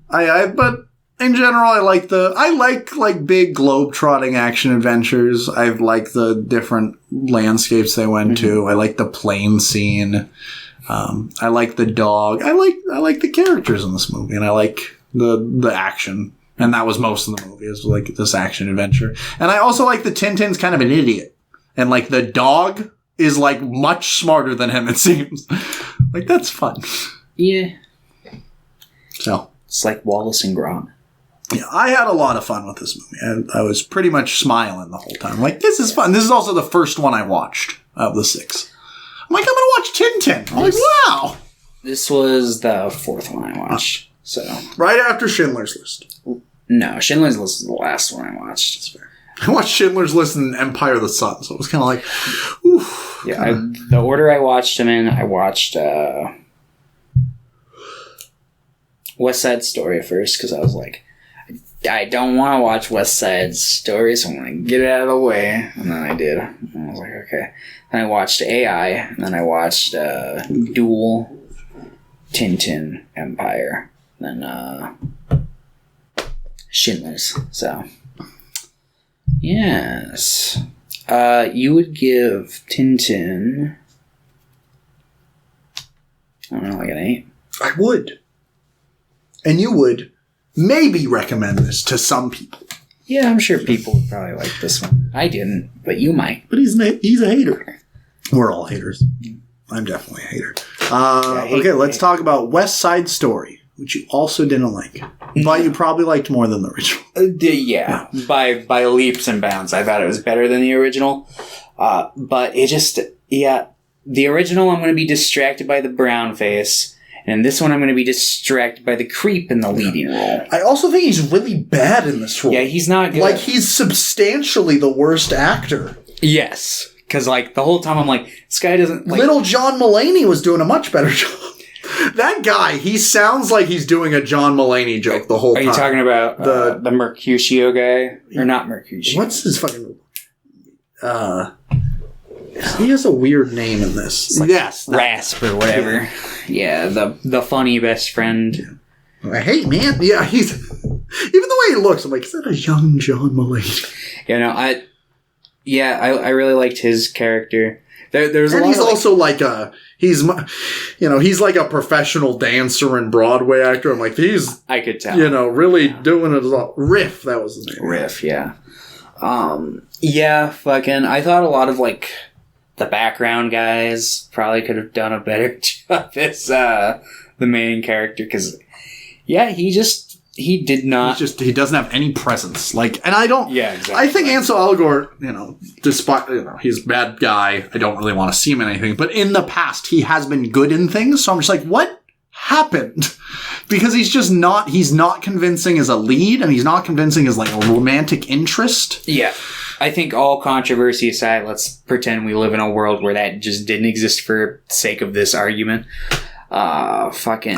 But in general, I like big globe-trotting action adventures. I like the different landscapes they went to. I like the plane scene. I like the dog. I like the characters in this movie, and I like the action. And that was most of the movie, is like this action adventure. And I also like the Tintin's kind of an idiot. And like the dog is like much smarter than him, it seems. Like, that's fun. Yeah. So. It's like Wallace and Gromit. Yeah, I had a lot of fun with this movie. I was pretty much smiling the whole time. Like, this is fun. This is also the first one I watched of the 6. I'm like, I'm going to watch Tintin. I'm like, wow. This was the 4th one I watched. So right after Schindler's List. No, Schindler's List is the last one I watched. That's fair. I watched Schindler's List and Empire of the Sun, so it was kind of like, oof. Yeah, the order I watched them in, I watched West Side Story first, because I was like, I don't want to watch West Side Story, so I'm going to get it out of the way. And then I did. And I was like, okay. Then I watched AI, and then I watched Duel, Tintin, Empire, then Schindler's. So, yes. You would give Tintin, I don't know, like an 8? I would. And you would maybe recommend this to some people. Yeah, I'm sure people would probably like this one. I didn't, but you might. But he's a hater. We're all haters. I'm definitely a hater. Okay, let's talk about West Side Story, which you also didn't like. But you probably liked more than the original. Yeah, by leaps and bounds. I thought it was better than the original. But it just, the original, I'm going to be distracted by the brown face. And in this one, I'm going to be distracted by the creep in the leading role. I also think he's really bad in this role. Yeah, he's not good. Like, he's substantially the worst actor. Yes. Because, like, the whole time I'm like, this guy doesn't... Like, Little John Mulaney was doing a much better job. That guy, he sounds like he's doing a John Mulaney joke the whole time. Are you talking about the Mercutio guy? Or not Mercutio? What's his fucking... he has a weird name in this. Like Rasp or whatever. Yeah, the funny best friend. Hey, man. Yeah, he's... Even the way he looks, I'm like, is that a young John Mulaney? Yeah, I really liked his character. There's and he's also like he's like a professional dancer and Broadway actor. I'm like, I could tell. Really doing it a lot. Riff, that was the name. Riff, yeah. Fucking, I thought a lot of, like, the background guys probably could have done a better job as the main character, because, he did not... He doesn't have any presence. Like, and I don't... Yeah, exactly. I think Ansel Elgort, despite, he's a bad guy, I don't really want to see him in anything, but in the past, he has been good in things, so I'm just like, what happened? Because he's not convincing as a lead, and he's not convincing as, like, a romantic interest. Yeah. I think all controversy aside, let's pretend we live in a world where that just didn't exist for sake of this argument. I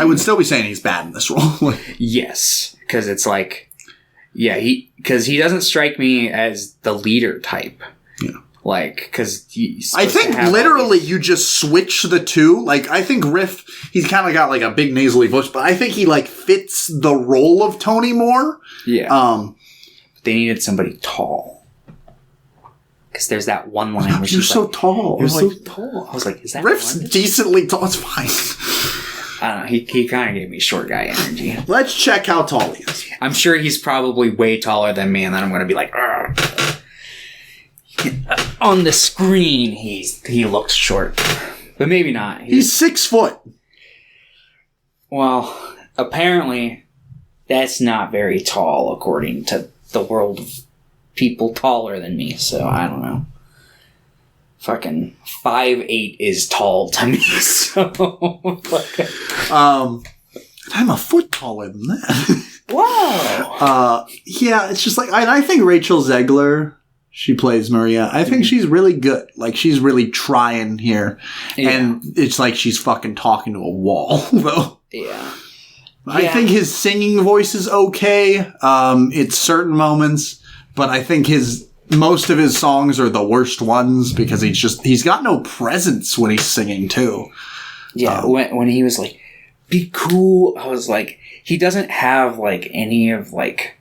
would still be saying he's bad in this role. Yes, because it's like, because he doesn't strike me as the leader type. Yeah. Like, because I think literally you just switch the two. Like, I think Riff, he's kind of got like a big nasally voice, but I think he like fits the role of Tony more. Yeah. They needed somebody tall. Because there's that one line where she's so tall. You're so tall. I was like, is that Riff's decently tall. It's fine. I don't know. He kind of gave me short guy energy. Let's check how tall he is. I'm sure he's probably way taller than me, and then I'm going to be like, on the screen, he looks short. But maybe not. He's 6 foot. Well, apparently, that's not very tall, according to the world of people taller than me, so I don't know. Fucking 5'8" is tall to me, so... I'm a foot taller than that. Wow! Yeah, it's just like... I think Rachel Zegler... She plays Maria. I think she's really good. Like, she's really trying here. Yeah. And it's like she's fucking talking to a wall, though. Yeah. I think his singing voice is okay. At certain moments. But I think most of his songs are the worst ones because he's got no presence when he's singing, too. Yeah, when he was like, be cool, I was like, he doesn't have, like, any of, like...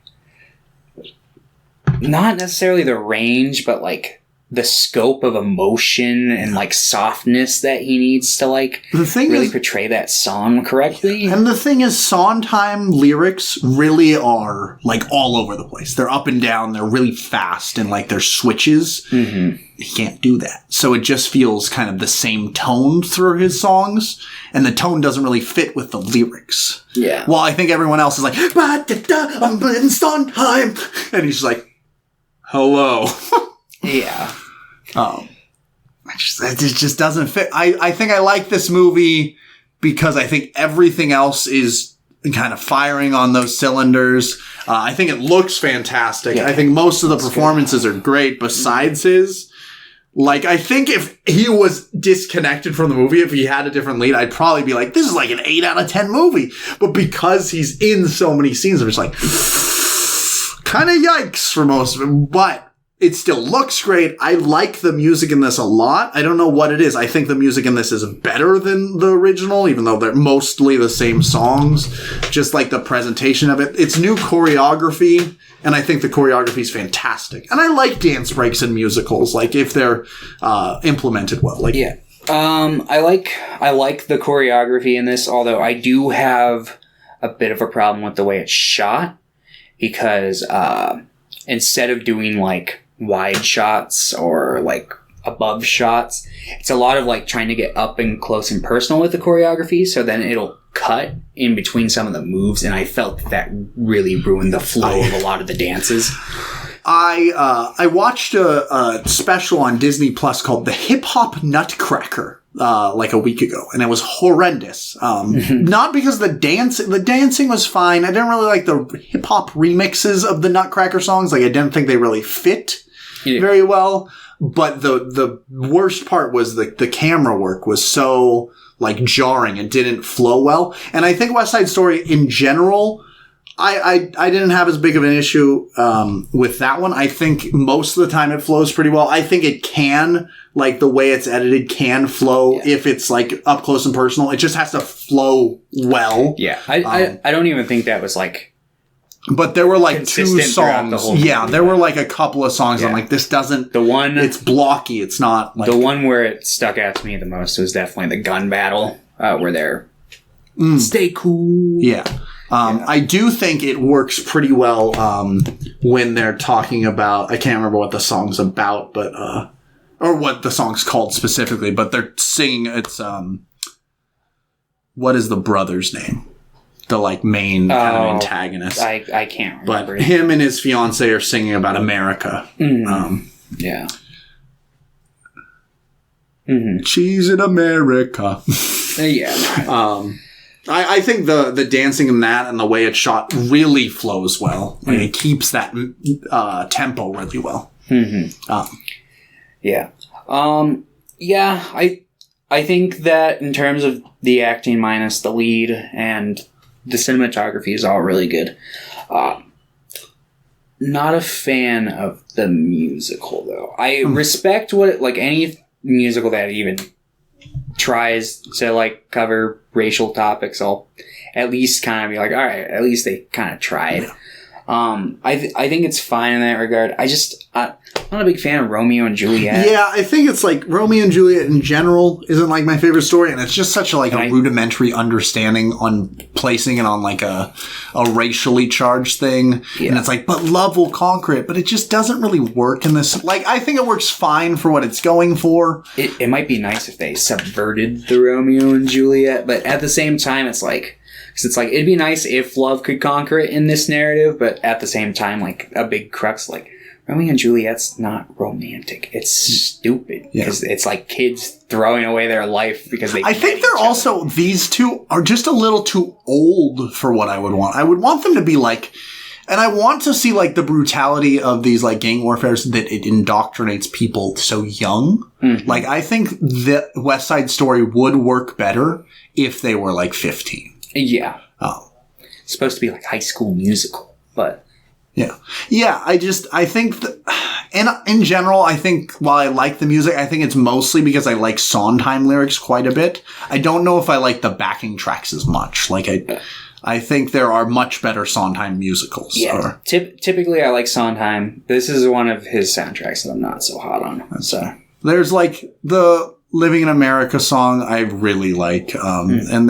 Not necessarily the range, but like the scope of emotion and like softness that he needs to like really portray that song correctly. And the thing is, Sondheim lyrics really are like all over the place. They're up and down. They're really fast and like they're switches. Mm-hmm. He can't do that. So it just feels kind of the same tone through his songs. And the tone doesn't really fit with the lyrics. Yeah. Well, I think everyone else is like, I'm in Sondheim. And he's like, hello. Yeah. It just doesn't fit. I think I like this movie because I think everything else is kind of firing on those cylinders. I think it looks fantastic. Yeah. I think most of the performances are great besides his. Like, I think if he was disconnected from the movie, if he had a different lead, I'd probably be like, this is like an 8 out of 10 movie. But because he's in so many scenes, I'm just like... kind of yikes for most of it, but it still looks great. I like the music in this a lot. I don't know what it is. I think the music in this is better than the original, even though they're mostly the same songs. Just like the presentation of it. It's new choreography, and I think the choreography is fantastic. And I like dance breaks in musicals, like if they're implemented well. Like, yeah, I like the choreography in this, although I do have a bit of a problem with the way it's shot. Because instead of doing like wide shots or like above shots, it's a lot of like trying to get up and close and personal with the choreography. So then it'll cut in between some of the moves, and I felt that really ruined the flow of a lot of the dances. I watched a special on Disney Plus called The Hip Hop Nutcracker. Like a week ago, and it was horrendous. Not because the dancing was fine. I didn't really like the hip hop remixes of the Nutcracker songs. Like, I didn't think they really fit very well. But the worst part was the camera work was so like jarring and didn't flow well. And I think West Side Story in general, I didn't have as big of an issue with that one. I think most of the time it flows pretty well. I think it can, like the way it's edited can flow if it's like up close and personal. It just has to flow well. Yeah. I don't even think that was like... But there were like 2 songs. Yeah, there were like a couple of songs. Yeah. I'm like, this doesn't... It's blocky. It's not like... The one where it stuck out to me the most was definitely the gun battle where they're... Stay cool. Yeah. I do think it works pretty well when they're talking about... I can't remember what the song's about, but... or what the song's called specifically, but they're singing... It's... what is the brother's name? The, like, main kind of antagonist. I can't remember. But him and his fiancée are singing about America. Yeah. She's in America. Yeah. I think the dancing in that and the way it's shot really flows well. Like, it keeps that tempo really well. Yeah. I think that in terms of the acting minus the lead and the cinematography is all really good. not a fan of the musical, though. I respect any musical that even tries to, like, cover racial topics. I'll at least kind of be like, all right, at least they kind of tried. Yeah. I think it's fine in that regard. I'm not a big fan of Romeo and Juliet. Yeah, I think it's like Romeo and Juliet in general isn't like my favorite story, and it's just such a rudimentary understanding on placing it on like a racially charged thing. Yeah. And it's like, but love will conquer it, but it just doesn't really work in this. Like, I think it works fine for what it's going for. It might be nice if they subverted the Romeo and Juliet, but at the same time, it's like, because it's like, it'd be nice if love could conquer it in this narrative, but at the same time, like, a big crux, like, Romeo and Juliet's not romantic. It's stupid. Because it's like kids throwing away their life because they. I think they're also, these two are just a little too old for what I would want. I would want them to be like, and I want to see like the brutality of these like gang warfares that it indoctrinates people so young. Mm-hmm. Like, I think that West Side Story would work better if they were like 15. Yeah. It's supposed to be like High School Musical, but. Yeah. Yeah, I think that, and in general, I think while I like the music, I think it's mostly because I like Sondheim lyrics quite a bit. I don't know if I like the backing tracks as much. Like, I think there are much better Sondheim musicals. Yeah. Typically, I like Sondheim. This is one of his soundtracks that I'm not so hot on. So there's like the Living in America song I really like. And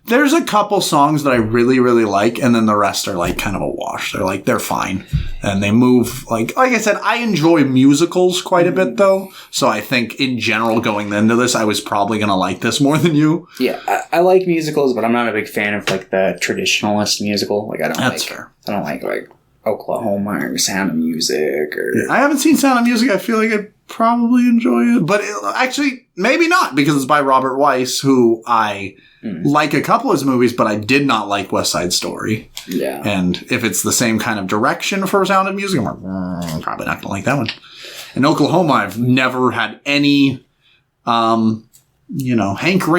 there's a couple songs that I really, really like, and then the rest are like kind of a wash. They're fine. And they move, like I said, I enjoy musicals quite a bit though. So I think in general going into this, I was probably going to like this more than you. Yeah, I like musicals, but I'm not a big fan of like the traditionalist musical. Like That's fair. I don't like Oklahoma or Sound of Music or. Yeah, I haven't seen Sound of Music. I feel like I'd probably enjoy it, but actually maybe not because it's by Robert Weiss, who I like a couple of his movies, but I did not like West Side Story. Yeah. And if it's the same kind of direction for Sound of Music, I'm like, probably not going to like that one. In Oklahoma, I've never had any, hankering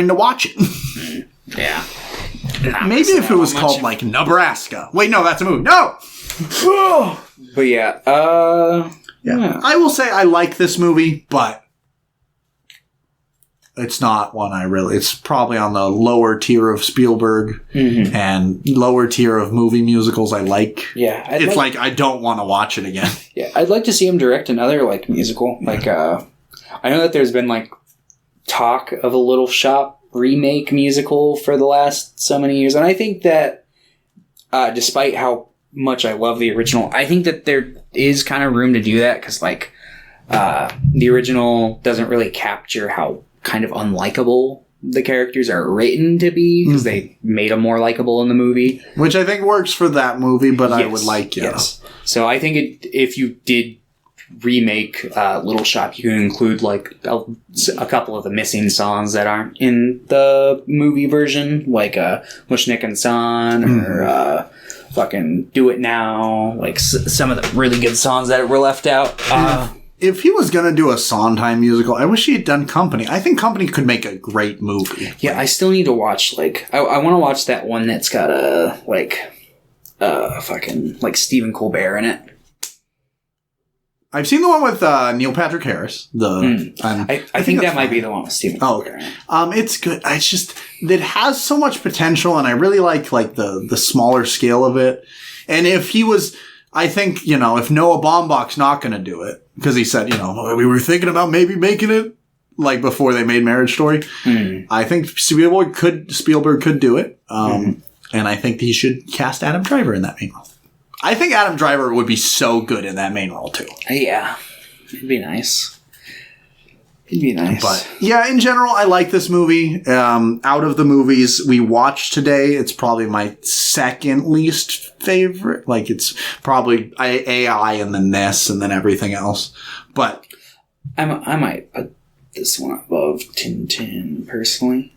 to watch it. Yeah. Maybe if it was called like Nebraska. Wait, no, that's a movie. No! But yeah, yeah. I will say I like this movie, but it's not one it's probably on the lower tier of Spielberg and lower tier of movie musicals I like. Yeah. It's like I don't want to watch it again. Yeah, I'd like to see him direct another like musical. Like, I know that there's been like talk of a Little Shop remake musical for the last so many years. And I think that despite how much I love the original, I think that there is kind of room to do that because like the original doesn't really capture how kind of unlikable the characters are written to be because they made them more likable in the movie, which I think works for that movie, but yes, I would like yes. So I think if you did remake Little Shop, you can include like a couple of the missing songs that aren't in the movie version, like Mushnik and Son or fucking Do It Now, like some of the really good songs that were left out. If he was going to do a Sondheim musical, I wish he had done Company. I think Company could make a great movie. Yeah, I still need to watch, like, I want to watch that one that's got fucking, like, Stephen Colbert in it. I've seen the one with Neil Patrick Harris. I think that might be the one with Stephen Colbert. Okay. It's good. It's just, it has so much potential, and I really like the smaller scale of it. And if he was, I think, if Noah Baumbach's not going to do it, because he said, we were thinking about maybe making it like before they made Marriage Story. I think Spielberg could do it. And I think he should cast Adam Driver in that main role. I think Adam Driver would be so good in that main role too. Yeah. It'd be nice. But yeah, in general, I like this movie. Out of the movies we watched today, it's probably my second least favorite. Like, it's probably AI and then this and then everything else. But I might put this one above Tintin, personally.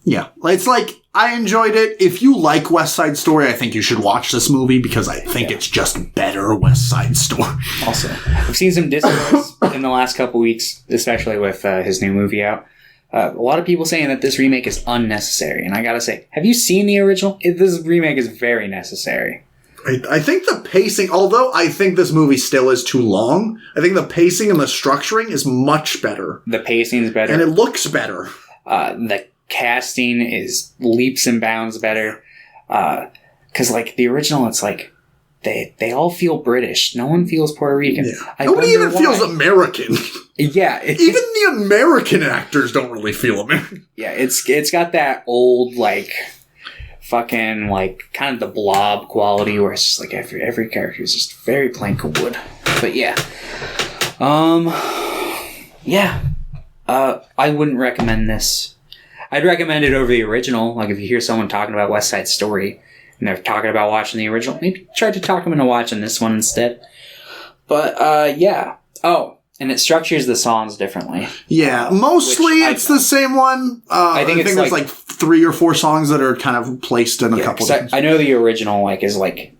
Yeah. It's like, I enjoyed it. If you like West Side Story, I think you should watch this movie because I think it's just better West Side Story. Also, I've seen some discourse in the last couple weeks, especially with his new movie out. A lot of people saying that this remake is unnecessary. And I gotta say, have you seen the original? This remake is very necessary. I think the pacing, although I think this movie still is too long, I think the pacing and the structuring is much better. The pacing's better. And it looks better. The casting is leaps and bounds better. Because, like, the original, it's like, they all feel British. No one feels Puerto Rican. Yeah. Nobody even feels American. Yeah. Even the American actors don't really feel American. Yeah, it's got that old, like, fucking, like, kind of the Blob quality where it's just, like, every character is just very plank of wood. But, yeah. Yeah. I wouldn't recommend this. I'd recommend it over the original. Like, if you hear someone talking about West Side Story and they're talking about watching the original, maybe try to talk them into watching this one instead. But, yeah. Oh, and it structures the songs differently. Yeah, mostly it's the same one. I think there's like 3 or 4 songs that are kind of placed in a couple of I know the original, like, is like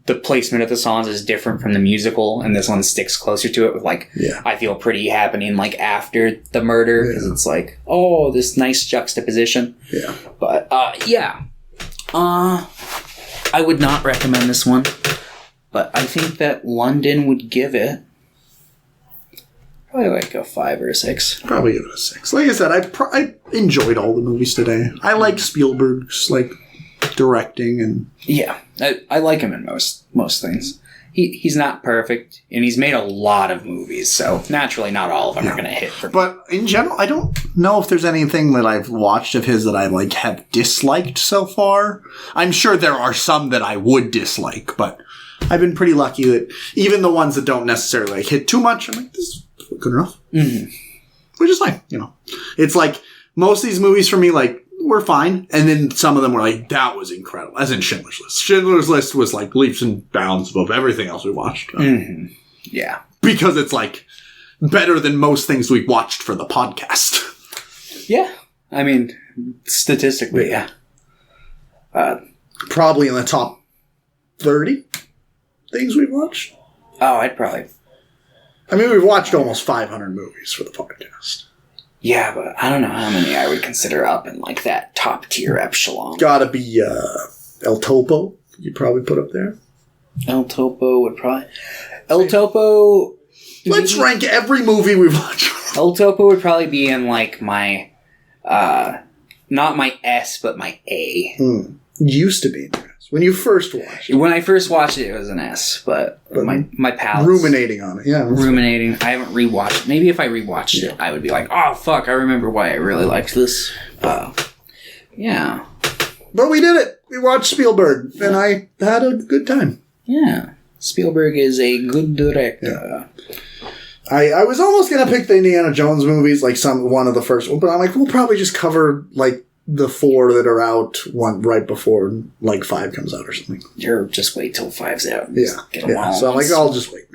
the placement of the songs is different from the musical, and this one sticks closer to it with, like, I Feel Pretty happening, like, after the murder, because it's like, oh, this nice juxtaposition. Yeah. But, yeah. I would not recommend this one, but I think that London would give it probably like a 5 or a 6. Probably give it a 6. Like I said, I enjoyed all the movies today. I like Spielberg's, like, directing, and yeah, I like him in most things. He's not perfect, and he's made a lot of movies, so naturally not all of them are going to hit for me. But in general, I don't know if there's anything that I've watched of his that I, like, have disliked so far. I'm sure there are some that I would dislike, but I've been pretty lucky that even the ones that don't necessarily, like, hit too much, I'm like, this is good enough. Mm-hmm. Which is fine, you know. It's like, most of these movies for me, like, were fine, and then some of them were like, that was incredible. As in Schindler's List. Schindler's List was like leaps and bounds above everything else we watched. Mm-hmm. Yeah. Because it's like better than most things we've watched for the podcast. Yeah. I mean, statistically, yeah. Probably in the top 30 things we've watched. Oh, I'd probably... I mean, we've watched almost 500 movies for the podcast. Yeah, but I don't know how many I would consider up in, like, that top tier epsilon. Gotta be El Topo. You'd probably put up there. El Topo would probably... El Topo... Let's rank every movie we've watched. El Topo would probably be in, like, my... not my S, but my A. Used to be in your S. When you first watched it. When I first watched it, it was an S, but my palate's... Ruminating on it, yeah. Ruminating. I haven't rewatched it. Maybe if I rewatched it, I would be like, oh, fuck, I remember why I really liked this. Yeah. But we did it. We watched Spielberg, and I had a good time. Yeah. Spielberg is a good director. Yeah. I was almost going to pick the Indiana Jones movies, like one of the first ones, but I'm like, we'll probably just cover, like, the 4 that are out right before, like, 5 comes out or something. Or just wait till 5's out. Yeah. So I'm like, I'll just wait.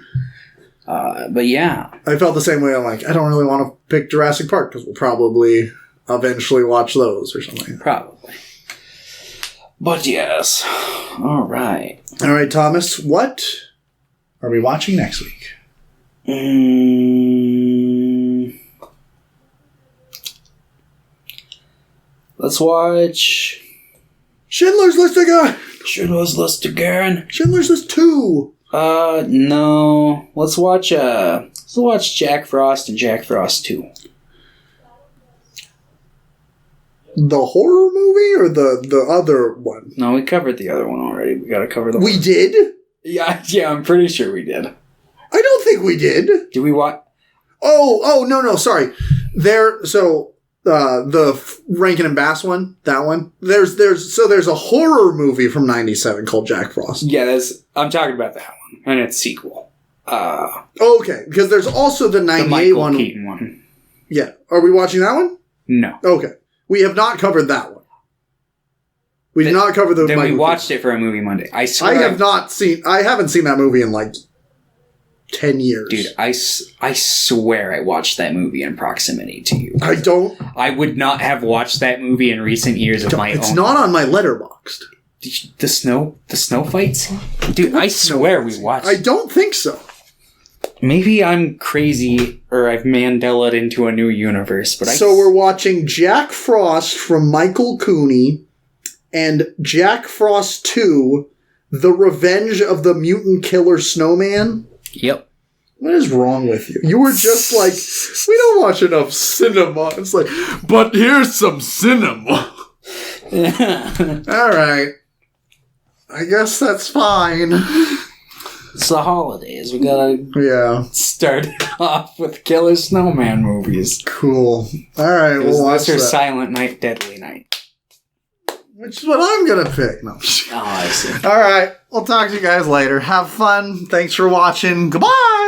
But yeah. I felt the same way. I'm like, I don't really want to pick Jurassic Park because we'll probably eventually watch those or something. Probably. But yes. All right. All right, Thomas. What are we watching next week? Let's watch Schindler's List again. Schindler's List again. Schindler's List 2. No. Let's watch Jack Frost and Jack Frost 2. The horror movie or the other one? No, we covered the other one already. We got to cover the one. We did? Yeah, I'm pretty sure we did. I don't think we did. Did we watch? Oh, no, sorry. The Rankin and Bass one, that one. There's a horror movie from '97 called Jack Frost. Yeah, I'm talking about that one and its sequel. Okay, because there's also the '98 one. The Michael Keaton one. Yeah, are we watching that one? No. Okay, we have not covered that one. We did not cover the. Then Michael we watched Keaton. It for a movie Monday. I swear I haven't seen that movie in like 10 years. Dude, I swear I watched that movie in proximity to you. I would not have watched that movie in recent years of my own. It's not on my Letterboxd. The snow fights? Dude, I swear we watched. I don't think so. Maybe I'm crazy or I've Mandela'd into a new universe, but So we're watching Jack Frost from Michael Cooney and Jack Frost 2, The Revenge of the Mutant Killer Snowman. Yep. What is wrong with you? You were just like, we don't watch enough cinema. It's like, but here's some cinema. All right. I guess that's fine. It's the holidays. We gotta start off with Killer Snowman movies. Cool. All right, we'll watch that. Silent Night, Deadly Night. Which is what I'm gonna pick. No. Oh, I see. All right. We'll talk to you guys later. Have fun. Thanks for watching. Goodbye.